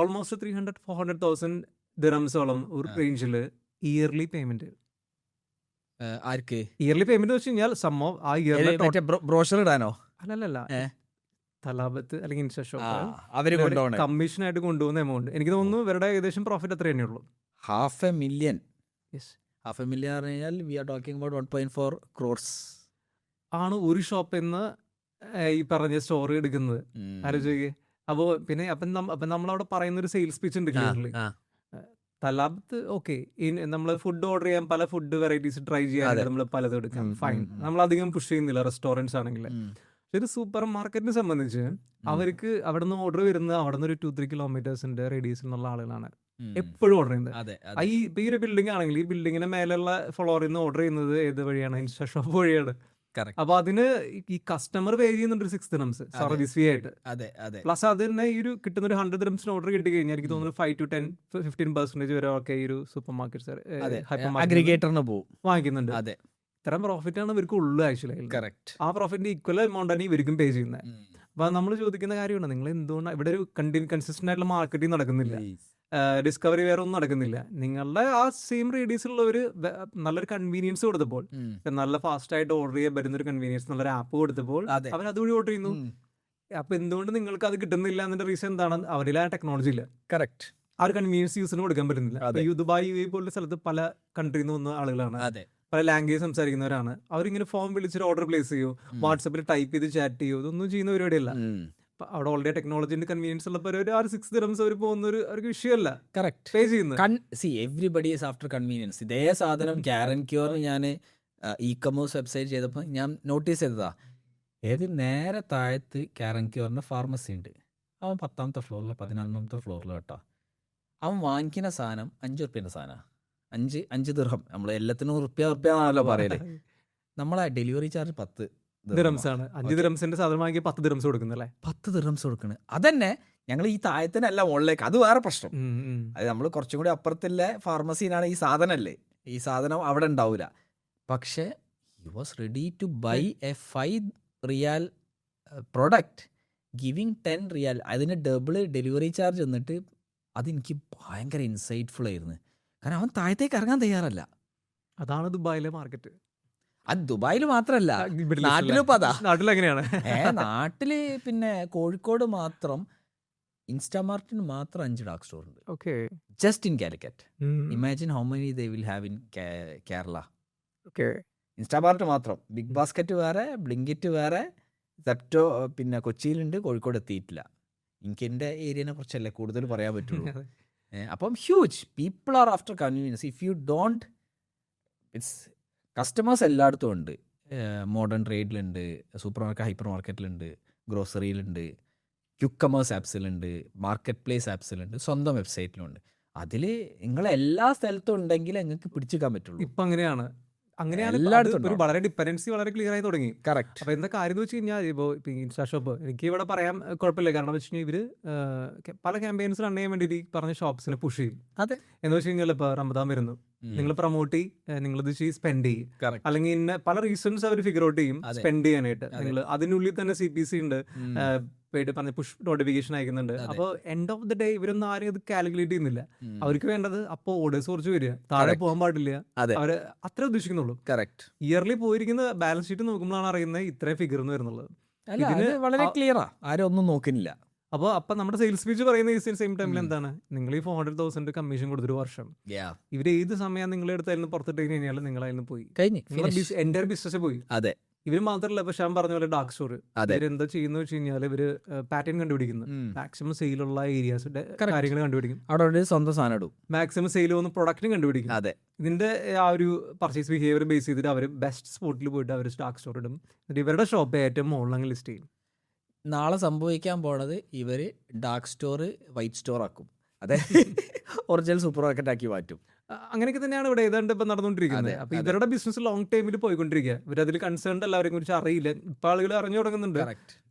ഓൾമോസ്റ്റ് 300-400,000 ദിർഹംസോളം ഒരു റേഞ്ചിൽ ഇയർലി പേയ്മെന്റ്. ആർക്ക് ഇയർലി പേയ്മെന്റ് വെച്ച് കഴിഞ്ഞാൽ ആ ഇയർലി ബ്രോഷർ ഇടാനോ? അല്ലല്ല, തലാബത്ത് അല്ലെങ്കിൽ ഇൻസ്റ്റാ ഷോപ്പ് അവര് കമ്മീഷനായിട്ട് കൊണ്ടുപോകുന്ന എമൗണ്ട് എനിക്ക് തോന്നുന്നു ഇവരുടെ ഏകദേശം പ്രോഫിറ്റ് അത്ര തന്നെയുള്ളൂ. 500,000. യെസ്, 500,000 പറഞ്ഞു കഴിഞ്ഞാൽ we are talking about 1.4 crores ആണ് ഒരു ഷോപ്പിൽ നിന്ന് ഈ പറഞ്ഞ സ്റ്റോറി എടുക്കുന്നത്. ആലോചിക്കുക. അപ്പോൾ പിന്നെ അപ്പം നമ്മളവിടെ പറയുന്ന ഒരു സെയിൽസ് പിച്ച് ഉണ്ട് ക്ലിയർലി. തലാബത്ത് ഓക്കെ. നമ്മൾ ഫുഡ് ഓർഡർ ചെയ്യാൻ പല ഫുഡ് വെറൈറ്റീസ് ട്രൈ ചെയ്യാനായിട്ട് നമ്മൾ പലതും എടുക്കാം, ഫൈൻ. നമ്മൾ അധികം പുഷ് ചെയ്യുന്നില്ല റെസ്റ്റോറൻറ്റ്സ് ആണെങ്കിൽ. ഒരു സൂപ്പർ മാർക്കറ്റിനെ സംബന്ധിച്ച് അവർക്ക് അവിടെ നിന്ന് ഓർഡർ വരുന്നത് അവിടെ നിന്ന് ഒരു 2-3 കിലോമീറ്റേഴ്സിന്റെ റേഡിയസിൽ നിന്നുള്ള ആളുകളാണ് എപ്പോഴും ഓർഡർ ചെയ്യുന്നത്. ഈ ഒരു ബിൽഡിംഗ് ആണെങ്കിൽ ഈ ബിൽഡിങ്ങിന് മേലുള്ള ഫ്ലോറിൽ നിന്ന് ഓർഡർ ചെയ്യുന്നത് ഏത് വഴിയാണ്? ഇൻസ്റ്റാ ഷോപ്പ് വഴിയാണ്. അപ്പൊ അതിന് ഈ കസ്റ്റമർ പേ ചെയ്യുന്നുണ്ട് 6 dirhams സർവീസ് ഫീ ആയിട്ട്. പ്ലസ് അത് തന്നെ ഈ ഒരു കിട്ടുന്ന ഒരു 100 dirhams ഓർഡർ കിട്ടി കഴിഞ്ഞാൽ എനിക്ക് തോന്നുന്നു 5-10-15% വരെ ഒക്കെ ഈ ഒരു സൂപ്പർ മാർക്കറ്റ് അഗ്രിഗേറ്ററിന് പോകും വാങ്ങിക്കുന്നുണ്ട്. ഇത്രയും പ്രോഫിറ്റ് ആണ് ഇവർക്ക് ഉള്ളു ആക്ച്വലി. ആ പ്രോഫിറ്റിന്റെ ഈക്വൽ എമൗണ്ട് ആണ് ഇവർക്കും പേ ചെയ്യുന്നത്. അപ്പൊ നമ്മൾ ചോദിക്കുന്ന കാര്യമാണ്, നിങ്ങൾ എന്തുകൊണ്ടാണ് ഇവിടെ ഒരു കൺസിസ്റ്റന്റ് ആയിട്ടുള്ള മാർക്കറ്റിംഗ് നടക്കുന്നില്ല, ഡിസ്കവറി വേറെ ഒന്നും നടക്കുന്നില്ല? നിങ്ങളുടെ ആ സെയിം റേഡിയസിലുള്ള ഒരു നല്ലൊരു കൺവീനിയൻസ് കൊടുത്തപ്പോൾ, നല്ല ഫാസ്റ്റ് ആയിട്ട് ഓർഡർ ചെയ്യാൻ പറ്റുന്ന ഒരു കൺവീനിയൻസ്, നല്ലൊരു ആപ്പ് കൊടുത്തപ്പോൾ അവർ അതുവഴി ഓർഡർ ചെയ്യുന്നു. അപ്പൊ എന്തുകൊണ്ട് നിങ്ങൾക്ക് അത് കിട്ടുന്നില്ല എന്നതിന്റെ റീസൺ എന്താണ്? അവരിൽ ആ ടെക്നോളജി ഇല്ല. കറക്റ്റ്. ആ ഒരു കൺവീനിയൻസ് യൂസിന് കൊടുക്കാൻ പറ്റുന്നില്ല. ദുബായ് UAE പോലുള്ള സ്ഥലത്ത് പല കൺട്രിയിൽ നിന്ന് വന്ന ആളുകളാണ്, പല ലാംഗ്വേജ് സംസാരിക്കുന്നവരാണ്. അവരിങ്ങനെ ഫോം വിളിച്ചിട്ട് ഓർഡർ പ്ലേസ് ചെയ്യോ, വാട്സപ്പിൽ ടൈപ്പ് ചെയ്ത് ചാറ്റ് ചെയ്യോ, ഇതൊന്നും ചെയ്യുന്ന പരിപാടിയല്ല. അവിടെ ഓൾറെഡി ടെക്നോളജിന്റെ കൺവീനിയൻസ് ഉള്ളപ്പോൾ ഒരു 6 dirhams അവർ പോകുന്ന ഒരു വിഷയമല്ല. കറക്റ്റ്. പേ ചെയ്യുന്നത് എവ്രിബഡി ഈസ് ആഫ്റ്റർ കൺവീനിയൻസ്. ഇതേ സാധനം ഗ്യാരൻക്യൂർ ഞാൻ ഇ-കൊമേഴ്സ് വെബ്സൈറ്റ് ചെയ്തപ്പോൾ ഞാൻ നോട്ടീസ് ചെയ്തതാ. നേരെ താഴത്ത് ഗ്യാരൻക്യൂറിന്റെ ഫാർമസി ഉണ്ട്. അവൻ 10ാമത്തെ ഫ്ലോറിലോ 11ാമത്തെ ഫ്ലോറിലോ കേട്ടോ. അവൻ വാങ്ങിക്കുന്ന സാധനം 5 ഉറുപ്പ്യൻ്റെ സാധനമാണ്. 5 ദിർഹം. നമ്മൾ എല്ലാത്തിനും ഉറുപ്പ്യാണല്ലോ പറയല്. നമ്മളെ ഡെലിവറി ചാർജ് 10 dirhams ആണ്. 5 dirhamsന്റെ സാധനം വാങ്ങി 10 dirhams കൊടുക്കുന്നല്ലേ? 10 dirhams കൊടുക്കണ്. അതന്നെ ഞങ്ങൾ ഈ താഴത്തിനല്ല മുകളിലേക്ക്. അത് വേറെ പ്രശ്നം. അത് നമ്മൾ കുറച്ചും കൂടി അപ്പുറത്തുള്ള ഫാർമസിയിലാണ് ഈ സാധനമല്ലേ. ഈ സാധനം അവിടെ ഉണ്ടാവില്ല. പക്ഷേ he was ready to buy a 5 riyal product giving 10 riyal. അതിന് ഡബിൾ ഡെലിവറി ചാർജ് എന്നിട്ട് അതെനിക്ക് ഭയങ്കര ഇൻസൈറ്റ്ഫുൾ ആയിരുന്നു. കാരണം അവൻ താഴത്തേക്ക് ഇറങ്ങാൻ തയ്യാറല്ല. അതാണ് ദുബായിലെ മാർക്കറ്റ്. അത് ദുബായിൽ മാത്രല്ല, നാട്ടിലും ഇപ്പം അതാ. നാട്ടിലെങ്ങനെയാണ്? നാട്ടില് പിന്നെ കോഴിക്കോട് മാത്രം ഇൻസ്റ്റാമാർട്ടിന് മാത്രം 5 ഡാർക്ക് സ്റ്റോർ ഉണ്ട്. Okay. Just in Calicut. Imagine how many they will have in Kerala. Okay. Instamart മാത്രം. ബിഗ് ബാസ്ക്കറ്റ് വേറെ, ബ്ലിങ്കിറ്റ് വേറെ, സെപ്റ്റോ പിന്നെ കൊച്ചിയിലുണ്ട്, കോഴിക്കോട് എത്തിയിട്ടില്ല. എനിക്ക് എൻ്റെ ഏരിയനെ കുറിച്ചല്ലേ കൂടുതൽ പറയാൻ പറ്റുള്ളൂ. അപ്പം huge people are after convenience. If you don't, it's customers എല്ലായിടത്തും ഉണ്ട്. മോഡേൺ ട്രേഡിലുണ്ട്, സൂപ്പർ മാർക്കറ്റ് ഹൈപ്പർ മാർക്കറ്റിലുണ്ട്, ഗ്രോസറിയിലുണ്ട്, ക്വിക്ക് കമേഴ്സ് ആപ്സിലുണ്ട്, മാർക്കറ്റ് പ്ലേസ് ആപ്സിലുണ്ട്, സ്വന്തം വെബ്സൈറ്റിലുണ്ട്. അതിൽ നിങ്ങൾ എല്ലാ സ്ഥലത്തും ഉണ്ടെങ്കിൽ നിങ്ങൾക്ക് പിടിച്ചെടുക്കാൻ പറ്റുള്ളൂ. ഇപ്പം അങ്ങനെയാണ്. എല്ലായിടത്തും ഒരു വളരെ ഡിപ്പെൻഡൻസി വളരെ ക്ലിയർ ആയി തുടങ്ങി. കറക്റ്റ്. അപ്പൊ എന്താ കാര്യം എന്ന് വെച്ച് കഴിഞ്ഞാൽ, ഇപ്പോൾ ഇൻസ്റ്റാ ഷോപ്പ് എനിക്ക് ഇവിടെ പറയാൻ കുഴപ്പമില്ല. കാരണം എന്ന് വെച്ച് കഴിഞ്ഞാൽ ഇവര് പല ക്യാമ്പയിൻസ് റൺ ചെയ്യാൻ വേണ്ടി പറഞ്ഞ ഷോപ്സിനെ പുഷ് ചെയ്യും. അതെ. എന്ന് വെച്ച് കഴിഞ്ഞാൽ ഇപ്പൊ റമദാൻ വരുന്നു, നിങ്ങൾ പ്രൊമോട്ട് ചെയ്യും, നിങ്ങളിത് സ്പെൻഡ് ചെയ്യും, അല്ലെങ്കിൽ ഇന്ന പല റീസൺസ് അവർ ഫിഗർ ഔട്ട് ചെയ്യും സ്പെൻഡ് ചെയ്യാനായിട്ട്. നിങ്ങൾ അതിനുള്ളിൽ തന്നെ CPC ഉണ്ട്, പറഞ്ഞ പുഷ് നോട്ടിഫിക്കേഷൻ അയക്കുന്നുണ്ട്. അപ്പോൾ എൻഡ് ഓഫ് ദി ഡേ ഇവരൊന്നും ആരും ഇത് കാൽക്കുലേറ്റ് ചെയ്യുന്നില്ല. അവർക്ക് വേണ്ടത് അപ്പോൾ ഓർഡേഴ്സ് കുറച്ച് വരിക, താഴെ പോകാൻ പാടില്ല, അവര് അത്ര ഉദ്ദേശിക്കുന്നുള്ളൂ. കറക്റ്റ്. ഇയർലി പോയിരിക്കുന്ന ബാലൻസ് ഷീറ്റ് നോക്കുമ്പോഴാണ് അറിയുന്നത് ഇത്രയും ഫിഗർ എന്ന് വരുന്നുള്ളത്. ഇതിന് വളരെ ക്ലിയറാ, ആരും ഒന്നും നോക്കുന്നില്ല. അപ്പോൾ നമ്മുടെ സെയിൽസ് പേജ് പറയുന്ന സെയിം ടൈമിൽ എന്താണ്, നിങ്ങൾ ഈ 400,000 കമ്മീഷൻ കൊടുത്തൊരു വർഷം ഇവർ ഏത് സമയം നിങ്ങളുടെ അടുത്ത് അതിന് പുറത്തിട്ട് കഴിഞ്ഞാൽ നിങ്ങൾ അതിന് പോയി എൻ്റെ ബിസിനസ് പോയി. അതെ. ഇവർ മാത്രമല്ല, ഇപ്പൊ ഷാൻ പറഞ്ഞ പോലെ ഡാർക്ക് സ്റ്റോർ ഇവരെന്താ ചെയ്യുന്ന വെച്ച് കഴിഞ്ഞാൽ ഇവര് പാറ്റേൺ കണ്ടുപിടിക്കുന്നു. മാക്സിമം സെയിലുള്ള ഏരിയാസിന്റെ കാര്യങ്ങൾ കണ്ടുപിടിക്കും, അവിടെ സ്വന്തം സാധനം ഇടും. മാക്സിമം സെയിൽ പോകുന്ന പ്രൊഡക്റ്റിനും കണ്ടുപിടിക്കും. അതെ. ഇതിന്റെ ആ ഒരു പർച്ചേസ് ബിഹേവിയർ ബേസ് ചെയ്തിട്ട് അവർ ബെസ്റ്റ് സ്പോട്ടിൽ പോയിട്ട് അവർ ഡാർക്ക് സ്റ്റോർ ഇടും. എന്നിട്ട് ഇവരുടെ ഷോപ്പ് ഏറ്റവും മുകളിൽ ലിസ്റ്റ് ചെയ്യും. നാളെ സംഭവിക്കാൻ പോണത് ഇവര് ഡാർക്ക് സ്റ്റോർ വൈറ്റ് സ്റ്റോർ ആക്കും. അതെ. ഒറിജിനൽ സൂപ്പർ മാർക്കറ്റ് ആക്കി മാറ്റും. അങ്ങനെയൊക്കെ തന്നെയാണ് ഇവിടെ ഏതാണ്ട് ഇപ്പം നടന്നുകൊണ്ടിരിക്കുന്നത്. അപ്പൊ ഇവരുടെ ബിസിനസ് ലോങ് ടൈമിൽ പോയിക്കൊണ്ടിരിക്കുക. ഇവരതിൽ കൺസേൺഡ് എല്ലാവരെ കുറിച്ച് അറിയില്ല, ഇപ്പൊ ആളുകൾ അറിഞ്ഞു തുടങ്ങുന്നുണ്ട്.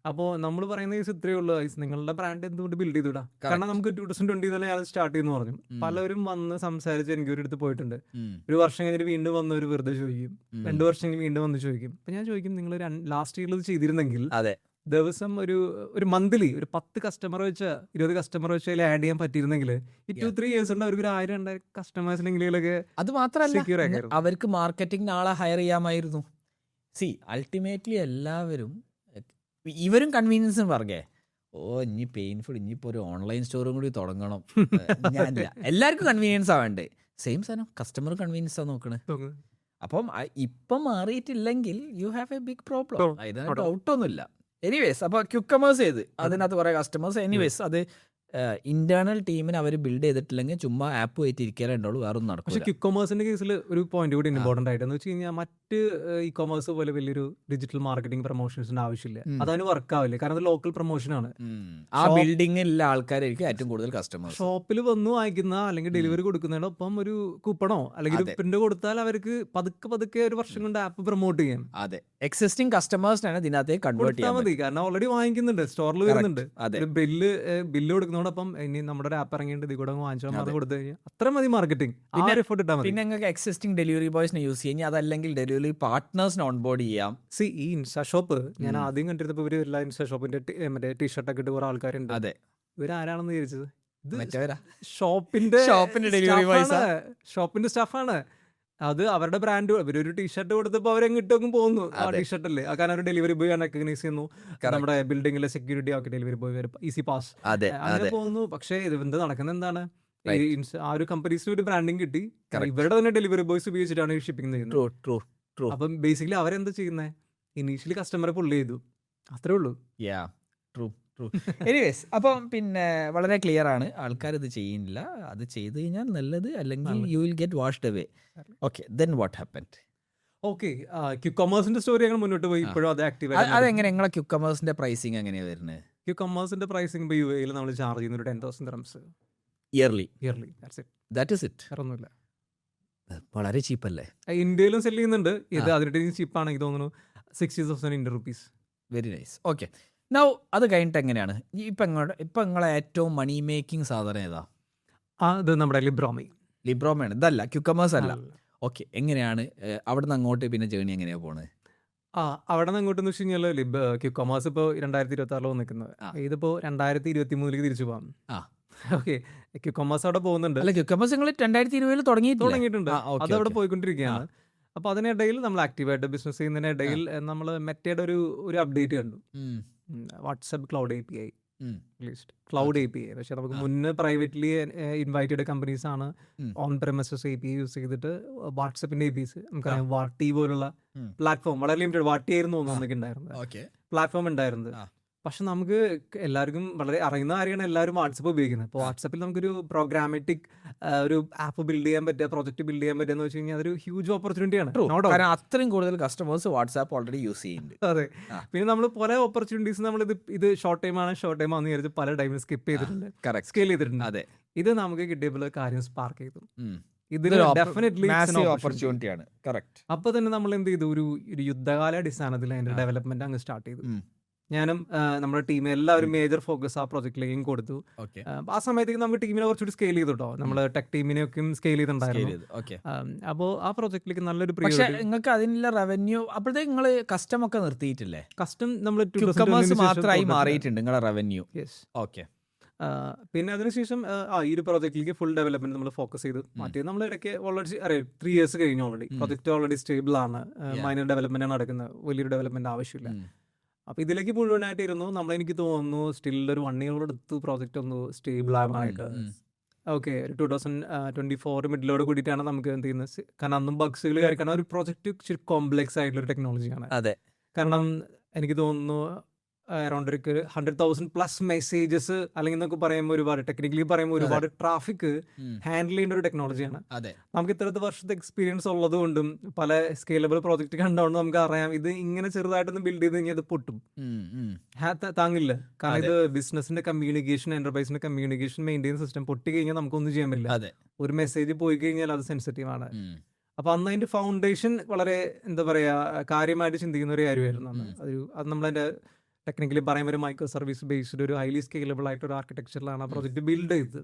അപ്പോൾ നമ്മൾ പറയുന്ന കേസ് ഇത്രയേ ഉള്ളൂ, നിങ്ങളുടെ ബ്രാൻഡ് എന്തുകൊണ്ട് ബിൽഡ് ചെയ്തിടാം. കാരണം നമുക്ക് 2020 തന്നെ ഞാൻ സ്റ്റാർട്ട് ചെയ്യുന്നു പറഞ്ഞു. പലരും വന്ന് സംസാരിച്ച് എനിക്ക് ഒരു അടുത്ത് പോയിട്ടുണ്ട്. ഒരു വർഷം കഴിഞ്ഞിട്ട് വീണ്ടും വന്ന് ഒരു വെറുതെ ചോദിക്കും, 2 വർഷം കഴിഞ്ഞ് വീണ്ടും വന്ന് ചോദിക്കും. അപ്പൊ ഞാൻ ചോദിക്കും, നിങ്ങൾ ലാസ്റ്റ് ഇയറിൽ ഇത് ചെയ്തിരുന്നെങ്കിൽ ദിവസം ഒരു മന്ത്ലി ഒരു 10 കസ്റ്റമർ വെച്ച് 20 കസ്റ്റമർ വെച്ച് അതിൽ ആഡ് ചെയ്യാൻ പറ്റിയിരുന്നെങ്കിൽ ഈ 2-3 years ഉണ്ട് അവർക്ക് 1,000-2,000 കസ്റ്റമേഴ്സിനെങ്കിലൊക്കെ. അത് മാത്രമല്ല, അവർക്ക് മാർക്കറ്റിംഗ് ആളെ ഹയർ ചെയ്യാമായിരുന്നു. അൾട്ടിമേറ്റ്ലി എല്ലാവരും ഇവരും കൺവീനിയൻസും പറഞ്ഞേ, ഇനി പെയിൻഫുൾ, ഇനിയിപ്പോൾ ഒരു ഓൺലൈൻ സ്റ്റോറും കൂടി തുടങ്ങണം. ഞാനില്ല, എല്ലാവർക്കും കൺവീനിയൻസ് ആവേണ്ടേ. സെയിം സാധനം കസ്റ്റമർ കൺവീനിയൻസ് ആണ് നോക്കണേ. അപ്പം ഇപ്പം മാറിയിട്ടില്ലെങ്കിൽ you have a big problem. അതിന് ഡൗട്ടൊന്നുമില്ല. എനിവേസ്, അപ്പോൾ ക്വിക്ക് കമേഴ്സ് ചെയ്ത് അതിനകത്ത് കുറേ കസ്റ്റമേഴ്സ്, എനിവേസ് അത് ഇന്റേണൽ ടീമിന് അവർ ബിൽഡ് ചെയ്തിട്ടില്ലെങ്കിൽ ചുമ്മാ ആപ്പ് പോയിട്ട് ഇരിക്കാനേ ഉണ്ടാവുള്ളൂ, വേറെ ഒന്നും പക്ഷെ നടക്കില്ല. ക്വിക്ക് കൊമേഴ്സിന്റെ കേസിൽ ഒരു പോയിന്റ് കൂടി ഇമ്പോർട്ടന്റ് ആയിട്ട് എന്ന് വെച്ച് കഴിഞ്ഞാൽ മറ്റ് ഇ കൊമേഴ്സ് പോലെ വലിയൊരു ഡിജിറ്റൽ മാർക്കറ്റിംഗ് പ്രൊമോഷൻസിന്റെ ആവശ്യമില്ല. അതതിന് വർക്ക് ആവില്ല, കാരണം അത് ലോക്കൽ പ്രൊമോഷനാണ്. ആ ബിൽഡിങ്ങിലുള്ള ആൾക്കാരായിരിക്കും ഏറ്റവും കൂടുതൽ കസ്റ്റമേഴ്സ്. ഷോപ്പിൽ വന്ന് വാങ്ങിക്കുന്ന അല്ലെങ്കിൽ ഡെലിവറി കൊടുക്കുന്നതിനൊപ്പം ഒരു കൂപ്പണോ അല്ലെങ്കിൽ ഒരു പ്രിന്റ് കൊടുത്താൽ അവർക്ക് പതുക്കെ പതുക്കെ ഒരു വർഷം കൊണ്ട് ആപ്പ് പ്രൊമോട്ട് ചെയ്യാം. അതെ, എക്സിസ്റ്റിംഗ് കസ്റ്റമേഴ്സിനാണ് ഇതിനകത്തേക്ക് കൺവേർട്ട് കൊടുത്താൽ ചെയ്യാൻ മതി, കാരണം ഓൾറെഡി വാങ്ങിക്കുന്നുണ്ട്, സ്റ്റോറിൽ വരുന്നുണ്ട്. അതെ. ഒരു ബില്ല് കൊടുക്കുന്നതോടൊപ്പം ഇനി നമ്മുടെ ഒരു ആപ്പ് ഇറങ്ങിയിട്ട് ഇത് കൂടെ വാങ്ങിച്ചാൽ കൊടുത്തു കഴിഞ്ഞാൽ അത്ര മതി മാർക്കറ്റിംഗ്. ആ എഫോർട്ട് ഇട്ടാൽ മതി. പിന്നെ നിങ്ങൾക്ക് എക്സിസ്റ്റിംഗ് ഡെലിവറി ബോയ്സിനെ യൂസ് ചെയ്യാം, അതല്ലെങ്കിൽ ഡെലിവറി പാർട്ട്നേഴ്സിനെ ഓൺബോർഡ് ചെയ്യാം. ഈ ഇൻസ്റ്റാ ഷോപ്പ് ഞാൻ ആദ്യം കണ്ടിരുന്നപ്പോൾ ഇവര് എല്ലാ ഇൻസ്റ്റാ ഷോപ്പിന്റെ മറ്റേ ടീഷർട്ടൊക്കെ ഇട്ട് കുറെ ആൾക്കാരുണ്ട്. അതെ, ഇവരാരാണെന്ന് വിചാരിച്ചത് ഇത് മറ്റവരാ ഷോപ്പിന്റെ ഡെലിവറി ബോയ്സ്. ഷോപ്പിന്റെ സ്റ്റാഫാണ്. അത് അവരുടെ ബ്രാൻഡ്. അവരൊരു ടീഷർട്ട് കൊടുത്തപ്പോൾ അവരെങ്ങിട്ടൊക്കെ പോകുന്നു ആ ടീഷർട്ടല്ലേ, കാരണം ഒരു ഡെലിവറി ബോയ് റെക്കഗ്നൈസ് ചെയ്യുന്നു. നമ്മുടെ ബിൽഡിംഗിലെ സെക്യൂരിറ്റി ഒക്കെ ഡെലിവറി ബോയ് വരും, ഈസി പാസ് അങ്ങനെ പോകുന്നു. പക്ഷേ ഇത് എന്ത് നടക്കുന്നത് എന്താണ്, ആ ഒരു കമ്പനീസിന് ഒരു ബ്രാൻഡിങ് കിട്ടി, ഇവരുടെ തന്നെ ഡെലിവറി ബോയ്സ് ഉപയോഗിച്ചിട്ടാണ് ഷിപ്പിംഗ് ചെയ്യുന്നത്. അപ്പം ബേസിക്കലി അവരെന്താ ചെയ്യുന്നത്, ഇനീഷ്യലി കസ്റ്റമറെ പുള്ള് ചെയ്തു, അത്രേ ഉള്ളൂ. എനിവേസ്, അപ്പം പിന്നെ വളരെ ക്ലിയർ ആണ്, ആൾക്കാർ ഇത് ചെയ്യുന്നില്ല. അത് ചെയ്ത് കഴിഞ്ഞാൽ നല്ലത്, അല്ലെങ്കിൽ you will get washed away. Okay, then what happened? Okay, quick കൊമേഴ്സിന്റെ സ്റ്റോറി ഞങ്ങൾ മുന്നോട്ട് പോയി. ഇപ്പോഴും അത് ആക്റ്റീവ്. അതെങ്ങനെ നിങ്ങളെ ക്വിക്ക് കൊമേഴ്സിന്റെ പ്രൈസിങ് എങ്ങനെയാണ് വരുന്നത്? ക്വിക്ക് കൊമേഴ്സിന്റെ പ്രൈസിംഗ് ഇപ്പോൾ UAE നമ്മൾ ചാർജ് ചെയ്യുന്ന ഒരു 10,000 dirhams yearly. That is it. ഒന്നുമില്ല, വളരെ ചീപ്പല്ലേ? ഇന്ത്യയിലും സെല് ചെയ്യുന്നുണ്ട് ഇത്. അതിന്റെ ചീപ്പാണ് എനിക്ക് തോന്നുന്നു 60,000 Indian rupees. Very nice. Okay, now അത് കഴിഞ്ഞിട്ട് എങ്ങനെയാണ് ഇപ്പം നിങ്ങളെ ഏറ്റവും മണി മേക്കിംഗ് സാധനം ഏതാ? അത് നമ്മുടെ ലിബ്രോമാണ്, ഇതല്ല ക്യുക്കമേഴ്സ് അല്ല. ഓക്കെ, എങ്ങനെയാണ് അവിടെ നിന്ന് അങ്ങോട്ട് പിന്നെ ജേണി എങ്ങനെയാ പോണത്? അവിടെ നിന്ന് അങ്ങോട്ടെന്ന് വെച്ച് കഴിഞ്ഞാൽ ക്വിക്ക് കൊമേഴ്സ് ഇപ്പോൾ 2026 നിൽക്കുന്നത്, ഇതിപ്പോ 2023 തിരിച്ചു പോകാം. ഓക്കെ, ക്വിക്ക് കൊമേഴ്സ് അവിടെ പോകുന്നുണ്ട്. അല്ല, ക്യുക്കമേഴ്സ് നിങ്ങൾ 2020 തുടങ്ങിയിട്ടുണ്ട്, അത് അവിടെ പോയിക്കൊണ്ടിരിക്കുകയാണ്. അപ്പോൾ അതിനിടയിൽ നമ്മൾ ആക്റ്റീവായിട്ട് ബിസിനസ് ചെയ്യുന്നതിനിടയിൽ നമ്മൾ മെറ്റയുടെ ഒരു അപ്ഡേറ്റ് കണ്ടു, WhatsApp cloud API. Cloud API, പക്ഷെ നമുക്ക് മുന്നേ പ്രൈവറ്റ്ലി ഇൻവൈറ്റഡ് കമ്പനീസ് ആണ് ഓൺ പ്രെമിസസ് API യൂസ് ചെയ്തിട്ട് വാട്സപ്പിന്റെ APIs, നമുക്കറിയാം വാട്ടി പോലുള്ള പ്ലാറ്റ്ഫോം, വളരെ ലിമിറ്റഡ് വാട്ടി ആയിരുന്നു നമുക്ക് ഉണ്ടായിരുന്നത് പ്ലാറ്റ്ഫോം ഉണ്ടായിരുന്നത്. പക്ഷെ നമുക്ക് എല്ലാവർക്കും വളരെ അറിയുന്ന കാര്യമാണ്, എല്ലാവരും വാട്സപ്പ് ഉപയോഗിക്കുന്നത്. അപ്പോൾ വാട്സപ്പിൽ നമുക്കൊരു പ്രോഗ്രാമാറ്റിക് ഒരു ആപ്പ് ബിൽഡ് ചെയ്യാൻ പറ്റുക, പ്രോജക്റ്റ് ബിൽഡ് ചെയ്യാൻ പറ്റുക എന്ന് വെച്ച് കഴിഞ്ഞാൽ അതൊരു ഹ്യൂജ് ഓപ്പർച്യൂണിറ്റിയാണ്. കാരണം അത്രയും കൂടുതൽ കസ്റ്റമേഴ്സ് വാട്സാപ്പ് ഓൾറെഡി യൂസ് ചെയ്യുന്നുണ്ട്. അതെ, പിന്നെ നമ്മൾ പല ഓപ്പർച്യൂണിറ്റീസ് നമ്മൾ ഇത് ഷോർട്ട് ടൈം ആണെന്ന് വിചാരിച്ച് പല ടൈമിൽ സ്കിപ്പ് ചെയ്തിട്ടുണ്ട്, സ്കെയിൽ ചെയ്തിട്ടുണ്ട്. അതെ, ഇത് നമുക്ക് കിട്ടിയപ്പോൾ കാര്യം സ്പാർക്ക് ചെയ്തു. ഓപ്പർച്യൂണിറ്റിയാണ്. അപ്പൊ തന്നെ നമ്മൾ എന്ത് ചെയ്തു, ഒരു യുദ്ധകാല അടിസ്ഥാനത്തിൽ അതിന്റെ ഡെവലപ്മെന്റ് അങ്ങ് സ്റ്റാർട്ട് ചെയ്തു. ഞാനും നമ്മുടെ ടീം എല്ലാവരും മേജർ ഫോക്കസ് ആ പ്രോജക്റ്റിലേക്കും കൊടുത്തു. ആ സമയത്തേക്ക് നമുക്ക് ടീമിനെ കുറച്ചുകൂടി സ്കെയിൽ ചെയ്തു കേട്ടോ, നമ്മൾ ടെക് ടീമിനെയൊക്കെ സ്കെയിൽ ചെയ്തിട്ടുണ്ടായിരുന്നു. അപ്പോൾ ആ പ്രോജക്റ്റിലേക്ക് നല്ലൊരു നിങ്ങൾക്ക് അതിനുള്ള റവന്യൂ അപ്പോഴത്തേക്ക് നിങ്ങൾ കസ്റ്റം ഒക്കെ നിർത്തിയിട്ടില്ലേ? കസ്റ്റം നമ്മൾ മാത്രമായി മാറിയിട്ടുണ്ട് നിങ്ങളുടെ റവന്യൂ. ഓക്കെ, പിന്നെ അതിനുശേഷം ഈ ഒരു പ്രോജക്റ്റിലേക്ക് ഫുൾ ഡെവലപ്മെന്റ് നമ്മൾ ഫോക്കസ് ചെയ്തു. മറ്റേ നമ്മൾ ഇടയ്ക്ക് ഓൾറെഡി 3 years കഴിഞ്ഞു, ഓൾറെഡി പ്രോജക്റ്റ് ഓൾറെഡി സ്റ്റേബിൾ ആണ്, മൈനർ ഡെവലപ്മെന്റ് ആണ് നടക്കുന്നത്, വലിയൊരു ഡെവലപ്മെന്റ് ആവശ്യമില്ല. അപ്പോൾ ഇതിലേക്ക് മുഴുവനായിട്ടിരുന്നു നമ്മൾ. എനിക്ക് തോന്നുന്നു സ്റ്റിൽ ഒരു 1 year എടുത്തു പ്രോജക്റ്റ് ഒന്ന് സ്റ്റേബിൾ ആവാനായിട്ട്. ഓക്കെ, 2024 മിഡിലോട് കൂടിയിട്ടാണ് നമുക്ക് എന്ത് ചെയ്യുന്നത്, കാരണം അന്നും ബഗ്സുകൾ കാരണം ഒരു പ്രോജക്റ്റ് ഇച്ചിരി കോംപ്ലെക്സ് ആയിട്ടുള്ള ടെക്നോളജിയാണ്. അതെ, കാരണം എനിക്ക് തോന്നുന്നു അറൗണ്ട് ഒരു 100,000+ മെസ്സേജസ് അല്ലെങ്കിൽ എന്നൊക്കെ പറയുമ്പോൾ ഒരുപാട് ടെക്നിക്കലി പറയുമ്പോൾ ഒരുപാട് ട്രാഫിക് ഹാൻഡിൽ ചെയ്യേണ്ട ഒരു ടെക്നോളജിയാണ്. നമുക്ക് ഇത്രത്തെ വർഷത്തെ എക്സ്പീരിയൻസ് ഉള്ളത് കൊണ്ടും പല സ്കെയിലബിൾ പ്രോജക്റ്റ് കണ്ടുകൊണ്ട് നമുക്ക് അറിയാം ഇത് ഇങ്ങനെ ചെറുതായിട്ടൊന്ന് ബിൽഡ് ചെയ്ത് കഴിഞ്ഞാൽ അത് പൊട്ടും, താങ്ങില്ല. കാരണം ഇത് ബിസിനസിന്റെ കമ്മ്യൂണിക്കേഷൻ, എന്റർപ്രൈസിന്റെ കമ്മ്യൂണിക്കേഷൻ മെയിൻറ്റെയിൻ സിസ്റ്റം പൊട്ടി കഴിഞ്ഞാൽ നമുക്കൊന്നും ചെയ്യാൻ പറ്റില്ല. ഒരു മെസ്സേജ് പോയി കഴിഞ്ഞാൽ അത് സെൻസിറ്റീവ് ആണ്. അപ്പൊ അന്ന് അതിന്റെ ഫൗണ്ടേഷൻ വളരെ എന്താ പറയാ കാര്യമായിട്ട് ചിന്തിക്കുന്ന ഒരു കാര്യമായിരുന്നു. അത് നമ്മളതിന്റെ ടെക്നിക്കലി പറയുമ്പോൾ ഒരു മൈക്രോ സർവീസ് ബേസ്ഡ് ഒരു ഹൈലി സ്കെയിലബിൾ ആയിട്ട് ഒരു ആർക്കിടെക്ചറിലാണ് ആ പ്രോജക്റ്റ് ബിൽഡ് ചെയ്തത്.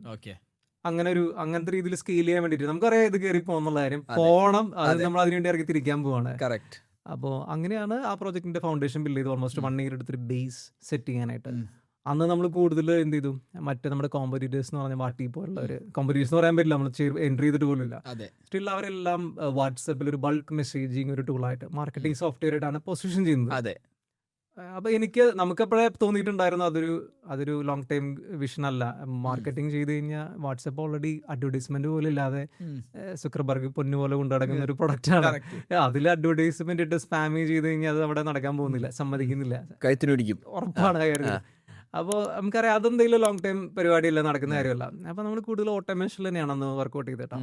അങ്ങനത്തെ രീതിയിൽ സ്കെയിൽ ചെയ്യാൻ വേണ്ടിയിട്ട് നമുക്കറിയാം ഇത് കയറി പോകുന്നുള്ള കാര്യം, പോകണം, അത് നമ്മൾ അതിനുവേണ്ടി ഇറങ്ങി തിരിക്കാൻ പോവാണ്. അപ്പോൾ അങ്ങനെയാണ് ആ പ്രോജക്റ്റിന്റെ ഫൗണ്ടേഷൻ ബിൽഡ് ചെയ്ത് ഓൾമോസ്റ്റ് 1 year എടുത്തൊരു ബേസ് സെറ്റ് ചെയ്യാനായിട്ട്. അന്ന് നമ്മൾ കൂടുതൽ എന്ത് ചെയ്തു, മറ്റേ നമ്മുടെ കോമ്പറ്റീറ്റേഴ്സ് എന്ന് പറഞ്ഞാൽ വാട്ടി പോലുള്ളവർ, കോമ്പറ്റീറ്റേഴ്സ് എന്ന് പറയാൻ പറ്റില്ല, നമ്മൾ എൻട്രി ചെയ്തിട്ട് പോലും ഇല്ല, സ്റ്റിൽ അവരെല്ലാം വാട്സപ്പിൽ ഒരു ബൾക്ക് മെസ്സേജിങ് ഒരു ടൂളായിട്ട് മാർക്കറ്റിംഗ് സോഫ്റ്റ്വെയർ ആയിട്ടാണ് പൊസിഷൻ ചെയ്യുന്നത്. അപ്പോൾ നമുക്കപ്പോഴേ തോന്നിയിട്ടുണ്ടായിരുന്നു അതൊരു ലോങ് ടൈം വിഷൻ അല്ല. മാർക്കറ്റിംഗ് ചെയ്ത് കഴിഞ്ഞാൽ വാട്സപ്പ് ഓൾറെഡി അഡ്വർടൈസ്മെന്റ് പോലും ഇല്ലാതെ സുക്കർബർഗ് പൊന്നു പോലെ കൊണ്ടുനടക്കുന്ന ഒരു പ്രൊഡക്റ്റ് ആണ്. അതിൽ അഡ്വർടൈസ്മെന്റ് ഇട്ട് സ്പാം ചെയ്ത് കഴിഞ്ഞാൽ അത് അവിടെ നടക്കാൻ പോകുന്നില്ല, സമ്മതിക്കുന്നില്ല, കഴുത്തിനൊടിക്കും, ഉറപ്പാണ് കാര്യം. അപ്പോൾ നമുക്കറിയാം അതെന്തെങ്കിലും ലോങ് ടൈം പരിപാടിയല്ല, നടക്കുന്ന കാര്യമല്ല. അപ്പോൾ നമ്മൾ കൂടുതൽ ഓട്ടോമേഷനിൽ തന്നെയാണ് അന്ന് വർക്കൗട്ട് ചെയ്തിട്ടാ.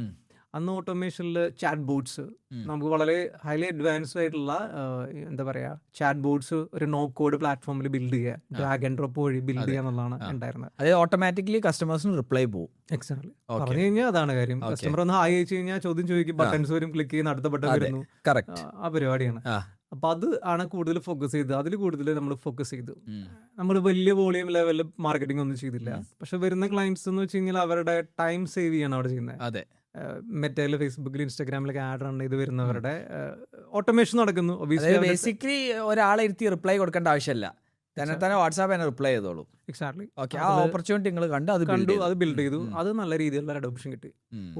അന്ന് ഓട്ടോമേഷനിൽ ചാറ്റ് ബോട്ട്സ് നമുക്ക് വളരെ ഹൈലി അഡ്വാൻസ്ഡ് ആയിട്ടുള്ള എന്താ പറയുക ചാറ്റ് ബോട്ട്സ് ഒരു നോ കോഡ് പ്ലാറ്റ്ഫോമിൽ ബിൽഡ് ചെയ്യുക, ഡ്രാഗ് ആൻഡ് ഡ്രോപ്പ് വഴി ബിൽഡ് ചെയ്യുക എന്നുള്ളതാണ് ഉണ്ടായിരുന്നത്. അതായത് ഓട്ടോമാറ്റിക്കലി കസ്റ്റമേഴ്സിന് റിപ്ലൈ പോകും. എക്സാക്ട്ലി പറഞ്ഞു കഴിഞ്ഞാൽ അതാണ് കാര്യം. കസ്റ്റമർ ഒന്ന് ഹായ് അയച്ചു കഴിഞ്ഞാൽ ചോദ്യം ചോദിക്കും, ബട്ടൺസ് വരും, ക്ലിക്ക് ചെയ്യുന്ന അടുത്ത ബട്ടൺ വരുന്നു, കറക്റ്റ്. ആ പരിപാടിയാണ്. അപ്പൊ അത് ആണ് കൂടുതൽ ഫോക്കസ് ചെയ്ത്, അതിൽ കൂടുതൽ നമ്മൾ ഫോക്കസ് ചെയ്തു. നമ്മൾ വലിയ വോളിയം ലെവലിൽ മാർക്കറ്റിംഗ് ഒന്നും ചെയ്തില്ല. പക്ഷെ വരുന്ന ക്ലയൻസ് എന്ന് വെച്ച് കഴിഞ്ഞാൽ അവരുടെ ടൈം സേവ് ചെയ്യാണ് അവിടെ ചെയ്യുന്നത്. അതെ, മെറ്റയിൽ, ഫേസ്ബുക്കിൽ, ഇൻസ്റ്റാഗ്രാമിലൊക്കെ ആഡ് റൺ ചെയ്ത് വരുന്നവരുടെ ഓട്ടോമേഷൻ നടക്കുന്നു. ബേസിക്കലി ഒരാളെ ഇരുത്തി റിപ്ലൈ കൊടുക്കേണ്ട ആവശ്യമില്ല, തന്നെ വാട്സാപ്പ് തന്നെ റിപ്ലൈ ചെയ്തോളൂ. എക്സാക്ട്ലി. ഓക്കെ, ആ ഓപ്പർച്യൂണിറ്റി നിങ്ങൾ കണ്ടു, അത് ബിൽഡ് ചെയ്തു. അത് നല്ല രീതിയിലുള്ള അഡോപ്ഷൻ കിട്ടി.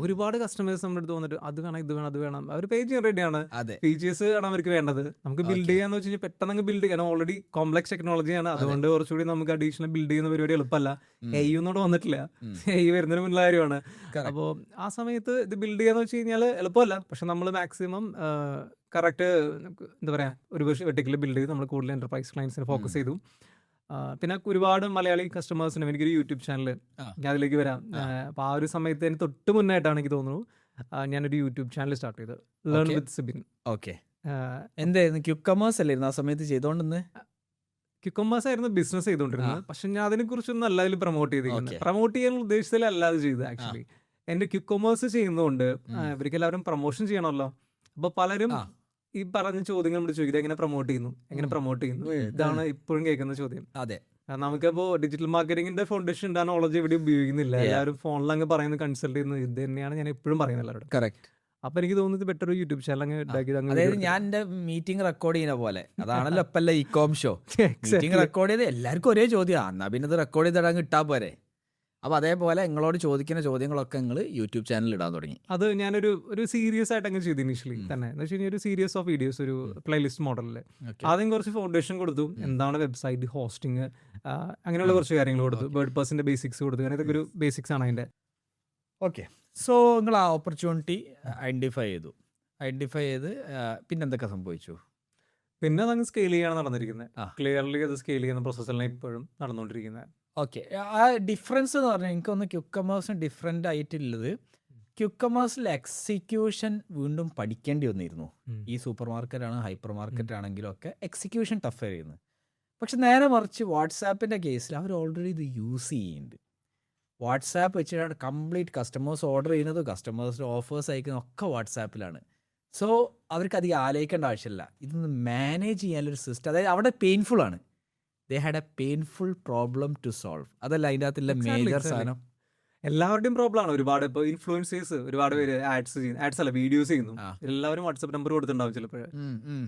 ഒരുപാട് കസ്റ്റമേഴ്സ് നമ്മുടെ അടുത്ത് വന്നിട്ട് അത് വേണം, ഇത് വേണം, അത് വേണം. അവർ പേജ് റെഡി ആണ്, ഫീച്ചേഴ്സ് ആണ് അവർക്ക് വേണ്ടത്. നമുക്ക് ബിൽഡ് ചെയ്യാന്ന് വെച്ച് കഴിഞ്ഞാൽ പെട്ടെന്ന് ബിൽഡ് ചെയ്യാൻ ഓൾറെഡി കോംപ്ലക്സ് ടെക്നോളജിയാണ്. അതുകൊണ്ട് കുറച്ചുകൂടി നമുക്ക് അഡീഷണൽ ബിൽഡ് ചെയ്യുന്ന പരിപാടി എളുപ്പമല്ല. AI ഒന്നും വന്നിട്ടില്ല, AI വരുന്നതിന് മുന്നിലുള്ള കാര്യമാണ്. അപ്പോൾ ആ സമയത്ത് ഇത് ബിൽഡ് ചെയ്യാന്ന് വെച്ച് കഴിഞ്ഞാൽ എളുപ്പമല്ല. പക്ഷെ നമ്മൾ മാക്സിമം കറക്റ്റ് എന്താ പറയുക ഒരു വെർട്ടിക്കൽ ബിൽഡ് ചെയ്ത് നമ്മൾ കൂടുതൽ എന്റർപ്രൈസ് ക്ലയൻസിനെ ഫോക്കസ് ചെയ്തു. പിന്നെ ഒരുപാട് മലയാളി കസ്റ്റമേഴ്സിനും എനിക്കൊരു യൂട്യൂബ് ചാനൽ, ഞാൻ അതിലേക്ക് വരാം. അപ്പോൾ ആ ഒരു സമയത്ത് എനിക്ക് തൊട്ട് മുന്നായിട്ടാണ് എനിക്ക് തോന്നുന്നു ഞാനൊരു യൂട്യൂബ് ചാനൽ സ്റ്റാർട്ട് ചെയ്തത്, ലേൺ വിത്ത് സിബിൻ. ഓക്കെ, എന്തായിരുന്നു ക്യുക്കമേഴ്സ് അല്ലായിരുന്നു ആ സമയത്ത് ചെയ്തോണ്ടെന്ന്? ക്യുക്കമേഴ്സ് ആയിരുന്നു ബിസിനസ് ചെയ്തുകൊണ്ടിരുന്നത്. പക്ഷെ ഞാൻ അതിനെ കുറിച്ചൊന്നും അല്ല അതിൽ പ്രൊമോട്ട് ചെയ്തിരിക്കുന്നത്. പ്രൊമോട്ട് ചെയ്യാനുള്ള ഉദ്ദേശത്തിലല്ലാതെ ചെയ്തത്. ആക്ച്വലി എൻ്റെ ക്യുക്കമേഴ്സ് ചെയ്യുന്നതുകൊണ്ട് ഇവർക്ക് എല്ലാവരും പ്രൊമോഷൻ ചെയ്യണമല്ലോ. അപ്പോൾ പലരും ഈ പറഞ്ഞ ചോദ്യങ്ങൾ നമ്മൾ ചോദിക്കുന്നത് എങ്ങനെ പ്രൊമോട്ട് ചെയ്യുന്നു, ഇതാണ് ഇപ്പോഴും കേൾക്കുന്ന ചോദ്യം. അതെ, നമുക്കിപ്പോ ഡിജിറ്റൽ മാർക്കറ്റിംഗിന്റെ ഫൗണ്ടേഷൻ നോളജ് ഇവിടെ ഉപയോഗിക്കുന്നില്ല. എല്ലാവരും ഫോണിൽ അങ്ങ് പറയുന്നത്, കൺസൾട്ട് ചെയ്യുന്നത് ഇത് തന്നെയാണ് ഞാൻ എപ്പോഴും പറയുന്നത് എല്ലാവരോടും. കറക്റ്റ്. അപ്പൊ എനിക്ക് തോന്നുന്നത് ബെറ്റർ യൂട്യൂബ് ചാനൽ അങ്ങ് ഉണ്ടാക്കിയത്. അതായത് ഞാൻ എന്റെ മീറ്റിംഗ് റെക്കോർഡ് ചെയ്യുന്ന പോലെ, അതാണല്ലോ ഇപ്പല്ല ഇക്കോം ഷോ. മീറ്റിംഗ് റെക്കോർഡ് ചെയ്ത് എല്ലാവർക്കും ഒരേ ചോദ്യം, എന്നാ പിന്നെ ഇത് റെക്കോർഡ് ചെയ്തിടാൻ കിട്ടാൻ പോരെ. അപ്പോൾ അതേപോലെ നിങ്ങളോട് ചോദിക്കുന്ന ചോദ്യങ്ങളൊക്കെ നിങ്ങൾ യൂട്യൂബ് ചാനലിൽ ഇടാൻ തുടങ്ങി. അത് ഞാനൊരു സീരിയസ് ആയിട്ട് അങ്ങ് ചെയ്തു ഇനീഷ്യലി തന്നെ. എന്ന് വെച്ച് കഴിഞ്ഞാൽ ഒരു സീരീസ് ഓഫ് വീഡിയോസ്, ഒരു പ്ലേലിസ്റ്റ് മോഡലിൽ ആദ്യം കുറച്ച് ഫൗണ്ടേഷൻ കൊടുത്തു. എന്താണ് വെബ്സൈറ്റ് ഹോസ്റ്റിംഗ്, അങ്ങനെയുള്ള കുറച്ച് കാര്യങ്ങൾ കൊടുത്തു. വേർഡ്പ്രസിന്റെ ബേസിക്സ് കൊടുത്തു. അങ്ങനെ ഇതൊക്കെ ഒരു ബേസിക്സ് ആണ് അതിന്റെ. ഓക്കെ, സോ നിങ്ങൾ ആ ഓപ്പർച്യൂണിറ്റി ഐഡൻറ്റിഫൈ ചെയ്ത് പിന്നെന്തൊക്കെ സംഭവിച്ചു? പിന്നെ അതങ്ങ് സ്കെയിൽ ചെയ്യാണ് നടന്നിരിക്കുന്നത്. ക്ലിയർലി അത് സ്കെയിൽ ചെയ്യുന്ന പ്രോസസ്സിലാണ് ഇപ്പോഴും നടന്നുകൊണ്ടിരിക്കുന്നത്. ഓക്കെ, ആ ഡിഫറൻസ് എന്ന് പറഞ്ഞാൽ എനിക്കൊന്ന് ക്യുക്കമേഴ്സിന് ഡിഫറെൻ്റ് ആയിട്ടുള്ളത്, ക്യുക്കമേഴ്സിൽ എക്സിക്യൂഷൻ വീണ്ടും പഠിക്കേണ്ടി വന്നിരുന്നു. ഈ സൂപ്പർ മാർക്കറ്റാണ്, ഹൈപ്പർ മാർക്കറ്റ് ആണെങ്കിലും ഒക്കെ എക്സിക്യൂഷൻ ടഫ് ആയിരുന്നു. പക്ഷെ നേരെ മറിച്ച് വാട്സാപ്പിൻ്റെ കേസിൽ അവർ ഓൾറെഡി ഇത് യൂസ് ചെയ്യുന്നുണ്ട്. വാട്സാപ്പ് വെച്ചിട്ടാണ് കംപ്ലീറ്റ് കസ്റ്റമേഴ്സ് ഓർഡർ ചെയ്യുന്നത്, കസ്റ്റമേഴ്സിൻ്റെ ഓഫേഴ്സ് അയക്കുന്നത് ഒക്കെ വാട്സാപ്പിലാണ്. സോ അവർക്ക് അധികം ആലോചിക്കേണ്ട ആവശ്യമില്ല. ഇതൊന്ന് മാനേജ് ചെയ്യാനൊരു സിസ്റ്റം, അതായത് അവിടെ പെയിൻഫുൾ ആണ്. They had a painful problem to solve. അതല്ല അതിൻ്റെ അകത്തുള്ള മേജർ സാധനം. എല്ലാവരുടെയും പ്രോബ്ലം ആണ്. ഒരുപാട് ഇപ്പോൾ ഇൻഫ്ലുവൻസേഴ്സ് ഒരുപാട് പേര് ആഡ്സ് അല്ല വീഡിയോസ് ചെയ്യുന്നു. എല്ലാവരും വാട്സ്ആപ്പ് നമ്പർ കൊടുത്തിട്ടുണ്ടാവും ചിലപ്പോൾ.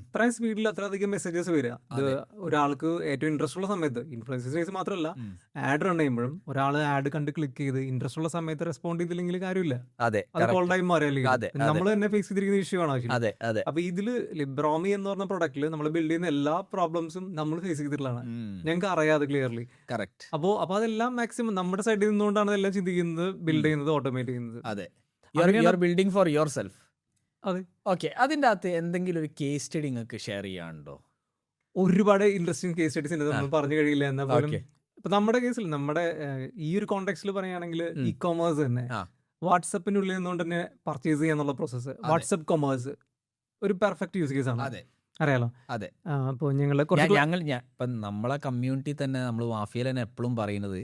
ഇത്രയും സ്പീഡിൽ അത്രയധികം മെസ്സേജസ് വരിക. അത് ഒരാൾക്ക് ഏറ്റവും ഇൻട്രസ്റ്റ് ഉള്ള സമയത്ത്, ഇൻഫ്ലുവൻസേഴ്സ് മാത്രമല്ല ആഡ് റൺ ചെയ്യുമ്പോഴും ഒരാൾ ആഡ് കണ്ട് ക്ലിക്ക് ചെയ്ത് ഇൻട്രസ്റ്റ് ഉള്ള സമയത്ത് റെസ്പോണ്ട് ചെയ്തില്ലെങ്കിൽ കാര്യമില്ല. അത് കോൾ ടൈം മാറിയല്ലേ, നമ്മൾ തന്നെ ഫേസ് ചെയ്തിരിക്കുന്ന ഇഷ്യൂ ആണ് ആവശ്യം. അപ്പൊ ഇതില് ലിബ്രോമി എന്ന് പറഞ്ഞ പ്രൊഡക്റ്റിൽ നമ്മൾ ബിൽഡ് ചെയ്യുന്ന എല്ലാ പ്രോബ്ലംസും നമ്മൾ ഫേസ് ചെയ്തിട്ടുള്ളതാണ്. ഞങ്ങൾക്ക് അറിയാതെ ക്ലിയർലി. കറക്റ്റ്. അപ്പൊ അതെല്ലാം മാക്സിമം നമ്മുടെ സൈഡിൽ നിന്നുകൊണ്ടാണ് അതെല്ലാം ചിന്തിക്കുന്നത്, ബിൽഡ് ചെയ്യുന്നത്, ഓട്ടോമേറ്റ് ചെയ്യുന്നത്. അതെ, you are building for your self. അതെ. ഓക്കെ, അതിൻ്റെ അകത്ത് എന്തെങ്കിലും ഒരു കേസ് സ്റ്റഡി നിങ്ങൾക്ക് ഷെയർ ചെയ്യാനുണ്ടോ? ഒരുപാട് ഇൻട്രസ്റ്റിംഗ് കേസ് സ്റ്റഡീസ് ഉണ്ട്, നമ്മൾ പറഞ്ഞു കഴിയില്ല. എന്നാൽ പോലും ഇപ്പൊ നമ്മുടെ കേസിൽ, നമ്മുടെ ഈ ഒരു കോണ്ടെക്സ്റ്റിൽ പറയുകയാണെങ്കിൽ ഇ കൊമേഴ്സ് തന്നെ വാട്സപ്പിന്റെ ഉള്ളിൽ നിന്നുകൊണ്ട് തന്നെ പർച്ചേസ് ചെയ്യാന്നുള്ള പ്രോസസ്സ്, വാട്സപ്പ് കൊമേഴ്സ് ഒരു പെർഫെക്റ്റ് യൂസ് കേസ് ആണ്. അറിയാലോ. അതെ. അപ്പോൾ ഞങ്ങൾ ഇപ്പം നമ്മളെ കമ്മ്യൂണിറ്റി തന്നെ, നമ്മൾ മാഫിയയിൽ തന്നെ എപ്പോഴും പറയുന്നത്,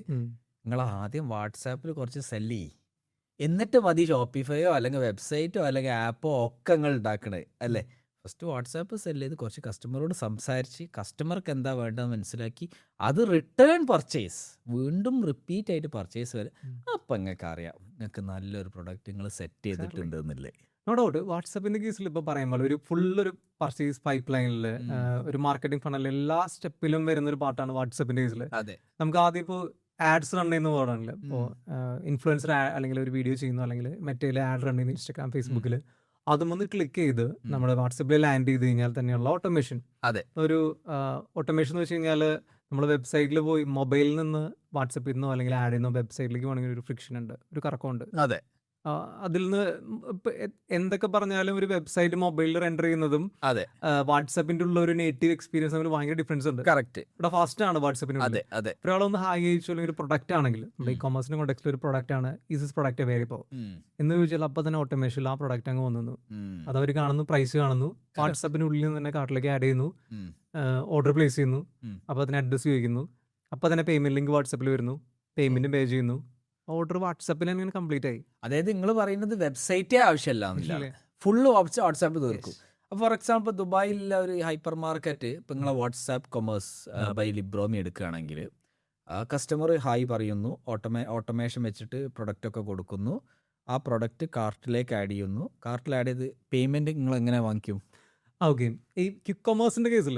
നിങ്ങൾ ആദ്യം വാട്സാപ്പിൽ കുറച്ച് സെല്ല് ചെയ്യും, എന്നിട്ട് മതി ഷോപ്പിഫൈയോ അല്ലെങ്കിൽ വെബ്സൈറ്റോ അല്ലെങ്കിൽ ആപ്പോ ഒക്കെ നിങ്ങൾ ഉണ്ടാക്കണേ അല്ലേ. ഫസ്റ്റ് വാട്സാപ്പ് സെല്ല് ചെയ്ത് കുറച്ച് കസ്റ്റമറോട് സംസാരിച്ച് കസ്റ്റമർക്ക് എന്താ വേണ്ടതെന്ന് മനസ്സിലാക്കി അത് റിട്ടേൺ പർച്ചേസ്, വീണ്ടും റിപ്പീറ്റ് ആയിട്ട് പർച്ചേസ് വരെ. അപ്പം നിങ്ങൾക്ക് അറിയാം നിങ്ങൾക്ക് നല്ലൊരു പ്രൊഡക്റ്റ് നിങ്ങൾ സെറ്റ് ചെയ്തിട്ടുണ്ട് എന്നല്ലേ. No doubt. വാട്സാപ്പിന്റെ കേസിൽ ഇപ്പോൾ പറയുമ്പോൾ ഒരു ഫുള്ളൊരു പർച്ചേസ് പൈപ്പ് ലൈനിൽ, ഒരു മാർക്കറ്റിംഗ് ഫണലിൽ എല്ലാ സ്റ്റെപ്പിലും വരുന്ന ഒരു പാർട്ടാണ് വാട്സാപ്പിന്റെ കേസിൽ. നമുക്ക് ആദ്യം ഇപ്പോൾ ആഡ്സ് റൺ ചെയ്യുന്ന പാടാണല്ലോ. ഇപ്പോൾ ഇൻഫ്ലുവൻസർ അല്ലെങ്കിൽ ഒരു വീഡിയോ ചെയ്യുന്നു, അല്ലെങ്കിൽ മറ്റേ ആഡ് റൺ ചെയ്യുന്ന ഇൻസ്റ്റാഗ്രാം, ഫേസ്ബുക്കിൽ, അതും ഒന്ന് ക്ലിക്ക് ചെയ്ത് നമ്മുടെ വാട്സപ്പിൽ ലാൻഡ് ചെയ്ത് കഴിഞ്ഞാൽ തന്നെയുള്ള ഓട്ടോമേഷൻ. ഒരു ഓട്ടോമേഷൻ എന്ന് വെച്ച് കഴിഞ്ഞാൽ നമ്മൾ വെബ്സൈറ്റിൽ പോയി മൊബൈലിൽ നിന്ന് വാട്സപ്പിൽ നിന്നോ അല്ലെങ്കിൽ ആഡിൽ നിന്നോ വെബ്സൈറ്റിലേക്ക് വേണമെങ്കിൽ ഒരു ഫ്രിക്ഷൻ ഉണ്ട്, ഒരു കറക്കമുണ്ട്. അതിൽ നിന്ന് ഇപ്പൊ എന്തൊക്കെ പറഞ്ഞാലും ഒരു വെബ്സൈറ്റ് മൊബൈലിൽ റെൻഡർ ചെയ്യുന്നതും അതെ വാട്സാപ്പിന്റെ ഉള്ള ഒരു നേറ്റീവ് എക്സ്പീരിയൻസ് തമ്മിൽ ഭയങ്കര ഡിഫറൻസ് ഉണ്ട്. കറക്റ്റ്. ഇവിടെ ഫാസ്റ്റ് ആണ് വാട്സാപ്പിന്. അതെ അതെ. ഒരാളൊന്ന് ഹായ് അയച്ചു അല്ലെങ്കിൽ ഒരു പ്രൊഡക്റ്റ് ആണെങ്കിൽ നമ്മുടെ ഈ കൊമേഴ്സിന്റെ കോണ്ടെക്സ്റ്റിൽ ഒരു പ്രൊഡക്റ്റ് ആണ്, ഈസ് പ്രൊഡക്റ്റ് അവൈലബിൾ എന്ന് ചോദിച്ചാൽ അപ്പൊ തന്നെ ഓട്ടോമേഷൻ ആ പ്രൊഡക്റ്റ് അങ്ങ് വന്നു. അത് അവർ കാണുന്നു, പ്രൈസ് കാണുന്നു, വാട്സാപ്പിനുള്ളിൽ നിന്ന് തന്നെ കാർട്ടിലേക്ക് ആഡ് ചെയ്യുന്നു, ഓർഡർ പ്ലേസ് ചെയ്യുന്നു, അപ്പോൾ അതിന് അഡ്രസ് ചോദിക്കുന്നു, അപ്പോൾ തന്നെ പേയ്മെന്റ് ലിങ്ക് വാട്സാപ്പിൽ വരുന്നു, പേയ്മെന്റ് പേ ചെയ്യുന്നു, ഓർഡർ വാട്സാപ്പിൽ അങ്ങനെ കംപ്ലീറ്റ് ആയി. അതായത് നിങ്ങൾ പറയുന്നത് വെബ്സൈറ്റേ ആവശ്യമില്ല, ഫുള്ള് വാട്സാപ്പ് തീർക്കും. ഫോർ എക്സാമ്പിൾ ദുബായിലുള്ള ഒരു ഹൈപ്പർ മാർക്കറ്റ് ഇപ്പം നിങ്ങളെ വാട്സാപ്പ് കൊമേഴ്സ് ബൈ ലിബ്രോമി എടുക്കുകയാണെങ്കിൽ കസ്റ്റമർ ഹായ് പറയുന്നു, ഓട്ടോമേഷൻ വെച്ചിട്ട് പ്രൊഡക്റ്റ് ഒക്കെ കൊടുക്കുന്നു, ആ പ്രൊഡക്റ്റ് കാർട്ടിലേക്ക് ആഡ് ചെയ്യുന്നു, കാർട്ടിൽ ആഡ് ചെയ്ത് പേയ്മെന്റ് നിങ്ങൾ എങ്ങനെ വാങ്ങിക്കും? ഓക്കെ, ഈ ക്വിക്ക് കൊമേഴ്സിന്റെ കേസിൽ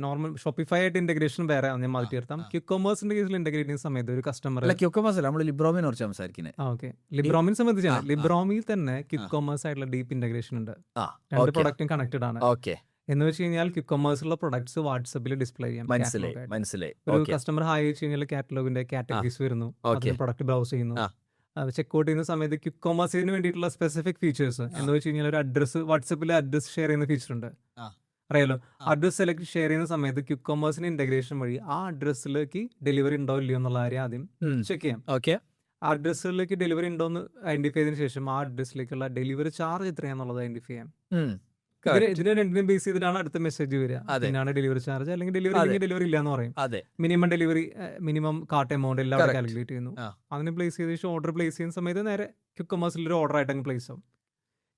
നോർമൽ ഷോപ്പിഫൈ ആയിട്ട് ഇന്റഗ്രേഷൻ വേറെ ഞാൻ മാറ്റി എടുത്താം. ക്വിക്ക് കൊമേഴ്സിന്റെ കേസിൽ ഇന്റഗ്രേറ്റ് ചെയ്യുന്ന സമയത്ത് ഒരു കസ്റ്റമർ ക്യൂക്കമേഴ്സ് അല്ല, നമ്മൾ ലിബ്രോമിനെ കുറിച്ച് സംസാരിക്കുന്നത്. ഓക്കെ, ലിബ്രോമിനെ സംബന്ധിച്ചാണ് ലിബ്രോമിൽ തന്നെ ക്വിക്ക് കൊമേഴ്സ് ആയിട്ടുള്ള ഡീപ്പ് ഇന്റഗ്രേഷൻ ഉണ്ട്. രണ്ട് പ്രൊഡക്റ്റും കണക്റ്റഡ് ആണ്. ഓക്കെ, എന്ന് വെച്ച് കഴിഞ്ഞാൽ ക്വിക്ക് കൊമേഴ്സിലുള്ള പ്രൊഡക്ട്സ് വാട്സാപ്പിൽ ഡിസ്പ്ലേ ചെയ്യാം. മനസ്സിലായി. ഒരു കസ്റ്റമർ ഹായ് വെച്ച് കഴിഞ്ഞാൽ കാറ്റലോഗിന്റെ കാറ്റഗറീസ് വരുന്നു, പ്രൊഡക്റ്റ് ബ്രൗസ് ചെയ്യുന്നു. ചെക്കൗട്ട് ചെയ്യുന്ന സമയത്ത് ക്വിക്ക് കൊമേഴ്സിന് വേണ്ടിയിട്ടുള്ള സ്പെസിഫിക് ഫീച്ചേഴ്സ് എന്ന് വെച്ച് കഴിഞ്ഞാൽ ഒരു അഡ്രസ് വാട്സാപ്പിൽ അഡ്രസ് ഷെയർ ചെയ്യുന്ന ഫീച്ചർ ഉണ്ട്, അറിയാലോ. അഡ്രസ് സെലക്ട് ഷെയർ ചെയ്യുന്ന സമയത്ത് ക്വിക്ക് കൊമേഴ്സിന് ഇന്റഗ്രേഷൻ വഴി ആ അഡ്രസ്സിലേക്ക് ഡെലിവറി ഉണ്ടോ ഇല്ലയോ എന്നുള്ള കാര്യം ആദ്യം ചെക്ക് ചെയ്യാം. ഓക്കെ, അഡ്രസ്സിലേക്ക് ഡെലിവറി ഉണ്ടോ എന്ന് ഐഡന്റിഫൈ ചെയ്തതിനു ശേഷം ആ അഡ്രസ്സിലേക്കുള്ള ഡെലിവറി ചാർജ് എത്രയാന്നുള്ളത് ഐഡന്റിഫൈ ചെയ്യാം. ഇതിനെ രണ്ടിനും ബേസ് ചെയ്തിട്ടാണ് അടുത്ത മെസ്സേജ് വരിക. പിന്നാണ് ഡെലിവറി ചാർജ്, അല്ലെങ്കിൽ ഡെലിവറി ഇല്ല എന്ന് പറയും. Minimum delivery, minimum cart amount എല്ലാം കാൽക്കുലേറ്റ് ചെയ്യുന്നു. അതിന് പ്ലേസ് ചെയ്ത ശേഷം ഓർഡർ പ്ലേസ് ചെയ്യുന്ന സമയത്ത് നേരെ ക്വിക്ക് കൊമേഴ്സിൽ ഒരു ഓർഡർ ആയിട്ട് അങ്ങ് പ്ലേസ് ആവും.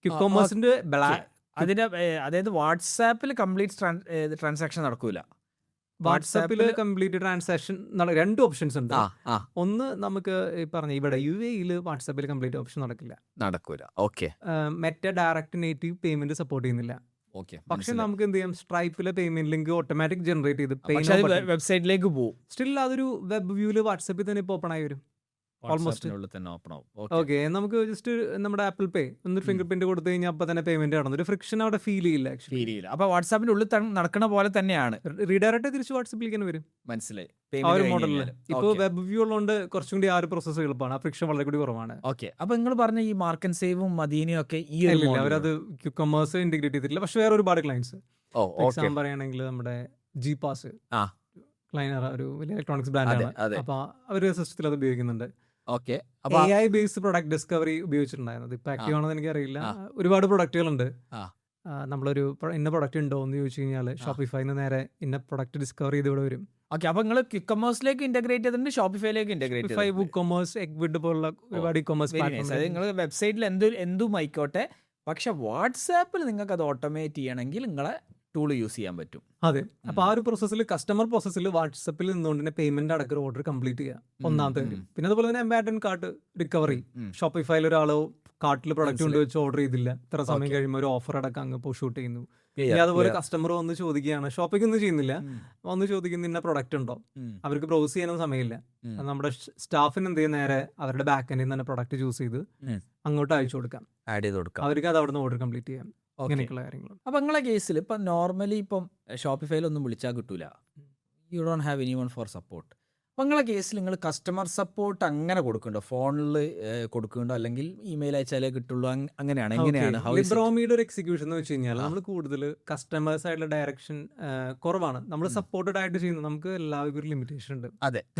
ക്വിക്ക് കൊമേഴ്സിന്റെ അതിന്റെ അതായത് വാട്സാപ്പിൽ കംപ്ലീറ്റ് ട്രാൻസാക്ഷൻ നടക്കൂല. വാട്സാപ്പിൽ കംപ്ലീറ്റ് ട്രാൻസാക്ഷൻ രണ്ട് ഓപ്ഷൻസ് ഉണ്ട്. ഒന്ന് നമുക്ക് ഈ പറഞ്ഞ ഇവിടെ UAE വാട്സാപ്പിൽ കംപ്ലീറ്റ് ഓപ്ഷൻ നടക്കൂല. Okay, Meta direct native payment support ചെയ്യുന്നില്ല. പക്ഷെ നമുക്ക് എന്ത് ചെയ്യാം, സ്ട്രൈപ്പിലെ പേയ്മെന്റ് ലിങ്ക് ഓട്ടോമാറ്റിക് ജനറേറ്റ് ചെയ്ത് വെബ്സൈറ്റിലേക്ക് പോകും. സ്റ്റിൽ അതൊരു വെബ് വ്യൂല് വാട്സാപ്പിൽ തന്നെ ഓപ്പൺ ആയി വരും. ഓൾമോസ്റ്റ് ഓക്കെ, നമുക്ക് ജസ്റ്റ് നമ്മുടെ ആപ്പിൾ പേ ഒന്ന് ഫിംഗർ പ്രിന്റ് കൊടുത്തു കഴിഞ്ഞാൽ അപ്പൊ തന്നെ പേയ്മെന്റ് നടന്നു. ഒരു ഫ്രിക്ഷൻ അവിടെ ഫീൽ ചെയ്യില്ല. അപ്പൊ വാട്സാപ്പിന്റെ ഉള്ളിൽ നടക്കുന്ന പോലെ തന്നെയാണ് റീഡയറക്റ്റ് തിരിച്ച് വാട്സാപ്പിലേക്ക് വരും. മനസ്സിലായി. ആ ഒരു മോഡലിൽ ഇപ്പൊ വെബ് വ്യൂ ഉള്ളതുകൊണ്ട് കുറച്ചും കൂടി ആ ഒരു പ്രോസസ് എളുപ്പമാണ്, ആ ഫ്രിക്ഷൻ വളരെ കൂടി കുറവാണ്. ഓക്കെ, അപ്പൊ നിങ്ങൾ പറഞ്ഞ ഈ മാർക്ക് ആൻഡ് സേവും മദീനയും ഒക്കെ ഈ അവരത് ക്വിക്ക് കൊമേഴ്സ് ഇന്റഗ്രേറ്റ് ചെയ്തിട്ടില്ല. പക്ഷെ വേറെ ഒരുപാട് ക്ലയൻസ് എക്സാം പറയുകയാണെങ്കിൽ നമ്മുടെ ജിപാസ് ഒരു വലിയ ഇലക്ട്രോണിക്സ് ബ്രാൻഡാണ്. അപ്പൊ അവര് സിസ്റ്റത്തിൽ അത് ഉപയോഗിക്കുന്നുണ്ട്. AI ബേസ്ഡ് പ്രൊഡക്റ്റ് ഡിസ്കവറി ഉപയോഗിച്ചിട്ടുണ്ടായിരുന്നത്. ഇപ്പൊ ആക്റ്റീവ് ആണെന്ന് എനിക്കറിയില്ല. ഒരുപാട് പ്രൊഡക്റ്റുകളുണ്ട്. നമ്മളൊരു ഇന്ന പ്രൊഡക്റ്റ് ഉണ്ടോ എന്ന് ചോദിച്ചു കഴിഞ്ഞാൽ ഷോപ്പിഫൈന്ന് നേരെ ഇന്ന പ്രൊഡക്റ്റ് ഡിസ്കവർ ചെയ്ത് ഇവിടെ വരും. ഓക്കെ, അപ്പൊ നിങ്ങൾ ക്വിക്ക് കൊമേഴ്സിലേക്ക് ഇന്റഗ്രേറ്റ് ചെയ്തിട്ടുണ്ട്, ഷോപ്പിഫൈയിലേക്ക് ഇന്റഗ്രേറ്റ് ചെയ്തു. ബുക്ക് കൊമേഴ്സ്, എഗ്വിഡ് പോലുള്ള ഒരുപാട് കൊമേഴ്സ് നിങ്ങൾ വെബ്സൈറ്റിൽ എന്തും ആയിക്കോട്ടെ, പക്ഷെ വാട്സാപ്പിൽ നിങ്ങൾക്ക് അത് ഓട്ടോമേറ്റ് ചെയ്യണമെങ്കിൽ നിങ്ങളെ ടൂൾ യൂസ് ചെയ്യാൻ പറ്റും. അതെ, അപ്പൊ ആ ഒരു പ്രോസസ്സിൽ കസ്റ്റമർ പ്രോസസ്സിൽ വാട്സാപ്പിൽ നിന്നുകൊണ്ട് തന്നെ പേയ്മെന്റ് അടക്കം ഓർഡർ കംപ്ലീറ്റ് ചെയ്യാം, ഒന്നാമത്തെ കാര്യം. പിന്നെ അതുപോലെ തന്നെ അബാൻഡൻ കാർട്ട് റിക്കവറി. ഷോപ്പിഫൈയിൽ ഒരാളോ കാർട്ടിൽ പ്രൊഡക്റ്റ് കൊണ്ട് വെച്ച് ഓർഡർ ചെയ്തില്ല, ഇത്ര സമയം കഴിയുമ്പോൾ ഒരു ഓഫർ അടക്കം അങ്ങ് ഷൂട്ട് ചെയ്യുന്നു. അതുപോലെ കസ്റ്റമർ വന്ന് ചോദിക്കുകയാണ്, ഷോപ്പിംഗ് ഒന്നും ചെയ്യുന്നില്ല, വന്ന് ചോദിക്കുന്ന ഇന്ന പ്രൊഡക്റ്റ് ഉണ്ടോ, അവർക്ക് ബ്രൗസ് ചെയ്യാനൊന്നും സമയമില്ല. നമ്മുടെ സ്റ്റാഫിന് എന്ത് ചെയ്യും, നേരെ അവരുടെ ബാക്ക് എൻഡിൽ തന്നെ പ്രൊഡക്റ്റ് ചൂസ് ചെയ്ത് അങ്ങോട്ട് അയച്ചു കൊടുക്കാം, അവർക്ക് അത് അവിടെ നിന്ന് ഓർഡർ കംപ്ലീറ്റ് ചെയ്യാം. അങ്ങനെയൊക്കെയുള്ള കാര്യങ്ങൾ. അപ്പം നിങ്ങളെ കേസിൽ ഇപ്പം നോർമലി ഇപ്പം ഷോപ്പിഫൈയിലൊന്നും വിളിച്ചാൽ കിട്ടൂല, you don't have any one four support. അപ്പം നിങ്ങളെ കേസിൽ നിങ്ങൾ കസ്റ്റമർ സപ്പോർട്ട് അങ്ങനെ കൊടുക്കുന്നുണ്ടോ, ഫോണിൽ കൊടുക്കുന്നുണ്ടോ, അല്ലെങ്കിൽ ഇമെയിൽ അയച്ചാലേ കിട്ടുള്ളൂ, അങ്ങനെയാണ്? എങ്ങനെയാണ് ലിബ്രോമിയുടെ ഒരു എക്സിക്യൂഷൻ എന്ന് വെച്ച് കഴിഞ്ഞാൽ നമ്മൾ കൂടുതൽ കസ്റ്റമേഴ്സ് ആയിട്ടുള്ള ഡയറക്ഷൻ കുറവാണ്. നമ്മൾ സപ്പോർട്ടഡ് ആയിട്ട് ചെയ്യുന്നത്, നമുക്ക് എല്ലാവർക്കും ഒരു ലിമിറ്റേഷൻ ഉണ്ട്.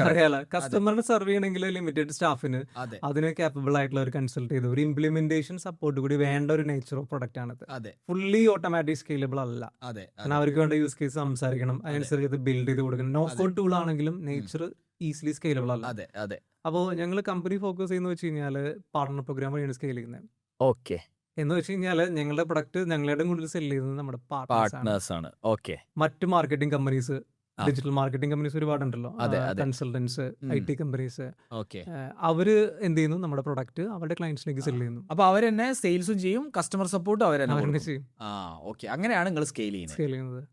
അറിയാലോ, കസ്റ്റമറിനെ സെർവ് ചെയ്യണമെങ്കിൽ ലിമിറ്റഡ് സ്റ്റാഫിന് അതിന് കേപ്പബിൾ ആയിട്ടുള്ള ഒരു കൺസൾട്ട് ചെയ്ത് ഒരു ഇംപ്ലിമെന്റേഷൻ സപ്പോർട്ട് കൂടി വേണ്ട ഒരു നേച്ചർ ഓഫ് പ്രൊഡക്റ്റ് ആണ്. ഫുള്ളി ഓട്ടോമാറ്റിക് സ്കെയിലബിൾ അല്ല. കാരണം അവർക്ക് വേണ്ട യൂസ് കേസ് സംസാരിക്കണം, അതിനനുസരിച്ച് ബിൽഡ് ചെയ്ത് കൊടുക്കണം. നോ കോഡ് ടൂൾ ആണെങ്കിലും നേച്ചർ ഈസിലി സ്കെയിലബിൾ അല്ല. അപ്പോൾ ഞങ്ങൾ കമ്പനി ഫോക്കസ് ചെയ്യുന്ന വെച്ച് കഴിഞ്ഞാൽ പാർട്ണർ പ്രോഗ്രാം വഴിയാണ് സ്കെയിൽ ചെയ്യുന്നത്. ഓക്കെ, എന്ന് വെച്ച് കഴിഞ്ഞാൽ ഞങ്ങളുടെ പ്രൊഡക്റ്റ് ഞങ്ങളുടെ കൂടുതൽ സെല് ചെയ്യുന്നത് നമ്മുടെ പാർട്ട്നേഴ്സ് ആണ്. ഓക്കെ, മറ്റ് marketing companies, digital marketing companies ഒരുപാടുണ്ടല്ലോ, കൺസൾട്ടൻസ്, IT കമ്പനീസ്. അവര് എന്ത് ചെയ്യുന്നു, നമ്മുടെ പ്രൊഡക്റ്റ് അവരുടെ ക്ലയൻസിലേക്ക് സെല് ചെയ്യുന്നു. അപ്പൊ അവർ തന്നെ സെയിൽസും ചെയ്യും, കസ്റ്റമർ സപ്പോർട്ടും അവർ തന്നെ ചെയ്യും. അങ്ങനെയാണ് നിങ്ങൾ സ്കെയിൽ ചെയ്യുന്നത്.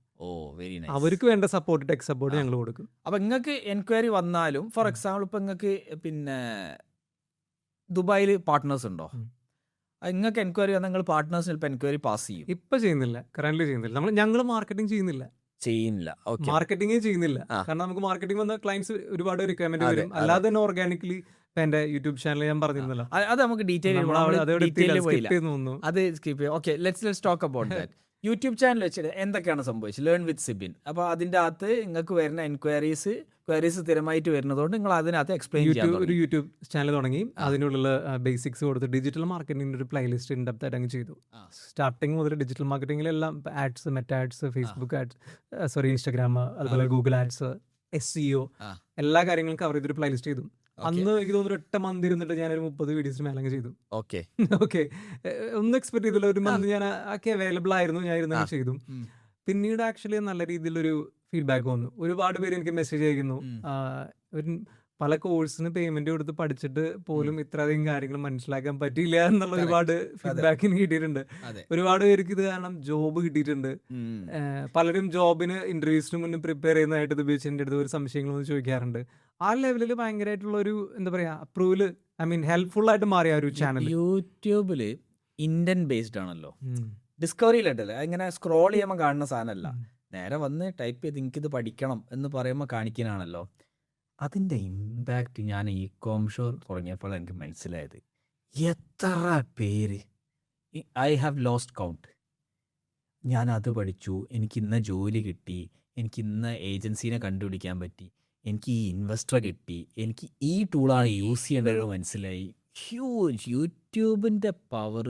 Very nice. അവർക്ക് വേണ്ട സപ്പോർട്ട്, ടെക് സപ്പോർട്ട് ഞങ്ങൾ കൊടുക്കും. അപ്പൊ നിങ്ങൾക്ക് എൻക്വയറി വന്നാലും, ഫോർ എക്സാമ്പിൾ ഇപ്പൊ നിങ്ങൾക്ക് പിന്നെ ദുബായിൽ പാർട്ട്നേഴ്സ് ഉണ്ടോ, നിങ്ങൾക്ക് എൻക്വയറി വന്നാൽ നിങ്ങൾ പാർട്ട്നേഴ്സിന് ചിലപ്പോൾ എൻക്വയറി പാസ് ചെയ്യും? ഇപ്പൊ ചെയ്യുന്നില്ല, കറന്റ് ചെയ്യുന്നില്ല. ഞങ്ങൾ മാർക്കറ്റിംഗ് ചെയ്യുന്നില്ല. മാർക്കറ്റിംഗേ ചെയ്യുന്നില്ല. കാരണം നമുക്ക് മാർക്കറ്റിംഗ് വന്ന ക്ലയൻസ് ഒരുപാട് റിക്വയർമെന്റ് വരും. അല്ലാതെ തന്നെ ഓർഗാനിക്കലി ഇപ്പൊ എന്റെ യൂട്യൂബ് ചാനൽ ഞാൻ പറഞ്ഞിരുന്നല്ലോ, അത് നമുക്ക് ഡീറ്റെയിൽ നമ്മൾ അവിടെ അതോടെ ഡീറ്റെയിൽ skip പോയില്ല. ചെയ്ത് തോന്നുന്നു. അത് സ്കിപ്പ് ചെയ്യാം. Okay, let's talk about that. YouTube channel വെച്ചിട്ട് എന്തൊക്കെയാണ് സംഭവിച്ചത്? Learn with Sibin. അപ്പോൾ അതിൻ്റെ അകത്ത് നിങ്ങൾക്ക് വരുന്ന എൻക്വയറീസ് സ്ഥിരമായിട്ട് വരുന്നതുകൊണ്ട് നിങ്ങൾ അതിനകത്ത് എക്സ്പ്ലെയിൻ ചെയ്യാൻ ഒരു തുടങ്ങി. യൂട്യൂബ് ചാനൽ തുടങ്ങി. അതിനുള്ള ബേസിക്സ് കൊടുത്ത് ഡിജിറ്റൽ മാർക്കറ്റിംഗിന്റെ ഒരു പ്ലേലിസ്റ്റ് ഇൻഡെപ്ത് ആയിട്ട് അങ്ങ് ചെയ്തു. സ്റ്റാർട്ടിങ് മുതൽ ഡിജിറ്റൽ മാർക്കറ്റിംഗിലെല്ലാം ads, Meta ads, Facebook ads, Instagram, അതുപോലെ ഗൂഗിൾ ആഡ്സ്, SEO എല്ലാ കാര്യങ്ങളും കവർ ചെയ്തൊരു പ്ലേലിസ്റ്റ് ചെയ്തു. അന്ന് എനിക്ക് തോന്നുന്നു 8 മന്ത് ഇരുന്നിട്ട് ഞാനൊരു 30 വീഡിയോസ് മേലങ്ങ് ചെയ്തു. ഓക്കെ ഓക്കെ, ഒന്നും എക്സ്പെക്ട് ചെയ്തില്ല. ഒരു മന്ത് ഞാൻ അവൈലബിൾ ആയിരുന്നു, ഞാൻ ഇരുന്ന് ചെയ്തു. പിന്നീട് ആക്ച്വലി നല്ല രീതിയിലൊരു ഫീഡ്ബാക്ക് വന്നു. ഒരുപാട് പേര് എനിക്ക് മെസ്സേജ് അയക്കുന്നു. പല കോഴ്സിന് പേയ്മെന്റ് കൊടുത്ത് പഠിച്ചിട്ട് പോലും ഇത്രയധികം കാര്യങ്ങൾ മനസ്സിലാക്കാൻ പറ്റിയില്ല എന്നുള്ള ഒരുപാട് ഫീഡ്ബാക്ക് എനിക്ക് കിട്ടിയിട്ടുണ്ട്. ഒരുപാട് പേർക്ക് ഇത് കാരണം ജോബ് കിട്ടിയിട്ടുണ്ട്. പലരും ജോബിന് ഇന്റർവ്യൂസിന് മുന്നേ പ്രിപ്പയർ ചെയ്യുന്നതായിട്ട് ഇത് ഉപയോഗിച്ച് എൻ്റെ അടുത്ത് ഒരു സംശയങ്ങളൊന്നും ചോദിക്കാറുണ്ട്. ആ ലെവലിൽ ഭയങ്കരമായിട്ടുള്ള ഒരു എന്താ പറയാ അപ്രൂവല്, ഐ മീൻ ഹെൽപ്ഫുൾ ആയിട്ട് മാറിയ ഒരു ചാനൽ. യൂട്യൂബില് ഇന്ത്യൻ ബേസ്ഡ് ആണല്ലോ, ഡിസ്കവറിയിലല്ലേ, അങ്ങനെ സ്ക്രോൾ ചെയ്യുമ്പോൾ കാണുന്ന സാധനമല്ല. നേരെ വന്ന് ടൈപ്പ് ചെയ്ത് എനിക്കിത് പഠിക്കണം എന്ന് പറയുമ്പോൾ കാണിക്കാനാണല്ലോ. അതിൻ്റെ ഇമ്പാക്റ്റ് ഞാൻ ഈ കോം ഷോ തുടങ്ങിയപ്പോൾ എനിക്ക് മനസ്സിലായത്. എത്ര പേര്, ഐ ഹാവ് ലോസ്റ്റ് കൗണ്ട്. ഞാൻ അത് പഠിച്ചു, എനിക്ക് ഇന്ന ജോലി കിട്ടി, എനിക്ക് ഇന്ന ഏജൻസീനെ കണ്ടുപിടിക്കാൻ പറ്റി, എനിക്ക് ഈ ഇൻവെസ്റ്റർ കിട്ടി, എനിക്ക് ഈ ടൂളാണ് യൂസ് ചെയ്യേണ്ടത് മനസ്സിലായി. ഹ്യൂജ് യൂട്യൂബിൻ്റെ പവർ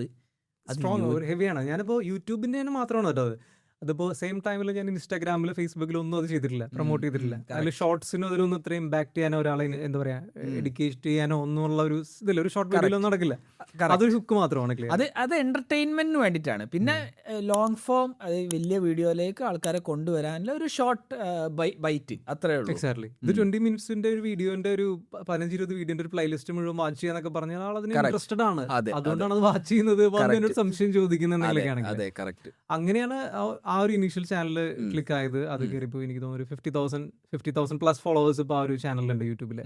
സ്ട്രോങ്, ഒരു ഹെവിയാണ്. ഞാനിപ്പോൾ യൂട്യൂബിൻ്റെ തന്നെ മാത്രമാണ് കേട്ടോ അത്. അതിപ്പോൾ സെയിം ടൈമിൽ ഞാൻ ഇൻസ്റ്റാഗ്രാമിൽ, ഫേസ്ബുക്കിൽ ഒന്നും അത് ചെയ്തിട്ടില്ല, പ്രൊമോട്ട് ചെയ്തിട്ടില്ല. അതിൽ ഷോർട്സിനോ അതിലൊന്നും ഇത്രയും ഇമ്പാക്ട് ചെയ്യാനോ ഒരാളെ എന്താ പറയാ എഡ്യൂക്കേറ്റ് ചെയ്യാനോ ഒന്നുള്ള ഒരു ഇതില്ല. ഒരു ഷോർട്ട് വീഡിയോയിലൊന്നും നടക്കില്ല. അതൊരു ഹുക്ക് മാത്രമാണ്. അത് എന്റർടൈൻമെന്റിന് വേണ്ടിയിട്ടാണ്. പിന്നെ ലോങ് ഫോം, അത് വലിയ വീഡിയോയിലേക്ക് ആൾക്കാരെ കൊണ്ടുവരാനുള്ള ഒരു ഷോർട്ട് ബൈറ്റ്, അത്രേ ഉള്ളൂ. എക്സാക്ട്ലി. ഇത് 20 മിനിറ്റ്സിന്റെ ഒരു വീഡിയോന്റെ ഒരു 15-20 വീഡിയോന്റെ ഒരു പ്ലേലിസ്റ്റ് മുഴുവൻ വാച്ച് ചെയ്യാന്നൊക്കെ പറഞ്ഞാൽ ആൾ അതിന് ഇൻട്രസ്റ്റഡ് ആണ്. അതുകൊണ്ടാണ് അത് വാച്ച് ചെയ്യുന്നത്. എന്നോട് സംശയം ചോദിക്കുന്നതിലൊക്കെ അങ്ങനെയാണ് ആ ഒരു ഇനീഷ്യൽ ചാനൽ ക്ലിക്ക് ആയത്. അത് കയറിപ്പോ എനിക്ക് തോന്നുന്നു 50,000 പ്ലസ് ഫോളോവേഴ്സ് ഇപ്പോൾ ആ ഒരു ചാനലുണ്ട് യൂട്യൂബില്.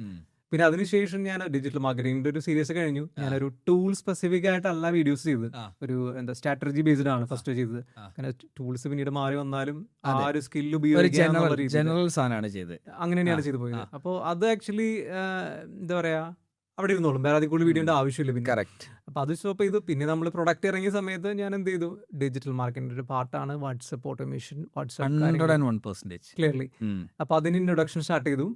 പിന്നെ അതിനുശേഷം ഞാൻ ഡിജിറ്റൽ മാർക്കറ്റിംഗിന്റെ ഒരു സീരീസ് കഴിഞ്ഞു. ഞാനൊരു ടൂൾ സ്പെസിഫിക് ആയിട്ടല്ല വീഡിയോസ് ചെയ്തത്, ഒരു എന്താ സ്ട്രാറ്റജി ബേസ്ഡ് ആണ് ഫസ്റ്റ് ചെയ്തത്. അങ്ങനെ ടൂൾസ് പിന്നീട് മാറി വന്നാലും ആ ഒരു സ്കിൽ ഉപയോഗിക്കാൻ ജനറൽ സാധനമാണ് ചെയ്തത്. അങ്ങനെ തന്നെയാണ് ചെയ്തു പോയത്. അപ്പോൾ അത് ആക്ച്വലി എന്താ പറയാ അവിടെ ഇരുന്നോളും, വേറെ അതിൽ കൂടുതൽ വീഡിയോന്റെ ആവശ്യമില്ല. പിന്നെ കറക്റ്റ്. അപ്പോൾ അത് സ്റ്റോപ്പ് ചെയ്തു. പിന്നെ നമ്മൾ പ്രൊഡക്റ്റ് ഇറങ്ങിയ സമയത്ത് ഞാൻ എന്ത് ചെയ്തു, ഡിജിറ്റൽ മാർക്കറ്റിന്റെ ഒരു പാർട്ടാണ് വാട്സ്ആപ്പ് ഓട്ടോമേഷൻ, വാട്സ്ആപ്പ് 101% ക്ലിയർലി. അപ്പോൾ അതിന് ഇൻട്രൊഡക്ഷൻ സ്റ്റാർട്ട് ചെയ്തു.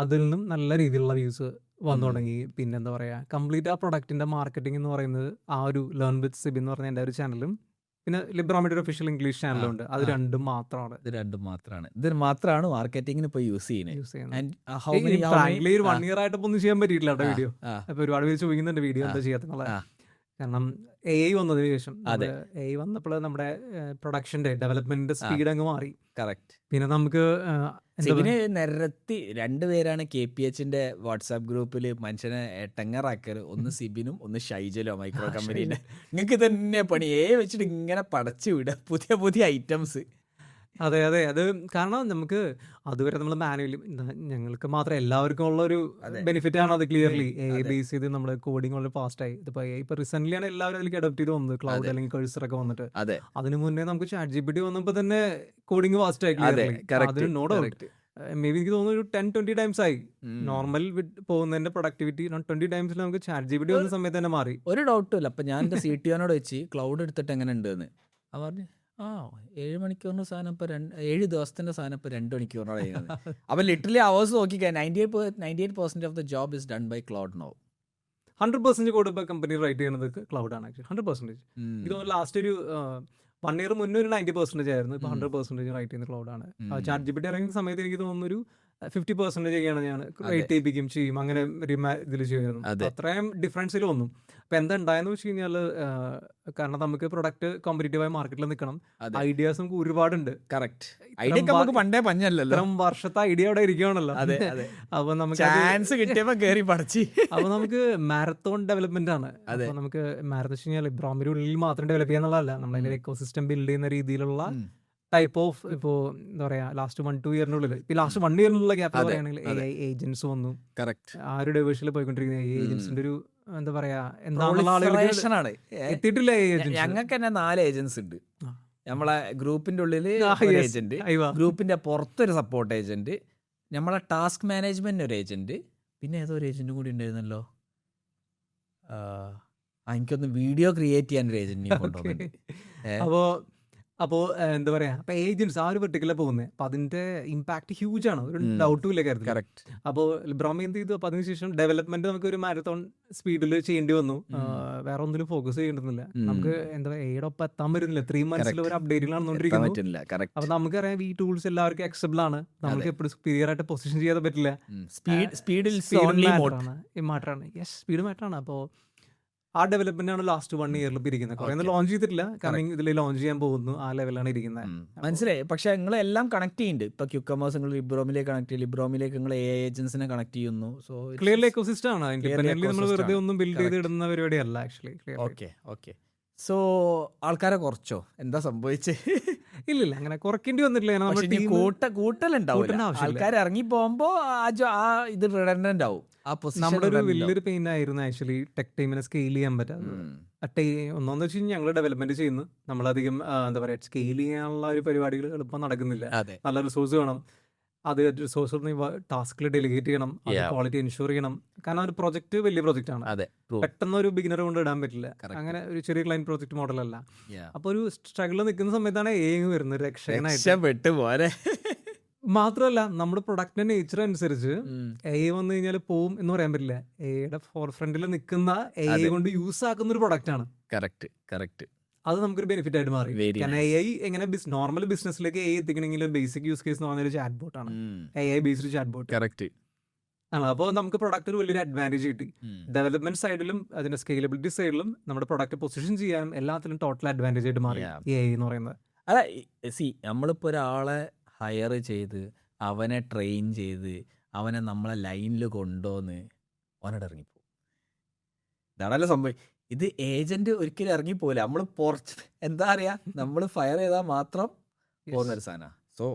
അതിൽ നിന്നും നല്ല രീതിയിലുള്ള വ്യൂസ് വന്നു തുടങ്ങി. പിന്നെ എന്താ പറയാ കംപ്ലീറ്റ് ആ പ്രൊഡക്റ്റിന്റെ മാർക്കറ്റിംഗ് എന്ന് പറയുന്നത് ആ ഒരു ലേൺ വിത്ത് സിബിൻ എന്ന് പറഞ്ഞ എൻ്റെ ഒരു ചാനലും പിന്നെ ലിബ്രാമിയുടെ ഒരു ഒഫീഷ്യൽ ഇംഗ്ലീഷ് ചാനലുണ്ട്. അത് രണ്ടും മാത്രമാണ്. ഇത് മാത്രമാണ് മാർക്കറ്റിംഗിന് ഇപ്പോൾ യൂസ് ചെയ്യുന്നത്. 1 ഇയർ ആയിട്ടപ്പോൾ ഒന്നും ചെയ്യാൻ പറ്റിയിട്ടില്ല കേട്ടോ വീഡിയോ. അപ്പൊ ഒരുപാട് പേര് ചോദിക്കുന്നുണ്ട് വീഡിയോ എന്താ ചെയ്യാത്തുള്ള. കാരണം AI വന്നതിന് ശേഷം, AI വന്നപ്പോൾ നമ്മുടെ പ്രൊഡക്ഷന്റെ ഡെവലപ്മെന്റിന്റെ സ്പീഡ് അങ്ങ് മാറി. കറക്റ്റ്. പിന്നെ നമുക്ക് നിരത്തി 2 പേരാണ് KPHന്റെ വാട്സാപ്പ് ഗ്രൂപ്പിൽ മനുഷ്യനെ എട്ടങ്ങറാക്കല്. ഒന്ന് സിബിനും ഒന്ന് ഷൈജലോ, മൈക്രോ കമ്പനീന്റെ. നിങ്ങൾക്ക് തന്നെ പണി വെച്ചിട്ട് ഇങ്ങനെ പടച്ചു വിടുക പുതിയ പുതിയ ഐറ്റംസ്. അതെ അത് കാരണം നമുക്ക് അതുവരെ നമ്മൾ മാനുവലി ഞങ്ങൾക്ക് മാത്രം എല്ലാവർക്കും ഉള്ള ഒരു ബെനിഫിറ്റ് ആണ് അത്. ക്ലിയർലി AI ബേസ് ചെയ്ത് നമ്മുടെ കോഡിങ് വളരെ ഫാസ്റ്റ് ആയി. ഇപ്പൊ റീസെന്റ് ആണ് എല്ലാവരും അതിലേക്ക് അഡോപ്റ്റ് ചെയ്ത് വന്നത്, ക്ലൗഡ് അല്ലെങ്കിൽ കഴ്സർ ഒക്കെ വന്നിട്ട്. അതിന് മുന്നേ നമുക്ക് ChatGPT വന്നപ്പോ തന്നെ കോഡിങ് ഫാസ്റ്റ് ആയി. അതിന് നോ ഡൗട്ട് മേ ബി എനിക്ക് തോന്നുന്നു ഒരു 10-20 ടൈംസ് ആയി. നോർമൽ പോകുന്നതിന്റെ പ്രൊഡക്ടിവിറ്റി 20 ടൈംസിൽ നമുക്ക് ChatGPT വന്ന സമയത്ത് തന്നെ മാറി. ഒരു ഡൗട്ടും ഇല്ല. അപ്പൊ ഞാൻ എന്റെ CTOനോട് വെച്ച് ക്ലൗഡ് എടുത്തിട്ട് എങ്ങനെ ഉണ്ട് എന്ന് പറഞ്ഞു. 7 മണിക്കൂറിന്റെ സാധനം ഇപ്പൊ 7 ദിവസത്തിന്റെ സാധനം ഇപ്പൊ 2 മണിക്കൂറിനാണ് ചെയ്യുന്നത്. അപ്പൊ ലിറ്ററലി അവേഴ്സ് നോക്കിക്കാൻ 98% of the job is done by cloud now. 100% code ഇപ്പൊ കമ്പനി റൈറ്റ് ചെയ്യുന്നത് ക്ലൗഡ് ആണ്. 100%. ഇത് ലാസ്റ്റ് ഒരു 1 ഇയർ മുന്നേ ഒരു 90% ആയിരുന്നു. ഇപ്പൊ 100% റൈറ്റ് ചെയ്യുന്ന ക്ലൗഡ് ആണ്. ChatGPT ഇറങ്ങിയ സമയത്ത് എനിക്ക് തോന്നുന്നു ഒരു 50% ഒക്കെയാണ് ഞാൻ റേറ്റ് ചെയ്യിപ്പിക്കും ചെയ്യും, അങ്ങനെ ഇതിൽ ചെയ്യുമായിരുന്നു. അത്രയും ഡിഫറൻസിൽ വന്നു. അപ്പൊ എന്താ ഉണ്ടായെന്ന് വെച്ച് കഴിഞ്ഞാൽ, കാരണം നമുക്ക് പ്രൊഡക്റ്റ് കോമ്പറ്റീറ്റീവായ മാർക്കറ്റിൽ നിൽക്കണം. ഐഡിയാസ് നമുക്ക് ഒരുപാടുണ്ട്. കറക്റ്റ്. ഐഡിയ നമുക്ക് പണ്ടേ പഞ്ഞല്ലോ, ഇത്രയും വർഷത്തെ ഐഡിയ അവിടെ ഇരിക്കുകയാണല്ലോ. അപ്പൊ നമുക്ക് ചാൻസ് കിട്ടിയപ്പോ കേറി പഠിച്ച്. അപ്പൊ നമുക്ക് മാരത്തോൺ ഡെവലപ്മെന്റ് ആണ്. അപ്പൊ നമുക്ക് മാരത്തോൺ വെച്ച് കഴിഞ്ഞാൽ ബ്രോമിന്റെ ഉള്ളിൽ മാത്രം ഡെവലപ്പ് ചെയ്യാന്നുള്ളതല്ല, നമ്മളതിന്റെ എക്കോസിസ്റ്റം ബിൽഡ് ചെയ്യുന്ന രീതിയിലുള്ള ടൈപ്പ് ഓഫ് ഇപ്പോ എന്താ പറയാ ലാസ്റ്റ് 1-2 ഇയറിനുള്ളിൽ, ഇപ്പൊ ലാസ്റ്റ് 1 ഇയറിനുള്ള ഗ്യാപ്പ് പറയുകയാണെങ്കിൽ AI ഏജൻസ് വന്നു. കറക്റ്റ്. ആ ഒരു ഡൈവേഴ്സിൽ പോയിക്കൊണ്ടിരിക്കുന്ന AI ഏജൻസിന്റെ ഒരു എന്താ പറയാ എന്താണ് എത്തിയിട്ടില്ല. ഞങ്ങൾക്ക് തന്നെ 4 ഏജൻസ് ഉണ്ട്. നമ്മളെ ഗ്രൂപ്പിന്റെ ഉള്ളിൽ ഏജന്റ്, ഗ്രൂപ്പിന്റെ പുറത്തൊരു സപ്പോർട്ട് ഏജന്റ്, നമ്മളെ ടാസ്ക് മാനേജ്മെന്റ് ഒരു ഏജന്റ്, പിന്നെ ഏതോ ഒരു ഏജന്റും കൂടി ഉണ്ടായിരുന്നല്ലോ. എനിക്കൊന്ന് വീഡിയോ ക്രിയേറ്റ് ചെയ്യാൻ ഒരു ഏജന്റിനെ കൊണ്ടുപോകുന്നുണ്ട്. അപ്പോ എന്താ പറയാ, അപ്പൊ ഏജൻസ് ആ ഒരു വെർട്ടിക്കലാണ് പോകുന്നത്. അപ്പൊ അതിന്റെ ഇമ്പാക്ട് ഹ്യൂജ് ആണ്, ഒരു ഡൗട്ടും ഇല്ല കാര്യത്തിൽ. കറക്റ്റ്. അപ്പോൾ ബ്രോമി എന്ത് ചെയ്തു, അപ്പൊ അതിനുശേഷം ഡെവലപ്മെന്റ് നമുക്ക് ഒരു മാരത്തോൺ സ്പീഡിൽ ചെയ്യേണ്ടി വന്നു. വേറെ ഒന്നിലും ഫോക്കസ് ചെയ്യേണ്ടതില്ല. നമുക്ക് എന്താ പറയാ, ഏടൊപ്പം എത്താൻ പറ്റുന്നില്ല. 3 months ഒരു അപ്ഡേറ്റുകൾ നടന്നുകൊണ്ടിരിക്കുന്നു. അപ്പൊ നമുക്കറിയാം ഈ ടൂൾസ് എല്ലാവർക്കും അക്സെപ്റ്റബിൾ ആണ്. നമുക്ക് എപ്പോഴും സുപ്പീരിയർ ആയിട്ട് പൊസിഷൻ ചെയ്യാൻ പറ്റില്ല. സ്പീഡ് മാറ്ററാണ്. യെസ്, സ്പീഡ് മാറ്ററാണ്. അപ്പോൾ ആ ഡെവലപ്മെന്റ് ആണ് ലാസ്റ്റ് 1 year ഇരിക്കുന്നത്. കുറെ ഒന്നും ലോഞ്ച് ചെയ്തിട്ടില്ല, കമ്മിങ് ഇതിൽ ലോഞ്ച് ചെയ്യാൻ പോകുന്നു. ആ ലെവലാണ് ഇരിക്കുന്നത്. മനസ്സിലായി. പക്ഷെ നിങ്ങൾ എല്ലാം കണക്ട് ചെയ്യുന്നുണ്ട്. ഇപ്പൊ ക്യൂക്കമേഴ്സ് നിങ്ങൾ ലിബ്രോമിലേക്ക് കണക്ട് ചെയ്യും, ലിബ്രോമിലേക്ക് നിങ്ങൾ AI ഏജൻസിനെ കണക്ട് ചെയ്യുന്നു. സോ ക്ലിയർലി എക്കോസിസ്റ്റം ആണ്. ഇൻഡിപെൻഡന്റ്ലി നമ്മൾ വെറുതെ ഒന്നും ബിൽഡ് ചെയ്ത് ഇടുന്ന പരിപാടിയല്ല ആക്ച്വലി. ഓക്കെ. സോ ആൾക്കാരെ കുറച്ചോ, എന്താ സംഭവിച്ചേ? ഇല്ലില്ല, അങ്ങനെ കുറയ്ക്കേണ്ടി വന്നിട്ടില്ല. കൂട്ടലുണ്ടാവും. ആൾക്കാർ ഇറങ്ങി പോകുമ്പോ ഇത് റിഡൻഡന്റ് ആവും. നമ്മുടെ ഒരു വലിയൊരു പെയിൻ ആയിരുന്നു ആക്ച്വലി ടെക് ടീമിനെ സ്കെയിൽ ചെയ്യാൻ പറ്റാതെ. ഒന്നാമെന്ന് വെച്ച് കഴിഞ്ഞാൽ ഞങ്ങൾ ഡെവലപ്മെന്റ് ചെയ്യുന്നു, നമ്മളധികം എന്താ പറയാ സ്കെയിൽ ചെയ്യാനുള്ള ഒരു പരിപാടികൾ എളുപ്പം നടക്കുന്നില്ല. നല്ല റിസോഴ്സ് വേണം. അത് റിസോഴ്സ് ടാസ്കിൽ ഡെലിഗേറ്റ് ചെയ്യണം, ക്വാളിറ്റി എൻഷുർ ചെയ്യണം. കാരണം ഒരു പ്രൊജക്ട് വലിയ പ്രൊജക്റ്റ് ആണ്, പെട്ടെന്ന് ഒരു ബിഗിനർ കൊണ്ട് ഇടാൻ പറ്റില്ല. അങ്ങനെ ഒരു ചെറിയ ക്ലൈന്റ് പ്രോജക്ട് മോഡലല്ല. അപ്പൊ ഒരു സ്ട്രഗിൾ നിൽക്കുന്ന സമയത്താണ് AI വരുന്നത് രക്ഷകനായിട്ട്. മാത്രമല്ല നമ്മുടെ പ്രൊഡക്റ്റിന്റെ നേച്ചർ അനുസരിച്ച് AI വന്നു കഴിഞ്ഞാൽ പോവും എന്ന് പറയാൻ പറ്റില്ല. AI ഫോർ ഫ്രണ്ടിൽ നിൽക്കുന്ന AI കൊണ്ട് യൂസ് ആക്കുന്ന ഒരു പ്രൊഡക്റ്റ് ആണ്. കറക്റ്റ്. അത് നമുക്കൊരു ബെനിഫിറ്റ് ആയിട്ട് മാറി. കാരണം AI എങ്ങനെ നോർമൽ ബിസിനസ്സിലേക്ക് AI എത്തിക്കണമെങ്കിൽ ബേസിക് യൂസ് കേസ് എന്ന് പറഞ്ഞൊരു ചാറ്റ് ബോട്ട് ആണ്, AI based chat bot. Correct ആണ്. അപ്പോൾ നമുക്ക് പ്രൊഡക്റ്റ് ഒരു വലിയൊരു അഡ്വാൻറ്റേജ് കിട്ടി. ഡെവലപ്മെന്റ് സൈഡിലും അതിന്റെ സ്കെയിലബിലിറ്റി സൈഡിലും നമ്മുടെ പ്രൊഡക്റ്റ് പൊസിഷൻ ചെയ്യാനും എല്ലാത്തിലും ടോട്ടൽ അഡ്വാൻറ്റേജ് ആയിട്ട് മാറി AI എന്ന് പറയുന്നത്. അല്ല, നമ്മളിപ്പോൾ ഒരാളെ ഹയർ ചെയ്ത് അവനെ ട്രെയിൻ ചെയ്ത് അവനെ നമ്മളെ ലൈനിൽ കൊണ്ടുവന്ന് അവനോട് ഇറങ്ങിപ്പോവും. ഇതാണല്ലോ സംഭവം. ഇത് ഏജന്റ് ഒരിക്കലും ഇറങ്ങിപ്പോവില്ല. നമ്മൾ എന്താ പറയാ, നമ്മൾ ഫയർ ചെയ്താൽ മാത്രം പോകുന്നൊരു സാധനമാണ്. So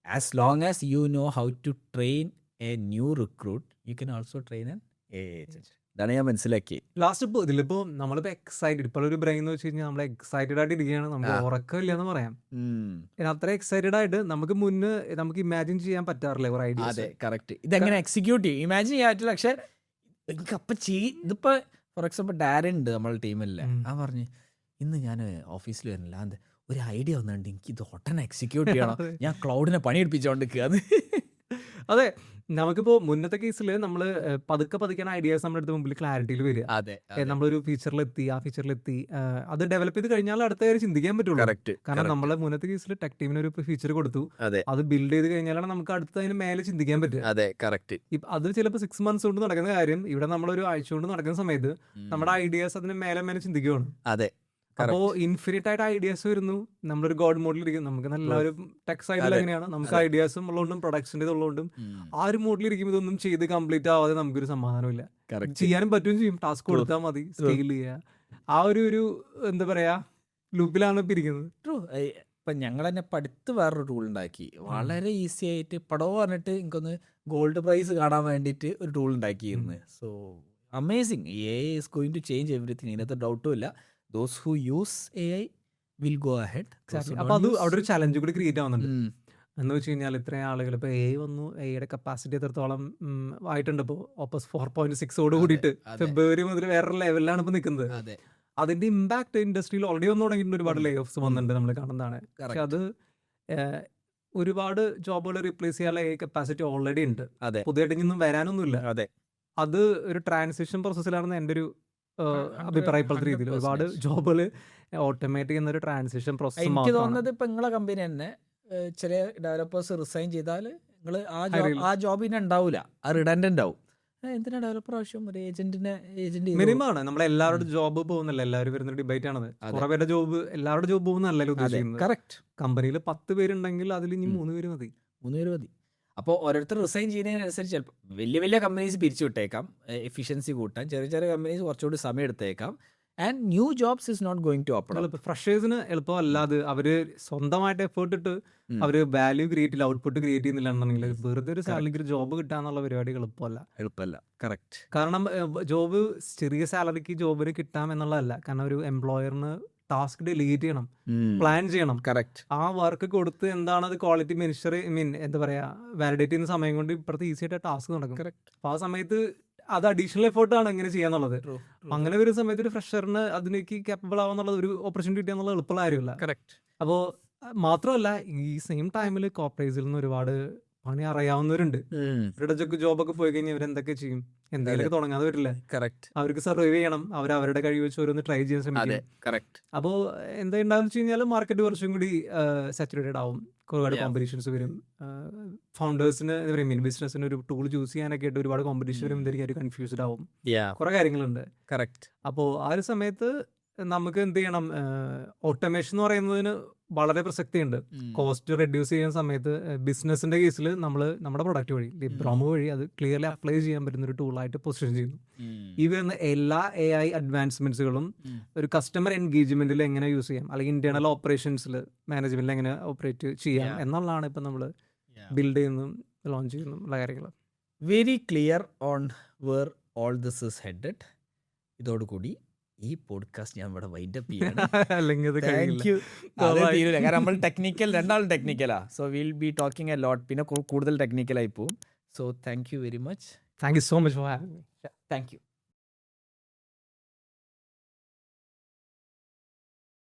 as long as you know how to train a new recruit, you can also train an agent. ഇതാണ് ഞാൻ മനസ്സിലാക്കിയത്. ലാസ്റ്റ് ഇപ്പോൾ ഇതിലിപ്പോ നമ്മളിപ്പോ എക്സൈറ്റഡ്, ഇപ്പോൾ ഒരു ബ്രെയിൻ എന്ന് വെച്ച് കഴിഞ്ഞാൽ നമ്മൾ എക്സൈറ്റഡ് ആയിട്ട് ഇരിക്കുകയാണ്. നമുക്ക് ഉറക്കമില്ല എന്ന് പറയാം. അത്ര എക്സൈറ്റഡ് ആയിട്ട് നമുക്ക് ഇമാജിൻ ചെയ്യാൻ പറ്റാറില്ല കുറെ ഐഡിയാസ്. അതെ, കറക്റ്റ്. ഇതെങ്ങനെ എക്സിക്യൂട്ട് ചെയ്യും ഇമാജിൻ ചെയ്യാൻ പറ്റില്ല. പക്ഷെ എനിക്ക് അപ്പം ഇതിപ്പോ ഫോർ എക്സാമ്പിൾ ഡാരൻ ഉണ്ട് നമ്മളുടെ ടീമില്ലേ, ആ പറഞ്ഞ് ഇന്ന് ഞാൻ ഓഫീസിൽ വരുന്നില്ല, അത് ഒരു ഐഡിയ വന്നിട്ടുണ്ട്, എനിക്ക് ഇത് ഒട്ടനെ എക്സിക്യൂട്ട് ചെയ്യണം, ഞാൻ ക്ലൗഡിനെ പണിയെടുപ്പിച്ചോണ്ടിരിക്കുകയാണ്. അതെ, നമുക്കിപ്പോ മുന്നത്തെ കേസിൽ നമ്മൾ പതുക്കെയാണ് ഐഡിയാസ് നമ്മുടെ അടുത്ത് മുമ്പിൽ ക്ലാരിറ്റിയിൽ വരിക. നമ്മളൊരു ഫീച്ചറിലെത്തി, ആ ഫീച്ചറിലെത്തി അത് ഡെവലപ്പ് ചെയ്ത് കഴിഞ്ഞാൽ അടുത്ത കാര്യം ചിന്തിക്കാൻ പറ്റുള്ളൂ. കാരണം നമ്മളെ മുന്നത്തെ കേസിൽ ടെക് ടീമിന് ഒരു ഫീച്ചർ കൊടുത്തു, അത് ബിൽഡ് ചെയ്ത് കഴിഞ്ഞാലാണ് നമുക്ക് അടുത്തതിന് മേലെ ചിന്തിക്കാൻ പറ്റുക. അത് ചിലപ്പോൾ 6 months കൊണ്ട് നടക്കുന്ന കാര്യം ഇവിടെ നമ്മളൊരു ആഴ്ച കൊണ്ട് നടക്കുന്ന സമയത്ത് നമ്മുടെ ഐഡിയാസ് അതിന് മേലെ ചിന്തിക്കുകയാണ്. അപ്പോ ഇൻഫിനിറ്റ് ആയിട്ട് ഐഡിയാസ് വരുന്നു. നമ്മളൊരു ഗോഡ് മോഡിൽ ഇരിക്കും. നമുക്ക് നല്ല ഒരു ടെക് സൈഡിൽ എങ്ങനെയാണ് നമുക്ക് ഐഡിയാസും ഉള്ളതുകൊണ്ടും പ്രൊഡക്ഷൻ്റെ ഉള്ളതുകൊണ്ടും ആ ഒരു മോഡിൽ ഇരിക്കുമ്പോൾ ഇതൊന്നും ചെയ്ത് കംപ്ലീറ്റ് ആവാതെ നമുക്കൊരു സമാധാനമില്ല. ചെയ്യാനും പറ്റുകയും ചെയ്യും, ടാസ്ക് കൊടുത്താൽ മതി, സ്കെയിൽ ചെയ്യുക. ആ ഒരു എന്താ പറയാ ലൂപ്പിലാണ് ഇപ്പം ഇരിക്കുന്നത്. ഇപ്പം ഞങ്ങൾ തന്നെ പഠിത്ത് വേറൊരു ടൂൾ ഉണ്ടാക്കി, വളരെ ഈസി ആയിട്ട് പടവ് പറഞ്ഞിട്ട് എനിക്കൊന്ന് ഗോൾഡ് പ്രൈസ് കാണാൻ വേണ്ടിയിട്ട് ഒരു ടൂൾ ഉണ്ടാക്കിയിരുന്നു. So amazing. AI is going to change everything, ഇതിനകത്ത് ഡൗട്ടും ഇല്ല. Those who use AI will go ahead. അപ്പൊ അത് അവിടെ ഒരു ചലഞ്ച് കൂടി ക്രിയേറ്റ് ആവുന്നുണ്ട്. എന്ന് വെച്ച് കഴിഞ്ഞാൽ ഇത്രയും ആളുകൾ ഇപ്പോൾ AI വന്നു, AIയുടെ കപ്പാസിറ്റി എത്രത്തോളം ആയിട്ടുണ്ട്. ഇപ്പോൾ OPUS 4.6 കൂടിയിട്ട് ഫെബ്രുവരി മുതൽ വേറൊരു ലെവലിലാണ് ഇപ്പോൾ നിൽക്കുന്നത്. അതിന്റെ ഇമ്പാക്ട് ഇൻഡസ്ട്രിയിൽ ഓൾറെഡി വന്നു തുടങ്ങിയിട്ടുണ്ട്. ഒരുപാട് ലേ ഓഫ്സ് വന്നിട്ടുണ്ട്, നമ്മൾ കാണുന്നതാണ്. പക്ഷെ അത് ഒരുപാട് ജോബുകൾ റീപ്ലേസ് ചെയ്യാനുള്ള AI കപ്പാസിറ്റി ഓൾറെഡി ഉണ്ട്, പുതിയതായിട്ട് ഇനിയൊന്നും വരാനൊന്നുമില്ല. അത് ഒരു ട്രാൻസിഷൻ പ്രോസസ്സിലാണെന്ന് എൻ്റെ ഒരു അഭിപ്രായപ്പെടുന്ന രീതിയിൽ ഒരുപാട് ജോബുകൾ ഓട്ടോമാറ്റിക് എന്നൊരു ട്രാൻസിഷൻ പ്രോസസ്. എനിക്ക് തോന്നുന്നത് ഇപ്പൊ നിങ്ങളെ കമ്പനി തന്നെ ചില ഡെവലപ്പേഴ്സ് റിസൈൻ ചെയ്താൽ നിങ്ങൾ ആ ജോബിന് ഉണ്ടാവില്ല, ആ റിഡൻഡന്റ് ആവും. എന്തിനാ ഡെവലപ്പർ ആവശ്യം, ഒരു ഏജന്റ് മിനിമം ആണ്. നമ്മൾ എല്ലാവരുടെ ജോബ് പോകുന്നില്ല, എല്ലാവരും വരുന്ന ഡിബേറ്റ് ആണത്. കുറെ പേരുടെ ജോബ് എല്ലാവരുടെ ജോബ് പോകുന്നതല്ലല്ലോ ഉദ്ദേശിക്കുന്നത്. കറക്റ്റ്. കമ്പനിയിൽ 10 പേരുണ്ടെങ്കിൽ അതിൽ ഇനി 3 പേര് മതി. അപ്പോൾ ഓരോരുത്തർ റിസൈൻ ചെയ്യുന്നതിനനുസരിച്ച് ചിലപ്പോൾ വലിയ കമ്പനീസ് പിരിച്ചു വിട്ടേക്കാം, എഫിഷ്യൻസി കൂട്ടാൻ. ചെറിയ കമ്പനീസ് കുറച്ചുകൂടി സമയം എടുത്തേക്കാം. And new jobs is not going to open. ഫ്രഷേഴ്സിന് എളുപ്പമല്ലാതെ അവര് സ്വന്തമായിട്ട് എഫേർട്ട് ഇട്ട് അവര് വാല്യൂ ക്രിയേറ്റ് ചെയ്യില്ല, ഔട്ട്പുട്ട് ക്രിയേറ്റ് ചെയ്യുന്നില്ല എന്നുണ്ടെങ്കിൽ വെറുതെ ഒരു സാലറിക്ക് ജോബ് കിട്ടാന്നുള്ള പരിപാടി എളുപ്പമല്ല. കറക്റ്റ്. കാരണം ജോബ് ചെറിയ സാലറിക്ക് ജോബിന് കിട്ടാം എന്നുള്ളതല്ല. കാരണം ഒരു എംപ്ലോയറിന് ടാസ്ക് ഡെലിഗേറ്റ് ചെയ്യണം, പ്ലാൻ ചെയ്യണം. കറക്റ്റ്. ആ വർക്ക് കൊടുത്ത് എന്താണ് അത് ക്വാളിറ്റി മെൻഷർ എന്താ പറയാ വാലിഡേറ്റ് ചെയ്യുന്ന സമയം കൊണ്ട് ഇപ്പുറത്ത് ഈസി ആയിട്ട് ടാസ്ക് നടക്കും. കറക്റ്റ്. അപ്പൊ ആ സമയത്ത് അത് അഡീഷണൽ എഫേർട്ടാണ് എങ്ങനെ ചെയ്യാന്നുള്ളത്. അങ്ങനെ ഒരു സമയത്ത് ഒരു ഫ്രഷറിന് അതിലേക്ക് കേപ്പബിൾ ആവാന്നുള്ളത്, ഒരു ഓപ്പർച്യൂണിറ്റി കിട്ടിയെന്നുള്ളത് എളുപ്പമുള്ള കാര്യമില്ല. കറക്റ്റ്. അപ്പോൾ മാത്രമല്ല ഈ സെയിം ടൈമിൽ കോർപ്പറേറ്റ്സിൽ നിന്ന് ഒരുപാട് പണി അറിയാവുന്നവരുണ്ട്. ഇവരുടെ ജോബൊക്കെ പോയി കഴിഞ്ഞാൽ ഇവരെന്തൊക്കെ ചെയ്യും, എന്തെങ്കിലുമൊക്കെ തുടങ്ങാതെ വരില്ല. കറക്റ്റ്. അവർക്ക് സർവൈവ് ചെയ്യണം, അവരുടെ കഴിവ് വെച്ച് ഓരോന്ന് ട്രൈ ചെയ്യാൻ ശ്രമിക്കും. കറക്റ്റ്. അപ്പോൾ എന്താ ഉണ്ടാകുന്ന വെച്ച് കഴിഞ്ഞാൽ മാർക്കറ്റ് കുറച്ചും കൂടി സാച്ചുറേറ്റഡ് ആവും, ഒരുപാട് കോമ്പറ്റീഷൻസ് വരും. ഫൗണ്ടേഴ്സിന് എന്താ പറയുക, ബിസിനസ്സിന് ഒരു ടൂൾ ചൂസ് ചെയ്യാനൊക്കെ ആയിട്ട് ഒരുപാട് കോമ്പറ്റീഷൻ വരുമ്പോഴത്തേക്കും അവർ കൺഫ്യൂസ്ഡ് ആവും, കുറെ കാര്യങ്ങളുണ്ട്. കറക്റ്റ്. അപ്പോൾ ആ ഒരു സമയത്ത് നമുക്ക് എന്ത് ചെയ്യണം, ഓട്ടോമേഷൻ എന്ന് പറയുന്നതിന് വളരെ പ്രസക്തിയുണ്ട്. കോസ്റ്റ് റെഡ്യൂസ് ചെയ്യുന്ന സമയത്ത് ബിസിനസിന്റെ കേസിൽ നമ്മൾ നമ്മുടെ പ്രൊഡക്റ്റ് വഴി ലിബ്രോമോ വഴി അത് ക്ലിയർലി അപ്ലൈ ചെയ്യാൻ പറ്റുന്ന ഒരു ടൂളായിട്ട് പൊസിഷൻ ചെയ്യുന്നു. ഈ വരുന്ന എല്ലാ AI അഡ്വാൻസ്മെന്റ്സുകളും ഒരു കസ്റ്റമർ എൻഗേജ്മെന്റിൽ എങ്ങനെ യൂസ് ചെയ്യാം, അല്ലെങ്കിൽ ഇന്റേണൽ ഓപ്പറേഷൻസിൽ മാനേജ്മെന്റിൽ എങ്ങനെ ഓപ്പറേറ്റ് ചെയ്യാം എന്നുള്ളതാണ് ഇപ്പം നമ്മൾ ബിൽഡ് ചെയ്യുന്നതും ലോഞ്ച് ചെയ്യുന്നതും ഉള്ള കാര്യങ്ങൾ. Very clear on where all this is headed. ഇതോടുകൂടി ഈ പോഡ്കാസ്റ്റ് ഞാൻ ഇവിടെ വൈൻഡപ്പ് ചെയ്യാണ്. അല്ലെങ്കിൽ അത് കഴിയില്ല. Thank you. അത് തീരൂല, കാരണം നമ്മൾ ടെക്നിക്കൽ, രണ്ടാളും ടെക്നിക്കലാ. So will be talking a lot, പിന്നെ കൂടുതൽ ടെക്നിക്കലായി പോവും. So thank you very much. Thank you so much for having me. Thank U.